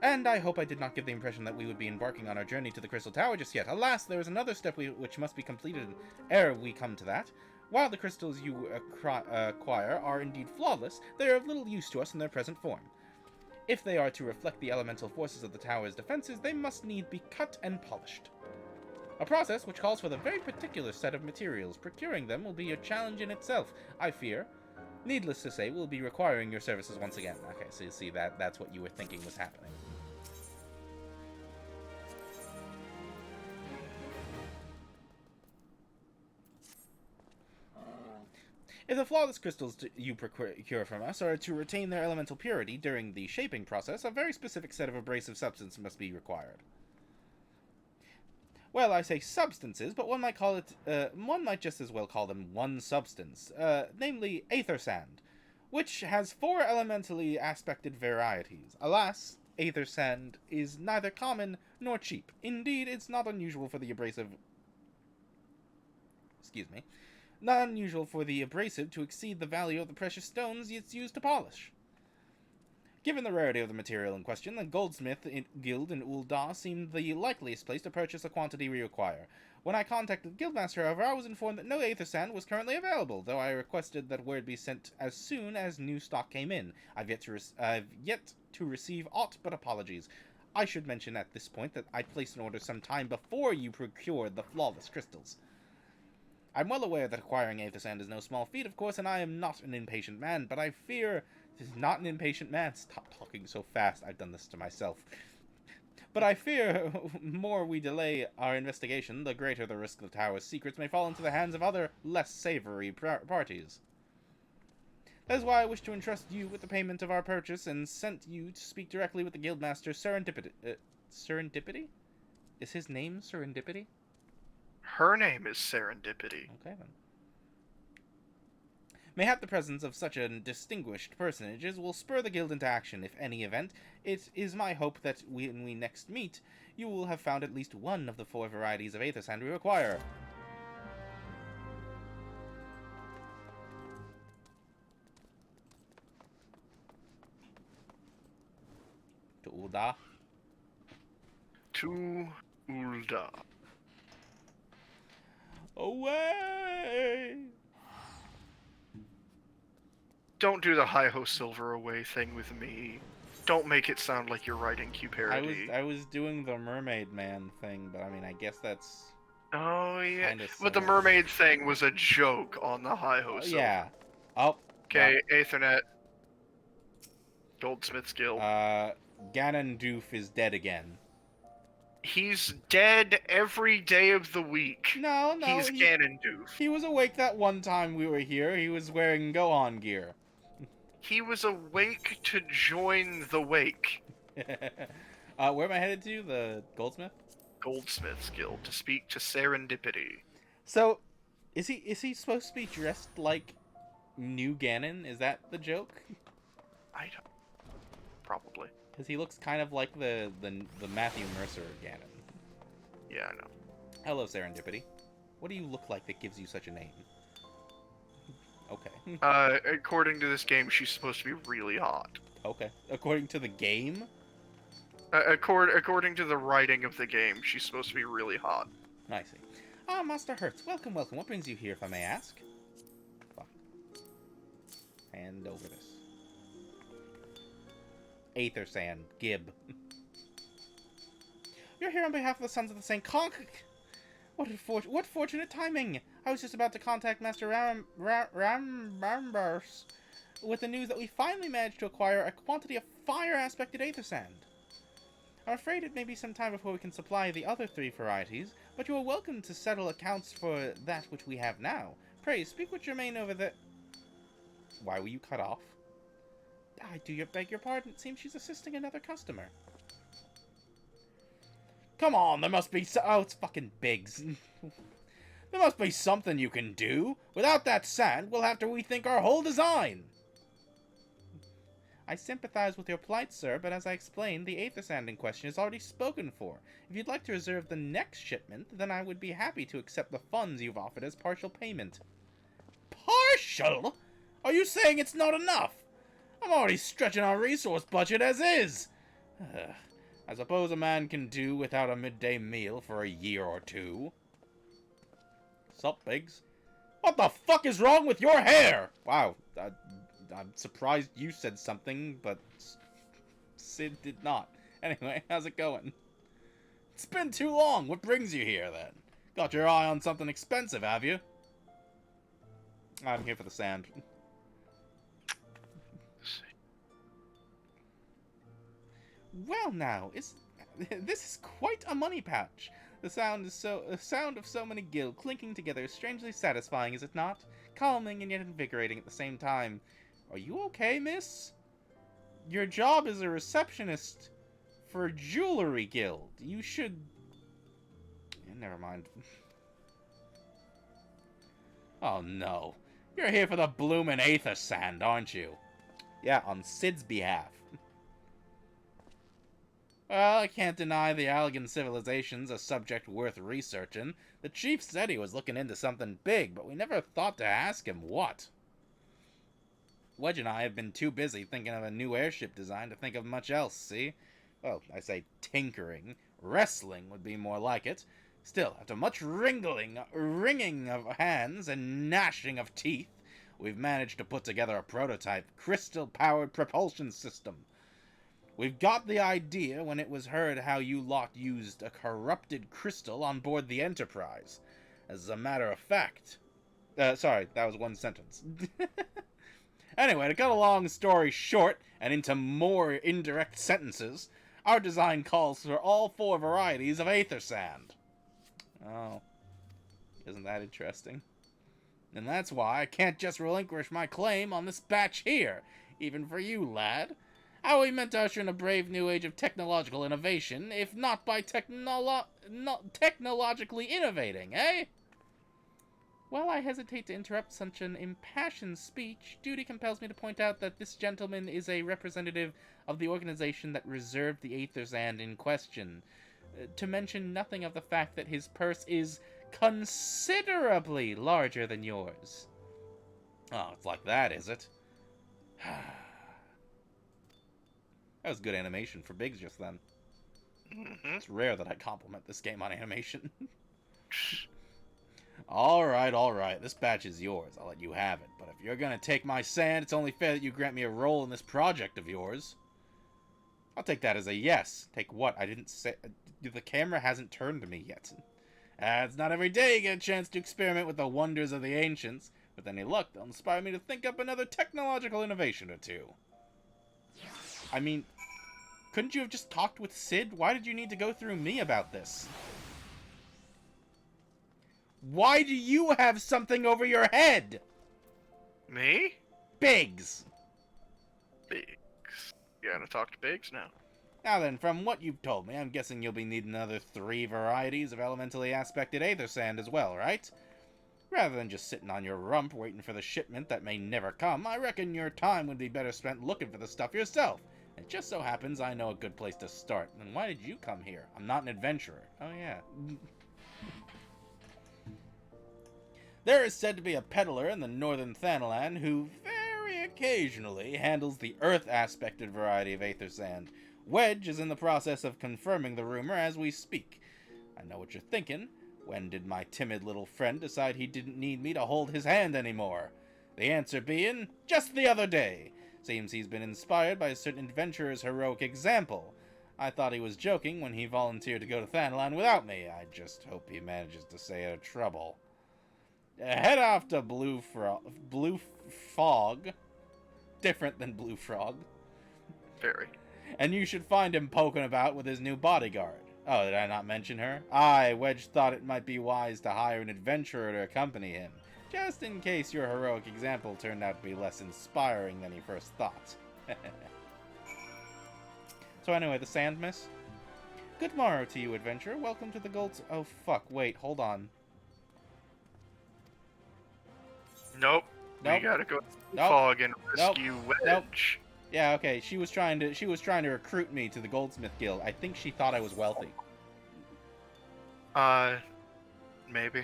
A: And I hope I did not give the impression that we would be embarking on our journey to the Crystal Tower just yet. Alas, there is another step which must be completed ere we come to that. While the crystals you acquire are indeed flawless, they are of little use to us in their present form. If they are to reflect the elemental forces of the tower's defenses, they must need be cut and polished. A process which calls for the very particular set of materials. Procuring them will be a challenge in itself, I fear. Needless to say, we'll be requiring your services once again. Okay, so you see, that's what you were thinking was happening. If the flawless crystals you procure from us are to retain their elemental purity during the shaping process, a very specific set of abrasive substance must be required. Well, I say substances, but one might call it, one might just as well call them one substance, namely aether sand, which has 4 elementally aspected varieties. Alas, aether sand is neither common nor cheap. Indeed, it's not unusual for the abrasive... Not unusual for the abrasive to exceed the value of the precious stones it's used to polish. Given the rarity of the material in question, the goldsmith guild in Ul'dah seemed the likeliest place to purchase the quantity we require. When I contacted the guildmaster, however, I was informed that no aether sand was currently available, though I requested that word be sent as soon as new stock came in. I've yet to receive aught but apologies. I should mention at this point that I placed an order some time before you procured the flawless crystals. I'm well aware that acquiring aether sand is no small feat, of course, and I am not an impatient man, but I fear... This is not an impatient man. Stop talking so fast. I've done this to myself. But I fear more we delay our investigation, the greater the risk the tower's secrets may fall into the hands of other, less savory parties. That is why I wish to entrust you with the payment of our purchase and sent you to speak directly with the guildmaster Serendipity. Serendipity? Is his name Serendipity?
B: Her name is Serendipity.
A: Okay, then. Mayhap the presence of such a distinguished personages will spur the guild into action. If any event, it is my hope that when we next meet, you will have found at least one of the 4 varieties of aether sand we require. To Ul'dah.
B: To Ul'dah.
A: Away!
B: Don't do the Hi-Ho Silver Away thing with me. Don't make it sound like you're writing Q parody.
A: I was doing the Mermaid Man thing, but I mean, I guess that's...
B: Oh, yeah.
A: Kinda
B: But the
A: similar.
B: mermaid thing was a joke on the Hi-Ho Silver.
A: yeah. Oh.
B: Okay, Aethernet. Goldsmith's Guild.
A: Ganondoof is dead again.
B: He's dead every day of the week.
A: No,
B: He's Ganondoof.
A: He was awake that one time we were here. He was wearing Gohan gear.
B: He was awake to join the wake.
A: Where am I headed to? The Goldsmith?
B: Goldsmith's Guild to speak to Serendipity.
A: So, is he supposed to be dressed like New Ganon? Is that the joke?
B: I don't. Probably.
A: Because he looks kind of like the Matthew Mercer Ganon.
B: Yeah, I know.
A: Hello, Serendipity. What do you look like that gives you such a name? Okay.
B: According to this game, she's supposed to be really hot.
A: Okay. According to the game?
B: According to the writing of the game, she's supposed to be really hot.
A: I see. Ah, Master Hertz, welcome, welcome. What brings you here, if I may ask? Fuck. Hand over this. Aether Sand, Gib. You're here on behalf of the Sons of the St. Conch. What fortunate timing! I was just about to contact Master Ramburs with the news that we finally managed to acquire a quantity of fire-aspected Aether Sand. I'm afraid it may be some time before we can supply the other 3 varieties, but you are welcome to settle accounts for that which we have now. Pray, speak with Germaine over the... Why were you cut off? I beg your pardon. It seems she's assisting another customer. Come on, there must be oh, it's fucking Biggs. There must be something you can do. Without that sand, we'll have to rethink our whole design. I sympathize with your plight, sir, but as I explained, the Aether Sand in question is already spoken for. If you'd like to reserve the next shipment, then I would be happy to accept the funds you've offered as partial payment. Partial? Are you saying it's not enough? I'm already stretching our resource budget as is. I suppose a man can do without a midday meal for a year or 2. Sup, Biggs? What the fuck is wrong with your hair? Wow, I'm surprised you said something, but Sid did not. Anyway, how's it going? It's been too long. What brings you here, then? Got your eye on something expensive, have you? I'm here for the sand. Well, now, this is quite a money pouch. The sound of so many gil clinking together is strangely satisfying, is it not? Calming and yet invigorating at the same time. Are you okay, miss? Your job is a receptionist for a jewelry guild. You should... Never mind. Oh, no. You're here for the bloomin' Aether Sand, aren't you? Yeah, on Sid's behalf. Well, I can't deny the Allegan civilization's a subject worth researching. The chief said he was looking into something big, but we never thought to ask him what. Wedge and I have been too busy thinking of a new airship design to think of much else, see? Well, I say tinkering. Wrestling would be more like it. Still, after much wringing of hands and gnashing of teeth, we've managed to put together a prototype crystal-powered propulsion system. We've got the idea when it was heard how you lot used a corrupted crystal on board the Enterprise. As a matter of fact... sorry, that was one sentence. Anyway, to cut a long story short, and into more indirect sentences, our design calls for all 4 varieties of Aether Sand. Oh, isn't that interesting? And that's why I can't just relinquish my claim on this batch here, even for you, lad. How are we meant to usher in a brave new age of technological innovation, if not by technologically innovating, eh? While I hesitate to interrupt such an impassioned speech, duty compels me to point out that this gentleman is a representative of the organization that reserved the Aether Sand in question, to mention nothing of the fact that his purse is considerably larger than yours. Oh, it's like that, is it? That was good animation for Biggs just then. It's rare that I compliment this game on animation. Alright, this batch is yours. I'll let you have it. But if you're gonna take my sand, it's only fair that you grant me a role in this project of yours. I'll take that as a yes. Take what? I didn't say... The camera hasn't turned to me yet. It's not every day you get a chance to experiment with the wonders of the ancients. With any luck, they'll inspire me to think up another technological innovation or 2. I mean, couldn't you have just talked with Sid? Why did you need to go through me about this? Why do you have something over your head?
B: Me?
A: Biggs.
B: Biggs. You gotta talk to Biggs now.
A: Now then, from what you've told me, I'm guessing you'll be needing another 3 varieties of elementally aspected Aether Sand as well, right? Rather than just sitting on your rump waiting for the shipment that may never come, I reckon your time would be better spent looking for the stuff yourself. It just so happens I know a good place to start. And why did you come here? I'm not an adventurer. Oh, yeah. There is said to be a peddler in the northern Thanalan who very occasionally handles the earth-aspected variety of Aether Sand. Wedge is in the process of confirming the rumor as we speak. I know what you're thinking. When did my timid little friend decide he didn't need me to hold his hand anymore? The answer being, just the other day. Seems he's been inspired by a certain adventurer's heroic example. I thought he was joking when he volunteered to go to Thanalan without me. I just hope he manages to stay out of trouble. Head off to Blue Fog. Different than Blue Frog.
B: Very.
A: And you should find him poking about with his new bodyguard. Oh, did I not mention her? Wedge thought it might be wise to hire an adventurer to accompany him, just in case your heroic example turned out to be less inspiring than he first thought. So anyway, the Sand Miss. Good morrow to you, adventurer. Welcome to the Gold... Oh, fuck. Wait, hold on.
B: Nope.
A: Nope.
B: We gotta go to
A: Nope.
B: Fog and
A: Nope.
B: rescue
A: Nope.
B: Wedge.
A: Yeah, okay. She was trying to recruit me to the Goldsmith Guild. I think she thought I was wealthy.
B: Maybe.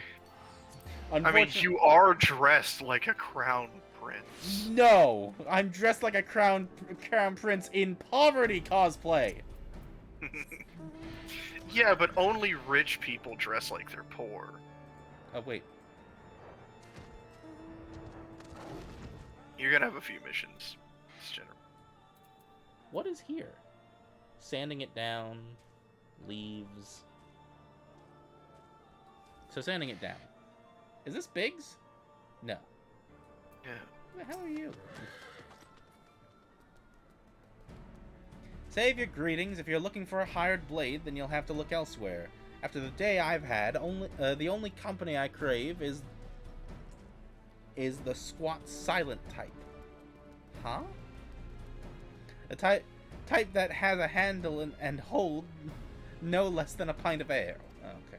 B: I mean, you are dressed like a crown prince.
A: No! I'm dressed like a crown prince in poverty cosplay!
B: Yeah, but only rich people dress like they're poor.
A: Oh, wait.
B: You're gonna have a few missions. It's general.
A: What is here? Sanding it down. Leaves. So sanding it down. Is this Biggs? No.
B: Yeah.
A: Who the hell are you? Save your greetings. If you're looking for a hired blade, then you'll have to look elsewhere. After the day I've had, the only company I crave is the squat silent type. Huh? A type that has a handle and hold no less than a pint of ale. Okay.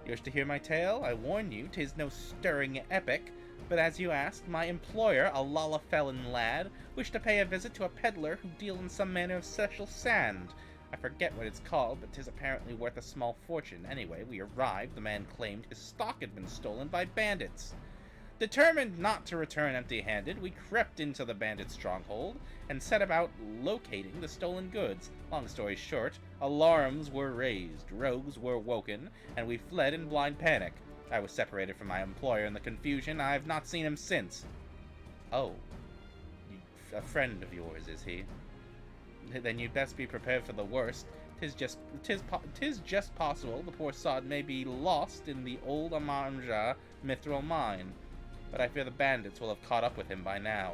A: You wish to hear my tale? I warn you, 'tis no stirring epic. But as you asked, my employer, a Lalafellan lad, wished to pay a visit to a peddler who deals in some manner of special sand. I forget what it's called, but 'tis apparently worth a small fortune. Anyway, we arrived. The man claimed his stock had been stolen by bandits. Determined not to return empty-handed, we crept into the bandit stronghold and set about locating the stolen goods. Long story short, alarms were raised, rogues were woken, and we fled in blind panic. I was separated from my employer in the confusion. I've not seen him since. Oh. A friend of yours, is he? Then you'd best be prepared for the worst. Tis just possible the poor sod may be lost in the old Amanja mithril mine. But I fear the bandits will have caught up with him by now.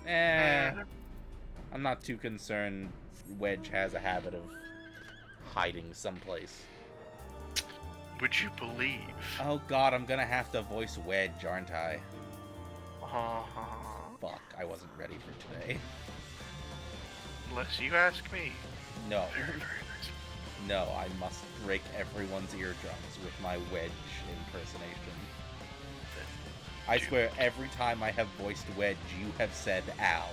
A: I'm not too concerned. Wedge has a habit of hiding someplace.
B: Would you believe?
A: Oh god, I'm gonna have to voice Wedge, aren't I? Fuck, I wasn't ready for today.
B: Unless you ask me.
A: No.
B: Very, very nice.
A: No, I must break everyone's eardrums with my Wedge impersonation. I swear, every time I have voiced Wedge, you have said ow.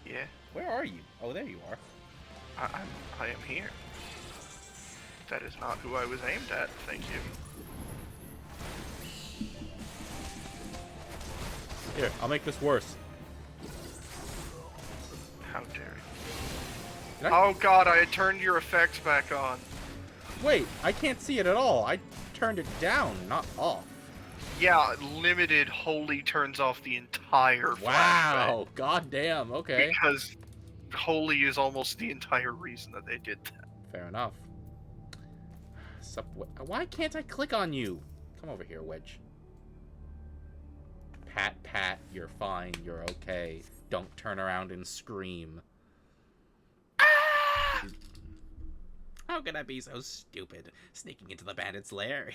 B: Yeah.
A: Where are you? Oh, there you are.
B: I am here. That is not who I was aimed at, thank you.
A: Here, I'll make this worse.
B: How dare you. Oh god, I had turned your effects back on.
A: Wait, I can't see it at all. I turned it down, not off.
B: Yeah, limited wholly turns off the entire flashback.
A: Wow, goddamn, okay.
B: Because holy is almost the entire reason that they did that.
A: Fair enough. Why can't I click on you? Come over here, Wedge. Pat, you're fine, you're okay. Don't turn around and scream. Ah! How can I be so stupid? Sneaking into the bandit's lair,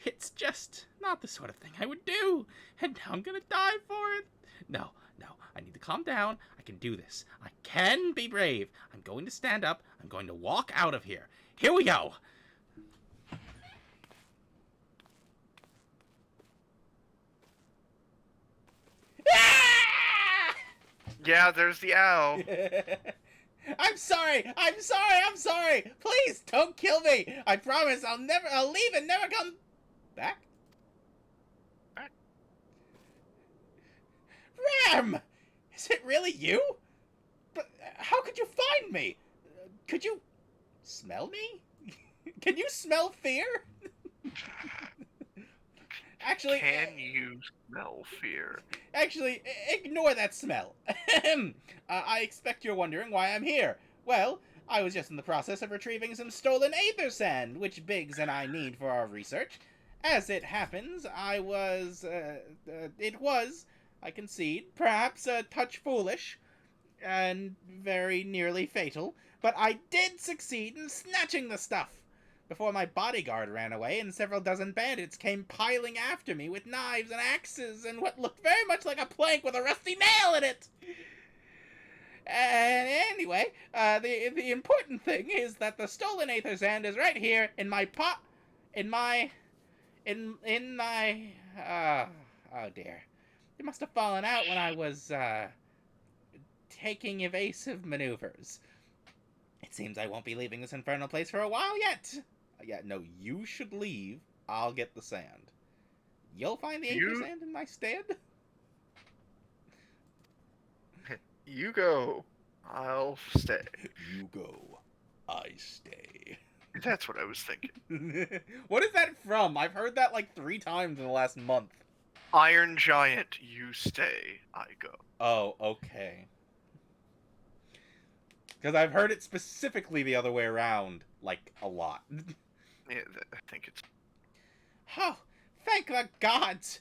A: it's just not the sort of thing I would do. And now I'm gonna die for it. No, I need to calm down. I can do this. I can be brave. I'm going to stand up. I'm going to walk out of here. Here we go.
B: Yeah, there's the owl.
A: I'm sorry. Please don't kill me. I promise I'll leave and never come back.
B: Right.
A: Ram! Is it really you? But how could you find me? Could you smell me? Can you smell fear? Actually,
B: Can you smell fear?
A: Actually, ignore that smell. I expect you're wondering why I'm here. Well, I was just in the process of retrieving some stolen aether sand, which Biggs and I need for our research. As it happens, it was, I concede, perhaps a touch foolish, and very nearly fatal, but I did succeed in snatching the stuff before my bodyguard ran away and several dozen bandits came piling after me with knives and axes and what looked very much like a plank with a rusty nail in it. And anyway, the important thing is that the stolen aether sand is right here in my pot, in my, oh dear. It must have fallen out when I was, taking evasive maneuvers. It seems I won't be leaving this infernal place for a while yet. Yeah, no, you should leave. I'll get the sand. You'll find the aether sand in my stead?
B: You go. I'll stay.
A: You go. I stay.
B: That's what I was thinking.
A: What is that from? I've heard that like 3 times in the last month.
B: Iron Giant, you stay. I go.
A: Oh, okay. Because I've heard it specifically the other way around, like, a lot.
B: Yeah, I think it's...
A: Oh, thank the gods!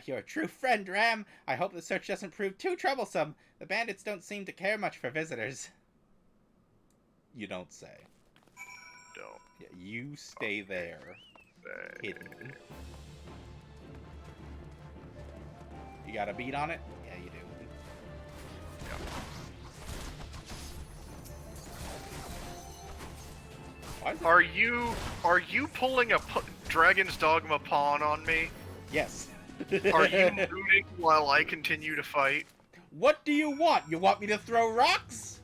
A: You're a true friend, Ram. I hope the search doesn't prove too troublesome. The bandits don't seem to care much for visitors. You don't say.
B: Don't.
A: Yeah, you stay there.
B: say.
A: Hidden. You got a beat on it? Yeah, you do.
B: Are you pulling a Dragon's Dogma pawn on me?
A: Yes.
B: Are you looting while I continue to fight?
A: What do you want? You want me to throw rocks?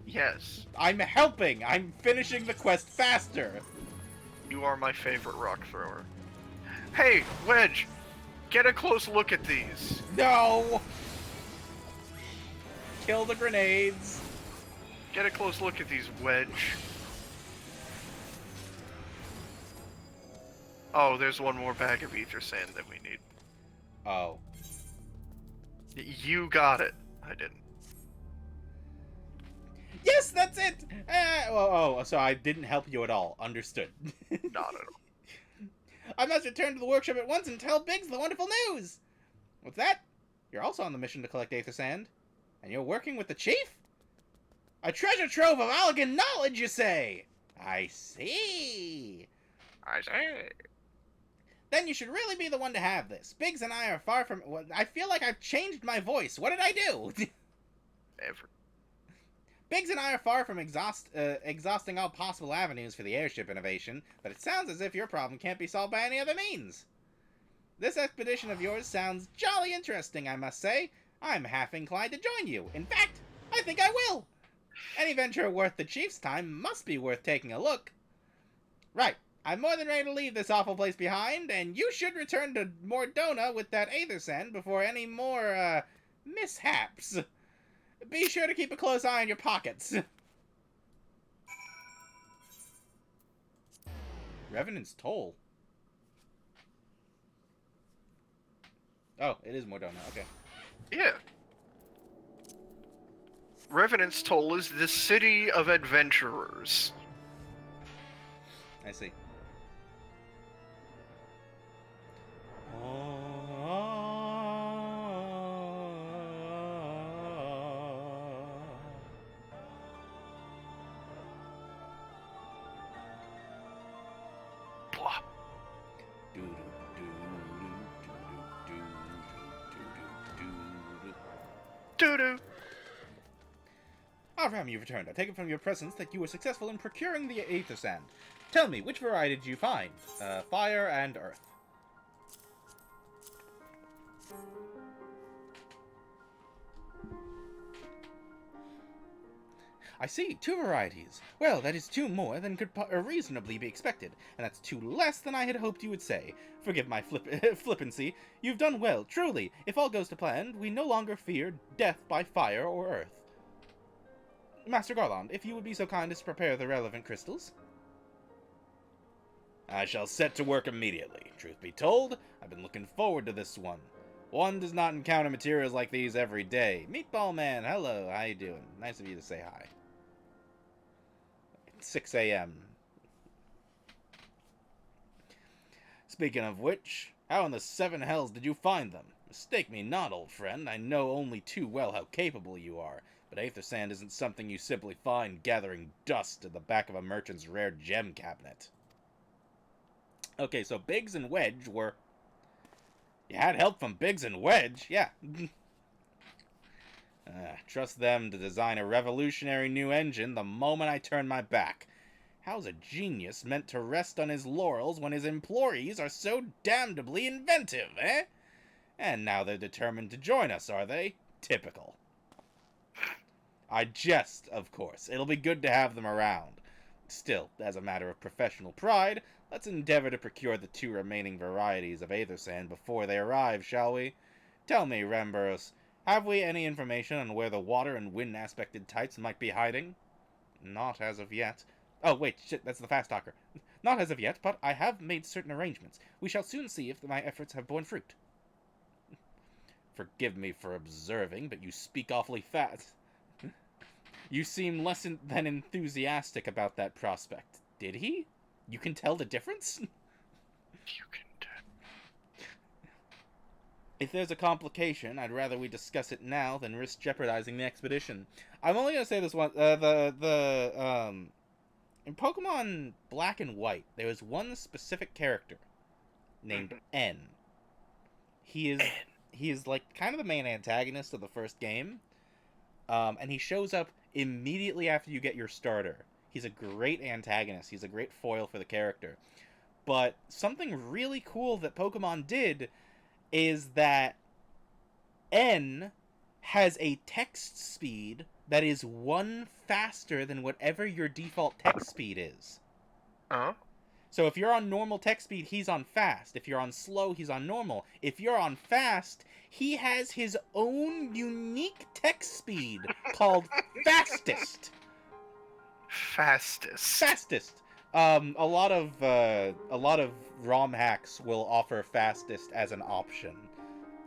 B: Yes.
A: I'm helping. I'm finishing the quest faster.
B: You are my favorite rock thrower. Hey, Wedge! Get a close look at these.
A: No! Kill the grenades.
B: Get a close look at these, Wedge. Oh, there's one more bag of ether sand that we need.
A: Oh.
B: You got it. I didn't.
A: Yes, that's it! So I didn't help you at all. Understood.
B: Not at all.
A: I must return to the workshop at once and tell Biggs the wonderful news! What's that? You're also on the mission to collect aether sand. And you're working with the chief? A treasure trove of Allagan knowledge, you say? I see.
B: I say.
A: Then you should really be the one to have this. Biggs and I are far from... Well, I feel like I've changed my voice. What did I do?
B: Ever.
A: Biggs and I are far from exhausting all possible avenues for the airship innovation, but it sounds as if your problem can't be solved by any other means. This expedition of yours sounds jolly interesting, I must say. I'm half inclined to join you. In fact, I think I will. Any venture worth the chief's time must be worth taking a look. Right. I'm more than ready to leave this awful place behind, and you should return to Mordona with that aether sand before any more, mishaps. Be sure to keep a close eye on your pockets. Revenant's Toll. Oh, it is Mordona, okay.
B: Yeah. Revenant's Toll is the city of adventurers.
A: I see.
B: Blah. Doo-doo.
A: Ah, Ram, you've returned. I take it from your presence that you were successful in procuring the aether sand. Tell me, which variety did you find? Fire and earth. I see, 2 varieties. Well, that is 2 more than could reasonably be expected, and that's 2 less than I had hoped you would say. Forgive my flippancy. You've done well, truly. If all goes to plan, we no longer fear death by fire or earth. Master Garland, if you would be so kind as to prepare the relevant crystals. I shall set to work immediately. Truth be told, I've been looking forward to this one. One does not encounter materials like these every day. Meatball Man, hello, how you doing? Nice of you to say hi. 6 a.m. Speaking of which, how in the 7 hells did you find them? Mistake me not, old friend. I know only too well how capable you are, but aether sand isn't something you simply find gathering dust in the back of a merchant's rare gem cabinet. Okay, so Biggs and Wedge were... You had help from Biggs and Wedge? Yeah. Trust them to design a revolutionary new engine the moment I turn my back. How's a genius meant to rest on his laurels when his employees are so damnably inventive, eh? And now they're determined to join us, are they? Typical. I jest, of course. It'll be good to have them around. Still, as a matter of professional pride, let's endeavor to procure the 2 remaining varieties of aether sand before they arrive, shall we? Tell me, Ramboros, have we any information on where the water and wind aspected types might be hiding? Not as of yet. Oh, wait, shit, that's the fast talker. Not as of yet, but I have made certain arrangements. We shall soon see if my efforts have borne fruit. Forgive me for observing, but you speak awfully fast. You seem less than enthusiastic about that prospect. Did he? You can tell the difference?
B: You can tell.
A: If there's a complication, I'd rather we discuss it now than risk jeopardizing the expedition. I'm only gonna say this one. In Pokemon Black and White, there was one specific character named N. He is like kind of the main antagonist of the first game, and he shows up immediately after you get your starter. He's a great antagonist. He's a great foil for the character. But something really cool that Pokemon did is that N has a text speed that is 1 faster than whatever your default text speed is.
B: Uh-huh.
A: So if you're on normal text speed, he's on fast. If you're on slow, he's on normal. If you're on fast, he has his own unique text speed called fastest. Fastest. A lot of ROM hacks will offer fastest as an option.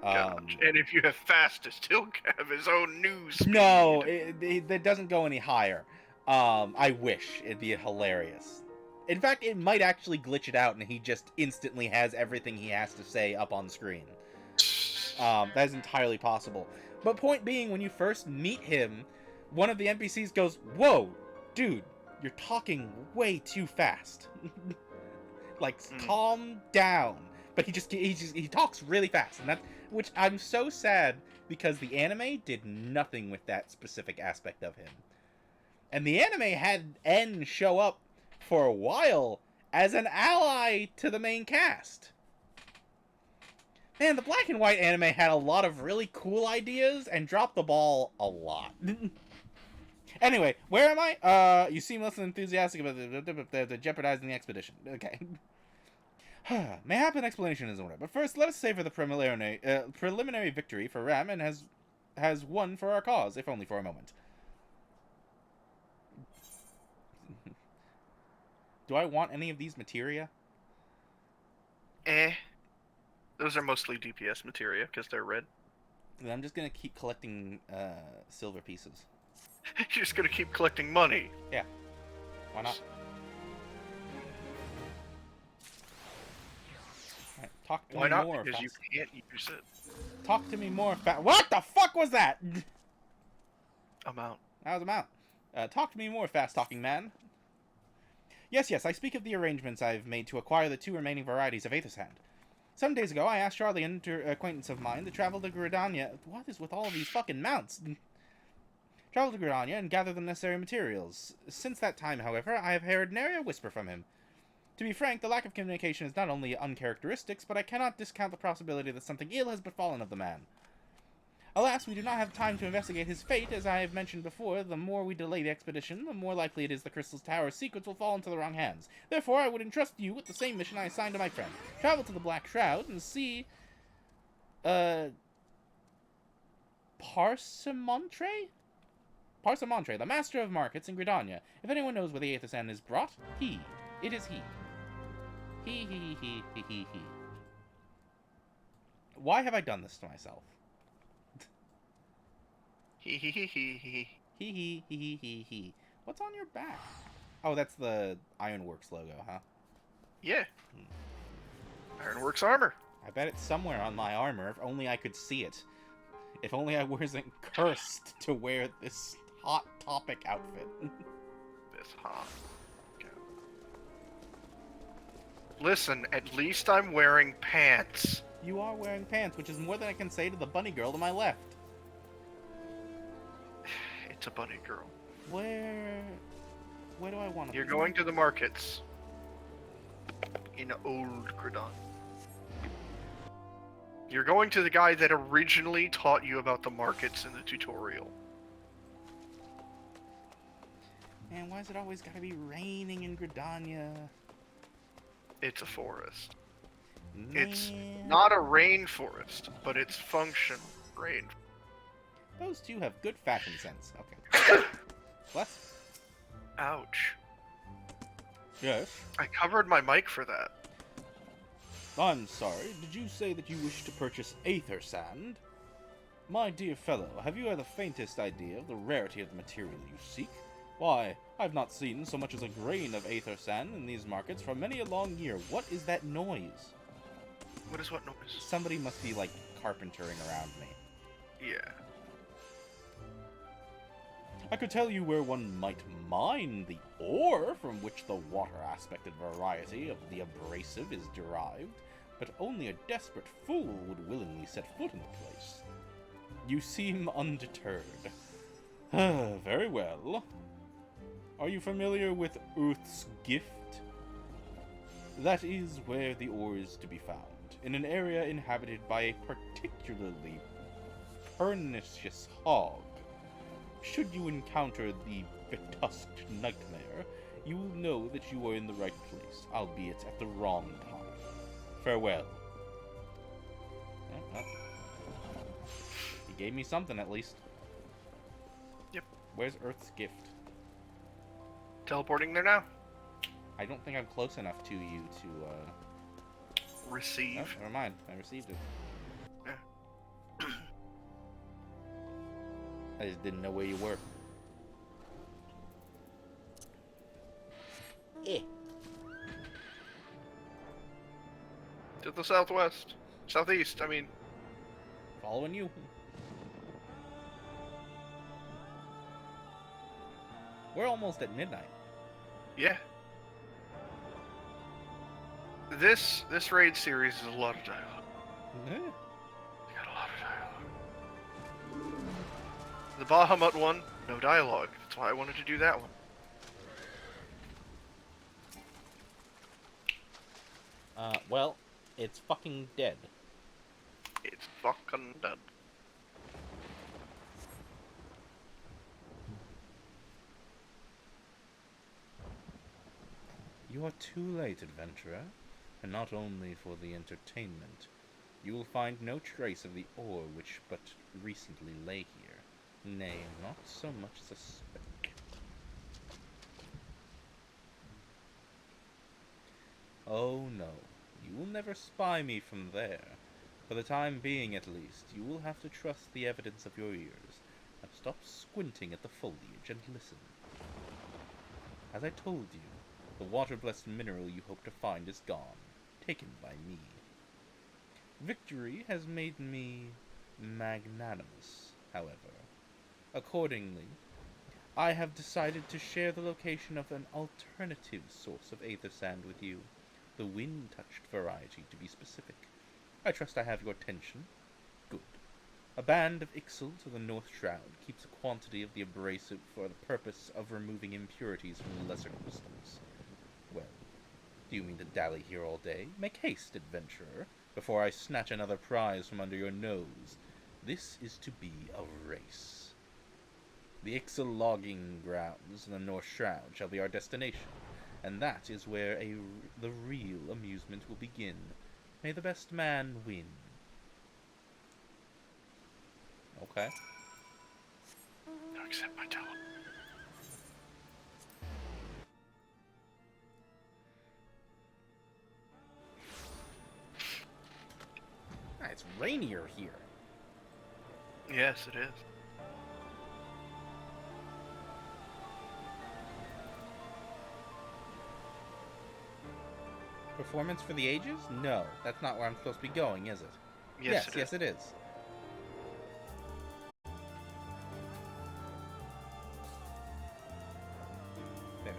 B: And if you have fastest, he'll have his own news speed.
A: No, it doesn't go any higher. I wish. It'd be hilarious. In fact, it might actually glitch it out and he just instantly has everything he has to say up on screen. That is entirely possible. But point being, when you first meet him, one of the NPCs goes, "Whoa, dude, you're talking way too fast." Like, calm down. But he talks really fast, and which I'm so sad because the anime did nothing with that specific aspect of him. And the anime had N show up for a while as an ally to the main cast. Man, the Black and White anime had a lot of really cool ideas and dropped the ball a lot. Anyway, where am I? You seem less than enthusiastic about the jeopardizing the expedition. Okay. Mayhap an explanation is in order, but first let us savor the preliminary victory for Ram and has won for our cause, if only for a moment. Do I want any of these materia?
B: Those are mostly DPS materia, because they're red.
A: I'm just gonna keep collecting silver pieces.
B: You're just gonna keep collecting money.
A: Yeah. Why not? Right, talk to
B: Why
A: me
B: not?
A: more.
B: Because
A: fast.
B: you can't use it.
A: Talk to me more. What the fuck was that?
B: Amount.
A: That was amount. Talk to me more, fast-talking man. Yes, I speak of the arrangements I've made to acquire the 2 remaining varieties of aether sand. Some days ago, I asked Charlie, an acquaintance of mine, to travel to Gridania. What is with all of these fucking mounts? Travel to Gridania and gather the necessary materials. Since that time, however, I have heard nary a whisper from him. To be frank, the lack of communication is not only uncharacteristic, but I cannot discount the possibility that something ill has befallen of the man.
C: Alas, we do not have time to investigate his fate. As I have mentioned before, the more we delay the expedition, the more likely it is the Crystal Tower's secrets will fall into the wrong hands. Therefore, I would entrust you with the same mission I assigned to my friend. Travel to the Black Shroud and see... Parsemontre? Parsemontre, the master of markets in Gridania. If anyone knows where the Aether Sand is brought, he. It is he. He. Why have I done this to myself? He. What's on your back? Oh, that's the Ironworks logo, huh?
B: Yeah. Ironworks armor.
C: I bet it's somewhere on my armor, if only I could see it. If only I wasn't cursed to wear this Hot Topic outfit.
B: This hot. Okay. Listen, at least I'm wearing pants.
C: You are wearing pants, which is more than I can say to the bunny girl to my left.
B: It's a bunny girl.
C: Where do I want to be?
B: You're going to the markets. In Old Gridon. You're going to the guy that originally taught you about the markets in the tutorial.
C: Man, why's it always gotta be raining in Gridania?
B: It's a forest.
C: Man.
B: It's not a rainforest, but it's functional rain.
C: Those two have good fashion sense. Okay. What?
B: Ouch.
C: Yes?
B: I covered my mic for that.
C: I'm sorry, did you say that you wish to purchase Aether Sand? My dear fellow, have you the faintest idea of the rarity of the material you seek? Why, I've not seen so much as a grain of Aether Sand in these markets for many a long year. What is that noise?
B: What is what noise?
C: Somebody must be, like, carpentering around me.
B: Yeah.
C: I could tell you where one might mine the ore from which the water-aspected variety of the abrasive is derived, but only a desperate fool would willingly set foot in the place. You seem undeterred. Very well. Are you familiar with Earth's Gift? That is where the ore is to be found, in an area inhabited by a particularly pernicious hog. Should you encounter the betusked nightmare, you will know that you are in the right place, albeit at the wrong time. Farewell. He gave me something, at least.
B: Yep.
C: Where's Earth's Gift?
B: Teleporting there now.
C: I don't think I'm close enough to you to,
B: Receive.
C: Oh, never mind. I received it.
B: Yeah.
C: I just didn't know where you were. Eh.
B: To the southwest. Southeast, I mean.
C: Following you. We're almost at midnight.
B: Yeah. This raid series is a lot of dialogue.
C: Eh.
B: We got a lot of dialogue. The Bahamut one, no dialogue. That's why I wanted to do that one.
C: Well, it's fucking dead.
B: It's fucking dead.
C: You are too late, adventurer, and not only for the entertainment. You will find no trace of the ore which but recently lay here. Nay, not so much as a speck. Oh no, you will never spy me from there. For the time being, at least, you will have to trust the evidence of your ears. Now stop squinting at the foliage and listen. As I told you, the water-blessed mineral you hope to find is gone, taken by me. Victory has made me magnanimous, however. Accordingly, I have decided to share the location of an alternative source of Aether Sand with you. The wind-touched variety, to be specific. I trust I have your attention. Good. A band of Ixal to the North Shroud keeps a quantity of the abrasive for the purpose of removing impurities from the lesser crystals. Well, do you mean to dally here all day? Make haste, adventurer, before I snatch another prize from under your nose.
A: This is to be a race. The Ixal logging grounds in the North Shroud shall be our destination, and that is where the real amusement will begin. May the best man win. Okay.
B: No, accept my talent.
A: Ah, it's rainier here.
B: Yes, it is.
A: Performance for the ages? No, that's not where I'm supposed to be going, is it?
B: Yes,
A: yes, it is. There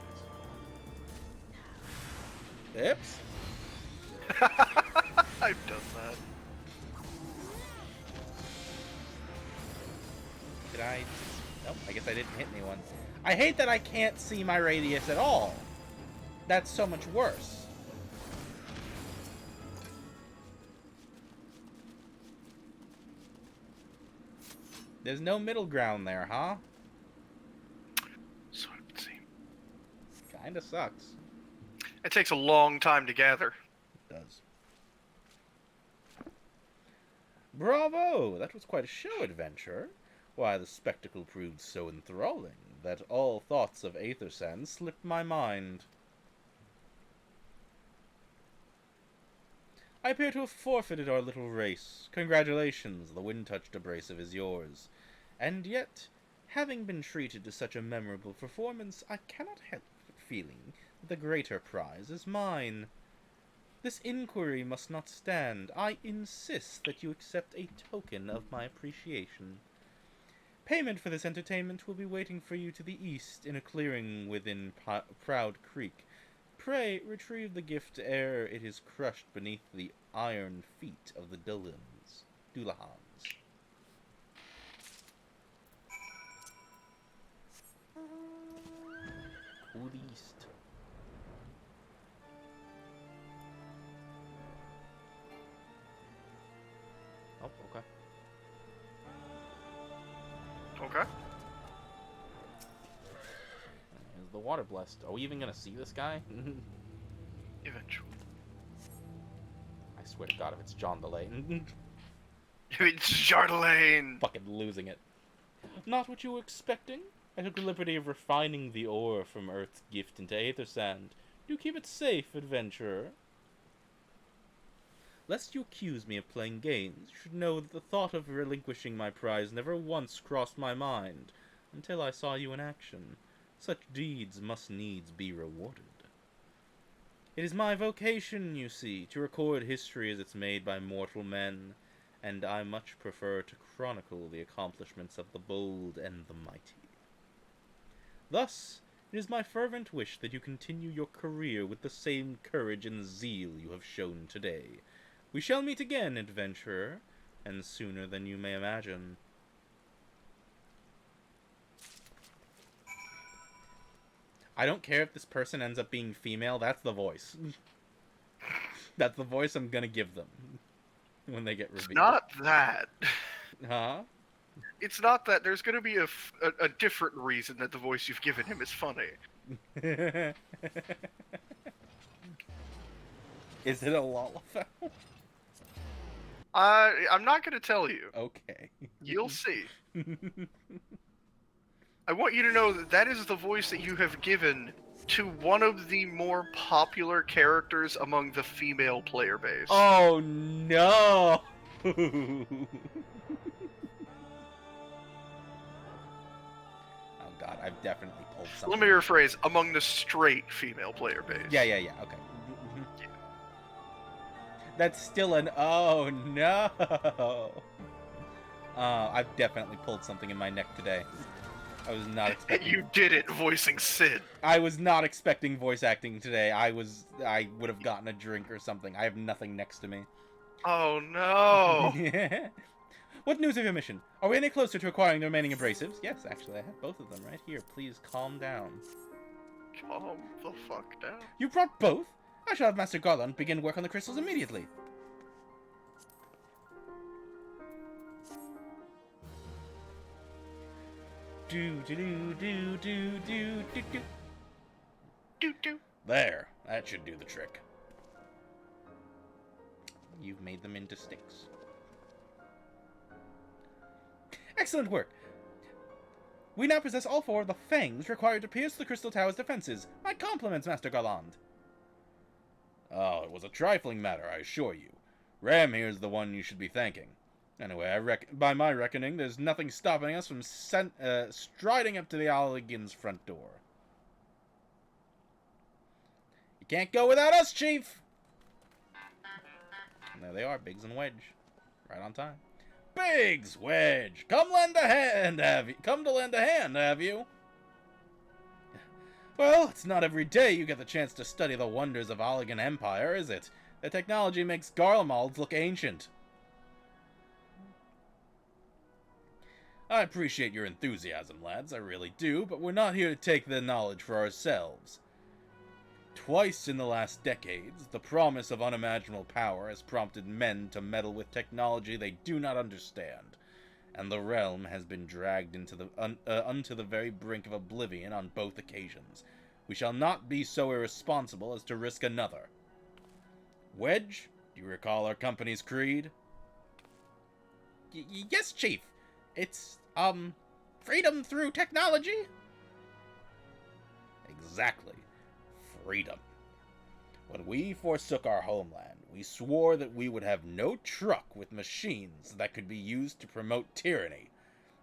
A: it is. Oops.
B: I've done that.
A: Did I? Nope, I guess I didn't hit anyone. I hate that I can't see my radius at all. That's so much worse. There's no middle ground there, huh?
B: So it would seem.
A: Kinda sucks.
B: It takes a long time to gather.
A: It does. Bravo! That was quite a show, adventurer. Why, the spectacle proved so enthralling that all thoughts of Aethersand slipped my mind. I appear to have forfeited our little race. Congratulations, the wind-touched abrasive is yours. And yet, having been treated to such a memorable performance, I cannot help feeling that the greater prize is mine. This inquiry must not stand. I insist that you accept a token of my appreciation. Payment for this entertainment will be waiting for you to the east in a clearing within Proud Creek. Pray, retrieve the gift ere it is crushed beneath the iron feet of the Dullahans. To the east. Oh, okay.
B: Okay.
A: Is the water blessed? Are we even gonna see this guy?
B: Eventually.
A: I swear to God, if it's John DeLay.
B: It's Jardelaine!
A: Fucking losing it. Not what you were expecting? I took the liberty of refining the ore from Earth's gift into Aethersand. Do keep it safe, adventurer. Lest you accuse me of playing games, you should know that the thought of relinquishing my prize never once crossed my mind, until I saw you in action. Such deeds must needs be rewarded. It is my vocation, you see, to record history as it's made by mortal men, and I much prefer to chronicle the accomplishments of the bold and the mighty. Thus, it is my fervent wish that you continue your career with the same courage and zeal you have shown today. We shall meet again, adventurer, and sooner than you may imagine. I don't care if this person ends up being female, that's the voice. That's the voice I'm gonna give them when they get revealed.
B: It's not that.
A: Huh?
B: It's not that. There's gonna be a different reason that the voice you've given him is funny.
A: Is it a Lalafell?
B: I'm not gonna tell you.
A: Okay.
B: You'll see. I want you to know that that is the voice that you have given to one of the more popular characters among the female player base.
A: Oh no! Oh god, I've definitely pulled something.
B: Let me rephrase, among the straight female player base.
A: Yeah, okay.
B: Yeah.
A: That's still an oh no! I've definitely pulled something in my neck today. I was not expecting.
B: You did it voicing Sid.
A: I was not expecting voice acting today. I would have gotten a drink or something. I have nothing next to me.
B: Oh no!
A: What news of your mission? Are we any closer to acquiring the remaining abrasives? Yes, actually, I have both of them right here. Please calm down.
B: Calm the fuck down.
A: You brought both? I shall have Master Garland begin work on the crystals immediately. do do do do do do do do.
B: Do.
A: There, that should do the trick. You've made them into sticks. Excellent work. We now possess all 4 of the fangs required to pierce the Crystal Tower's defenses. My compliments, Master Garland. Oh, it was a trifling matter, I assure you. Ram here's the one you should be thanking. Anyway, by my reckoning, there's nothing stopping us from striding up to the Alligans' front door. You can't go without us, Chief! And there they are, Biggs and Wedge. Right on time. Biggs, Wedge, come to lend a hand, have you? Well, it's not every day you get the chance to study the wonders of Allagan Empire, is it? The technology makes Garlemald look ancient. I appreciate your enthusiasm, lads, I really do, but we're not here to take the knowledge for ourselves. Twice in the last decades, the promise of unimaginable power has prompted men to meddle with technology they do not understand, and the realm has been dragged into unto the very brink of oblivion on both occasions. We shall not be so irresponsible as to risk another. Wedge, do you recall our company's creed? Yes, Chief. It's, freedom through technology? Exactly. Freedom. When we forsook our homeland, we swore that we would have no truck with machines that could be used to promote tyranny.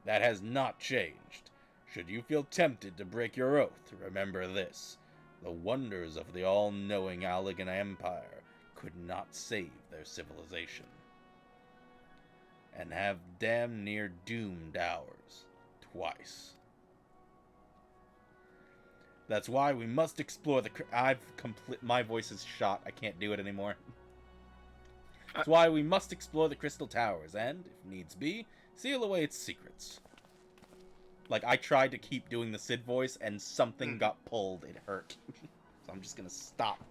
A: That has not changed. Should you feel tempted to break your oath, remember this. The wonders of the all-knowing Allagan Empire could not save their civilization. And have damn near doomed ours. Twice. That's why we must explore the... my voice is shot. I can't do it anymore. That's why we must explore the Crystal Towers and, if needs be, seal away its secrets. Like, I tried to keep doing the Sid voice, and something got pulled. It hurt. So I'm just gonna stop.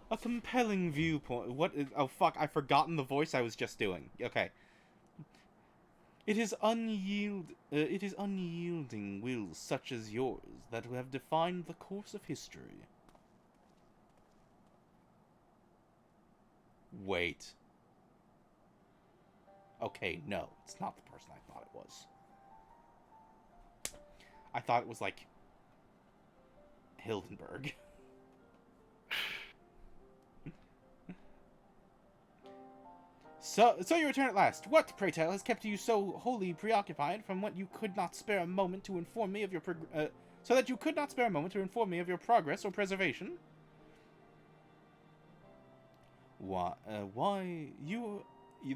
A: A compelling viewpoint. What is... Oh, fuck. I've forgotten the voice I was just doing. Okay. It is unyielding wills such as yours that have defined the course of history. Wait. Okay, no, it's not the person I thought it was. I thought it was, like, Hildenberg. So you return at last. What, pray tell, has kept you so wholly preoccupied from what you could not spare a moment to inform me of your so that you could not spare a moment to inform me of your progress or preservation?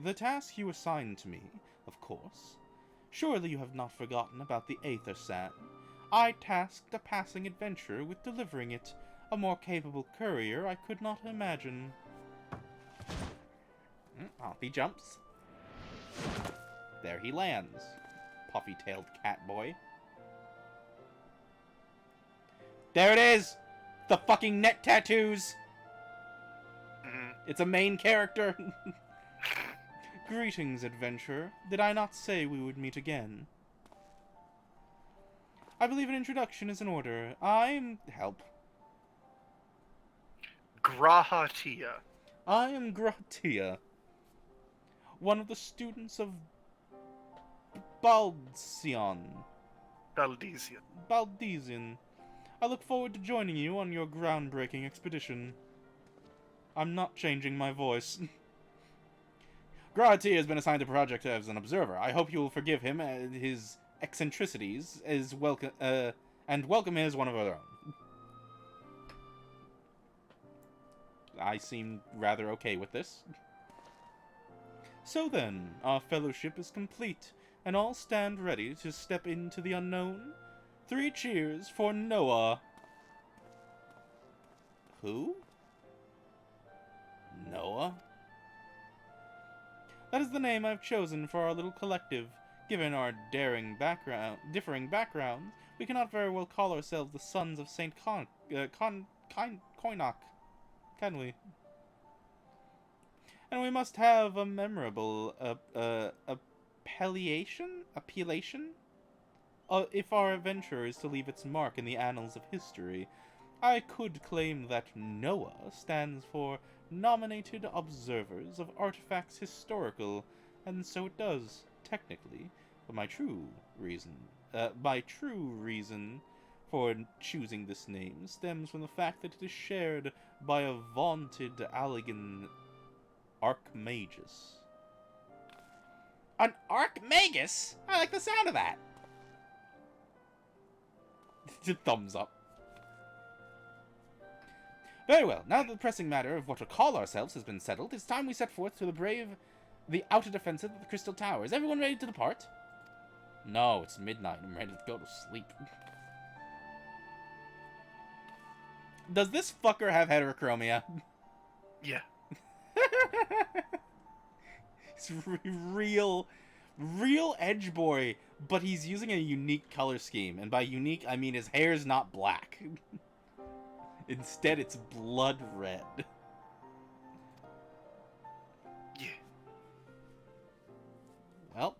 A: The task you assigned to me, of course. Surely you have not forgotten about the Aether Sand. I tasked a passing adventurer with delivering it. A more capable courier I could not imagine. Off he jumps. There he lands. Puffy-tailed cat boy. There it is! The fucking neck tattoos! It's a main character. Greetings, adventurer. Did I not say we would meet again? I believe an introduction is in order. Help.
B: Grahatia.
A: I am Grahatia, one of the students of Baldesion. Baldesion. I look forward to joining you on your groundbreaking expedition. I'm not changing my voice. Grahatia has been assigned to Project as an observer. I hope you will forgive him his eccentricities and welcome him as one of our own. I seem rather okay with this. So then, our fellowship is complete, and all stand ready to step into the unknown. 3 cheers for Noah. Who? Noah? That is the name I've chosen for our little collective. Given our differing backgrounds, we cannot very well call ourselves the Sons of Saint Koinok, can we? And we must have a memorable appellation? If our adventure is to leave its mark in the annals of history, I could claim that NOAA stands for Nominated Observers of Artifacts Historical, and so it does, technically. But my true reason for choosing this name stems from the fact that it is shared by a vaunted Allegan Archmagus. An Archmagus? I like the sound of that. Thumbs up. Very well, now that the pressing matter of what to call ourselves has been settled, it's time we set forth to the outer defensive of the Crystal Tower. Is everyone ready to depart? No, it's midnight. I'm ready to go to sleep. Does this fucker have heterochromia?
B: Yeah.
A: He's real edge boy, but he's using a unique color scheme. And by unique, I mean his hair's not black. Instead, it's blood red.
B: Yeah.
A: Well.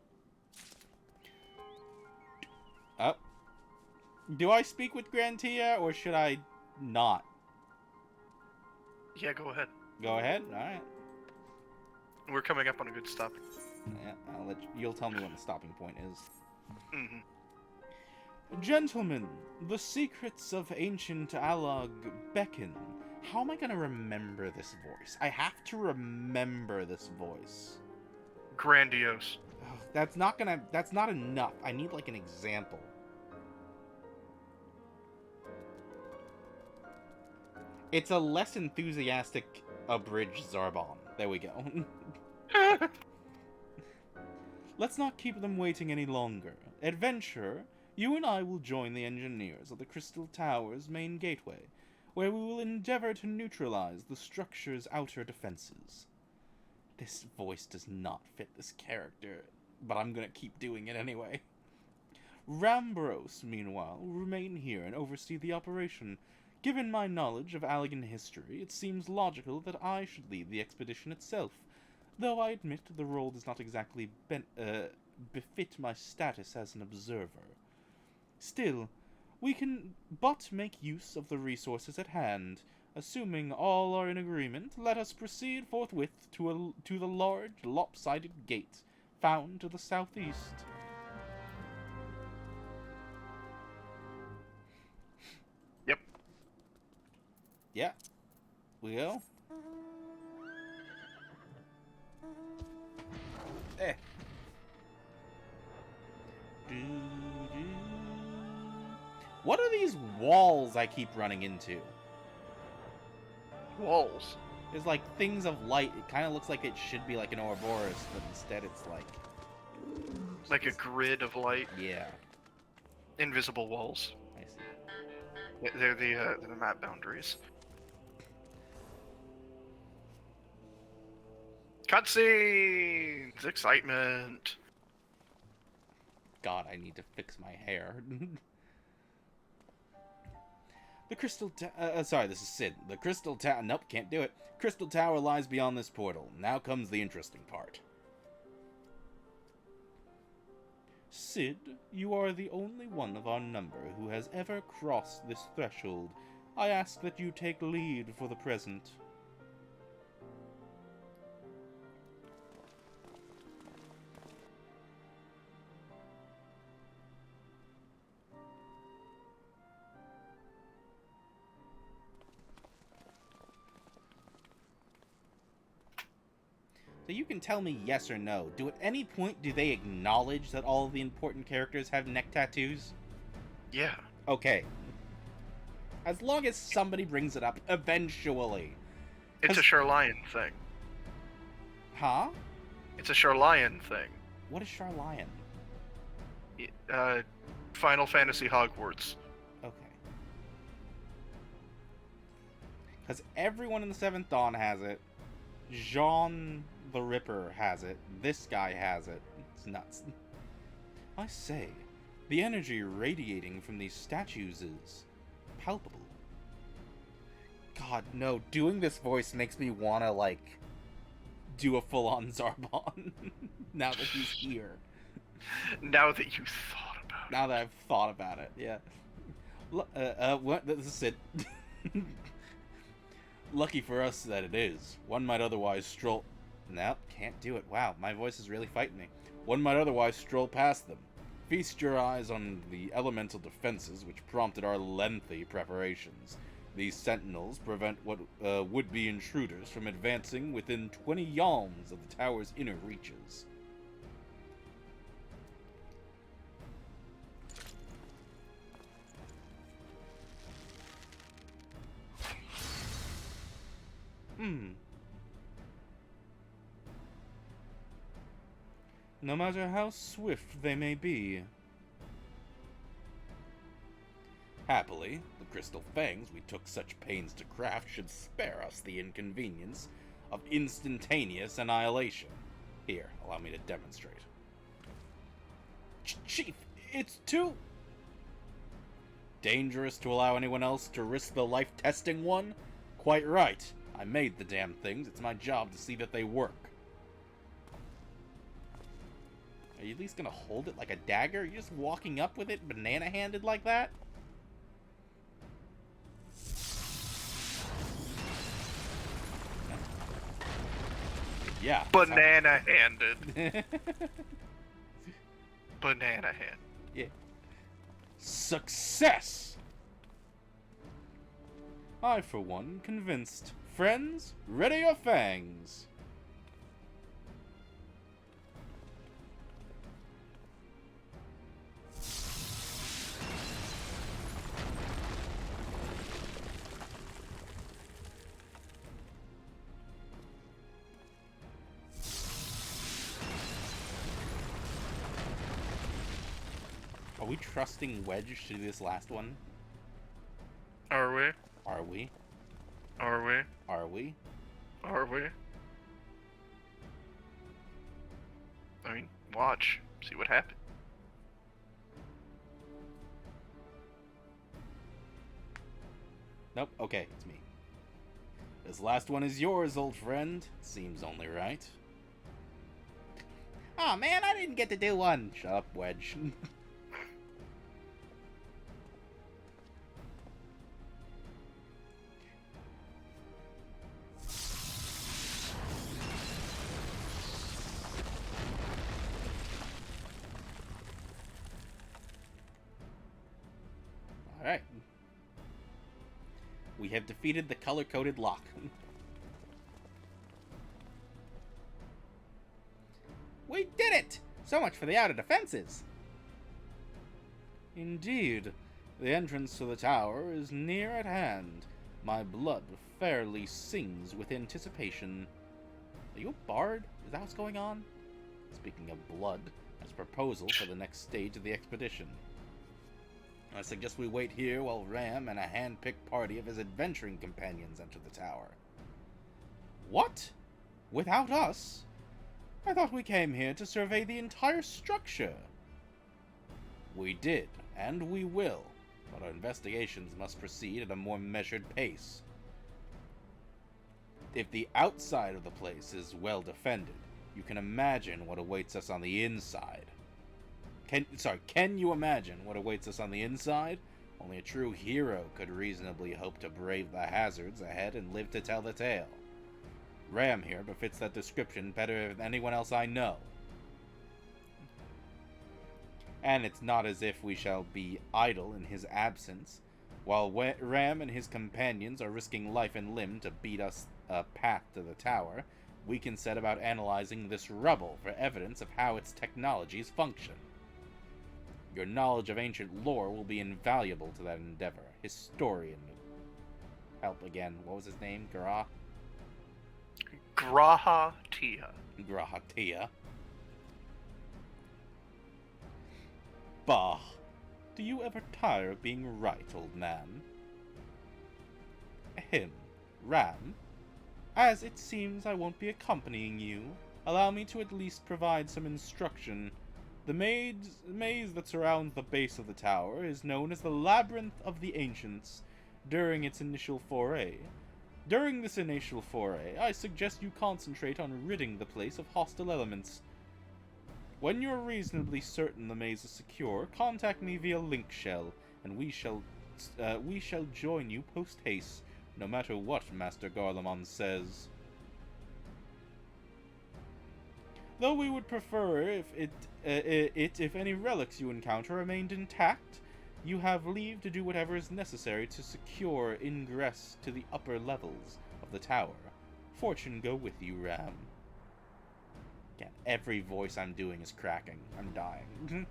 A: Do I speak with Grantia, or should I not?
B: Yeah, go ahead.
A: Go ahead? Alright.
B: We're coming up on a good stopping.
A: Yeah, you'll tell me when the stopping point is.
B: Mm-hmm.
A: Gentlemen, the secrets of ancient Allag beckon. How am I gonna remember this voice? I have to remember this voice.
B: Grandiose.
A: Ugh, that's not enough. I need, like, an example. It's a less enthusiastic abridged Zarbon. There we go. Let's not keep them waiting any longer. Adventurer, you and I will join the engineers of the Crystal Tower's main gateway, where we will endeavor to neutralize the structure's outer defenses. This voice does not fit this character, but I'm gonna keep doing it anyway. Rambros, meanwhile, will remain here and oversee the operation. Given my knowledge of Allegan history, it seems logical that I should lead the expedition itself, though I admit the role does not exactly befit my status as an observer. Still, we can but make use of the resources at hand. Assuming all are in agreement, let us proceed forthwith to the large, lopsided gate found to the southeast.
B: Yep.
A: Yeah. We go. What are these walls I keep running into?
B: Walls.
A: There's like things of light. It kind of looks like it should be like an Ouroboros, but instead it's
B: like a grid of light.
A: Yeah.
B: Invisible walls.
A: I see.
B: Yeah, they're the map boundaries. Cutscenes! Excitement!
A: God, I need to fix my hair. The Crystal sorry, this is Sid. The Crystal Tower... Nope, can't do it. Crystal Tower lies beyond this portal. Now comes the interesting part. Sid, you are the only one of our number who has ever crossed this threshold. I ask that you take lead for the present. So you can tell me yes or no. At any point do they acknowledge that all of the important characters have neck tattoos?
B: Yeah.
A: Okay. As long as somebody brings it up eventually.
B: It's a Charlian thing.
A: Huh?
B: It's a Charlian thing.
A: What is Charlian?
B: Final Fantasy Hogwarts.
A: Okay. Because everyone in the Seventh Dawn has it. Jean the Ripper has it. This guy has it. It's nuts. I say, the energy radiating from these statues is palpable. God, no. Doing this voice makes me want to, like, do a full-on Zarbon now that he's here.
B: Now that you thought about
A: Now that I've thought about it, yeah. What? This is it. Lucky for us that it is. One might otherwise stroll... Nope, can't do it. Wow, my voice is really fighting me. One might otherwise stroll past them. Feast your eyes on the elemental defenses which prompted our lengthy preparations. These sentinels prevent what would-be intruders from advancing within 20 yalms of the tower's inner reaches. No matter how swift they may be. Happily, the crystal fangs we took such pains to craft should spare us the inconvenience of instantaneous annihilation. Here, allow me to demonstrate. Chief, it's too dangerous to allow anyone else to risk the life-testing one? Quite right. I made the damn things. It's my job to see that they work. Are you at least gonna hold it like a dagger? Are you just walking up with it banana-handed like that? Yeah.
B: banana-handed. Banana hand.
A: Yeah. Success! I, for one, convinced. Friends, ready your fangs! Are we trusting Wedge to do this last one?
B: Are we?
A: Are we?
B: Are we?
A: Are we?
B: Are we? I mean, watch. See what happens.
A: Nope, okay, it's me. This last one is yours, old friend. Seems only right. Aw, man, I didn't get to do one. Shut up, Wedge. Alright. We have defeated the color-coded lock. We did it! So much for the outer defenses! Indeed. The entrance to the tower is near at hand. My blood fairly sings with anticipation. Are you a bard? Is that what's going on? Speaking of blood, as a proposal for the next stage of the expedition. I suggest we wait here while Ram and a hand-picked party of his adventuring companions enter the tower. What? Without us? I thought we came here to survey the entire structure. We did, and we will, but our investigations must proceed at a more measured pace. If the outside of the place is well defended, you can imagine what awaits us on the inside. Can you imagine what awaits us on the inside? Only a true hero could reasonably hope to brave the hazards ahead and live to tell the tale. Ram here befits that description better than anyone else I know. And it's not as if we shall be idle in his absence. While Ram and his companions are risking life and limb to beat us a path to the tower, we can set about analyzing this rubble for evidence of how its technologies function. Your knowledge of ancient lore will be invaluable to that endeavor. Historian. Help again. What was his name?
B: Graha Tia.
A: Graha Tia. Bah. Do you ever tire of being right, old man? Ahem. Ram. As it seems I won't be accompanying you, allow me to at least provide some instruction. The maze that surrounds the base of the tower is known as the Labyrinth of the Ancients. During this initial foray, I suggest you concentrate on ridding the place of hostile elements. When you're reasonably certain the maze is secure, contact me via link shell, and we shall join you post haste, no matter what Master Garlemald says. Though we would prefer if any relics you encounter remained intact, you have leave to do whatever is necessary to secure ingress to the upper levels of the tower. Fortune go with you, Ram. Yeah, every voice I'm doing is cracking. I'm dying.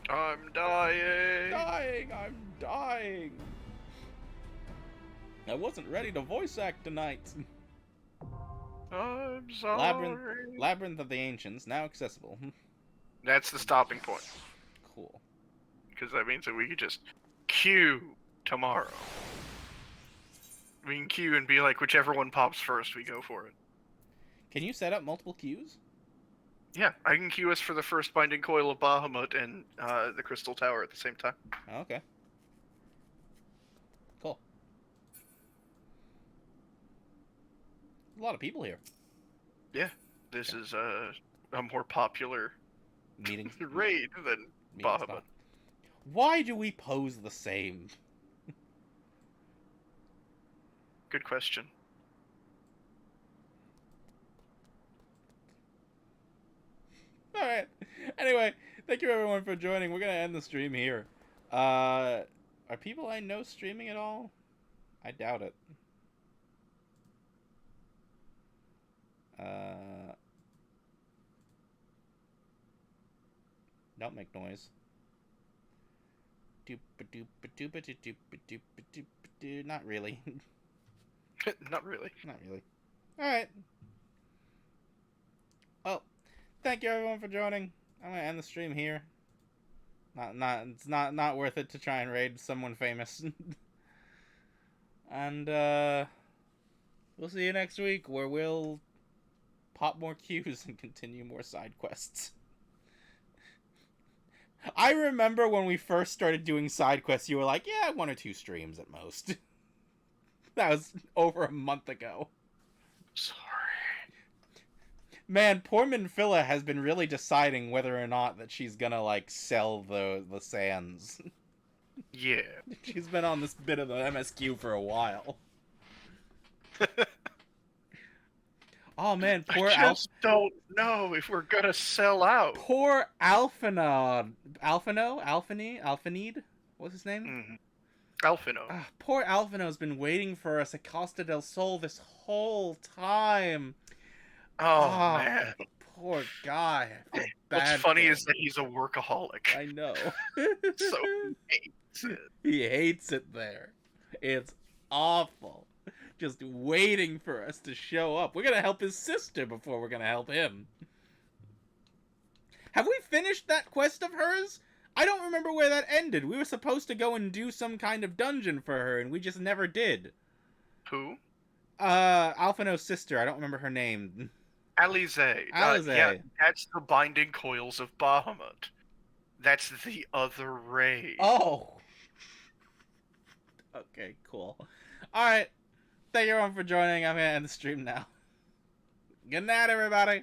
B: I'm dying.
A: I'm dying. I wasn't ready to voice act tonight.
B: I'm sorry.
A: Labyrinth of the Ancients, now accessible.
B: That's the stopping point.
A: Cool.
B: Because that means that we could just queue tomorrow. We can queue and be like, whichever one pops first, we go for it.
A: Can you set up multiple queues?
B: Yeah, I can queue us for the first Binding Coil of Bahamut and the Crystal Tower at the same time.
A: Okay. Cool. A lot of people here.
B: Yeah, this is a more popular
A: Meeting
B: raid than Bahamut.
A: Why do we pose the same?
B: Good question.
A: Alright. Anyway, thank you everyone for joining. We're gonna end the stream here. Are people I know streaming at all? I doubt it. Don't make noise. Not really.
B: Not really.
A: Not really. Alright. Well, thank you everyone for joining. I'm gonna end the stream here. It's not worth it to try and raid someone famous. And we'll see you next week where we'll pop more queues and continue more side quests. I remember when we first started doing side quests, you were like, yeah, 1 or 2 streams at most. That was over a month ago.
B: Sorry.
A: Man, poor Minfilla has been really deciding whether or not that she's gonna, like, sell the sands.
B: Yeah.
A: She's been on this bit of the MSQ for a while. Oh man, poor
B: I just don't know if we're gonna sell out.
A: Poor Alphanid? What's his name?
B: Mm-hmm. Alphino.
A: Poor Alphino's been waiting for us at Costa del Sol this whole time.
B: Oh man.
A: Poor guy. I feel bad
B: What's funny
A: for
B: is that he's a workaholic.
A: I know.
B: So he hates it.
A: He hates it there. It's awful. Just waiting for us to show up. We're gonna help his sister before we're gonna help him. Have we finished that quest of hers? I don't remember where that ended. We were supposed to go and do some kind of dungeon for her, and we just never did.
B: Who?
A: Alphino's sister. I don't remember her name.
B: Alize. Yeah, that's the Binding Coils of Bahamut. That's the other raid.
A: Oh. Okay, cool. Alright. Thank you everyone for joining. I'm gonna end the stream now. Good night, everybody.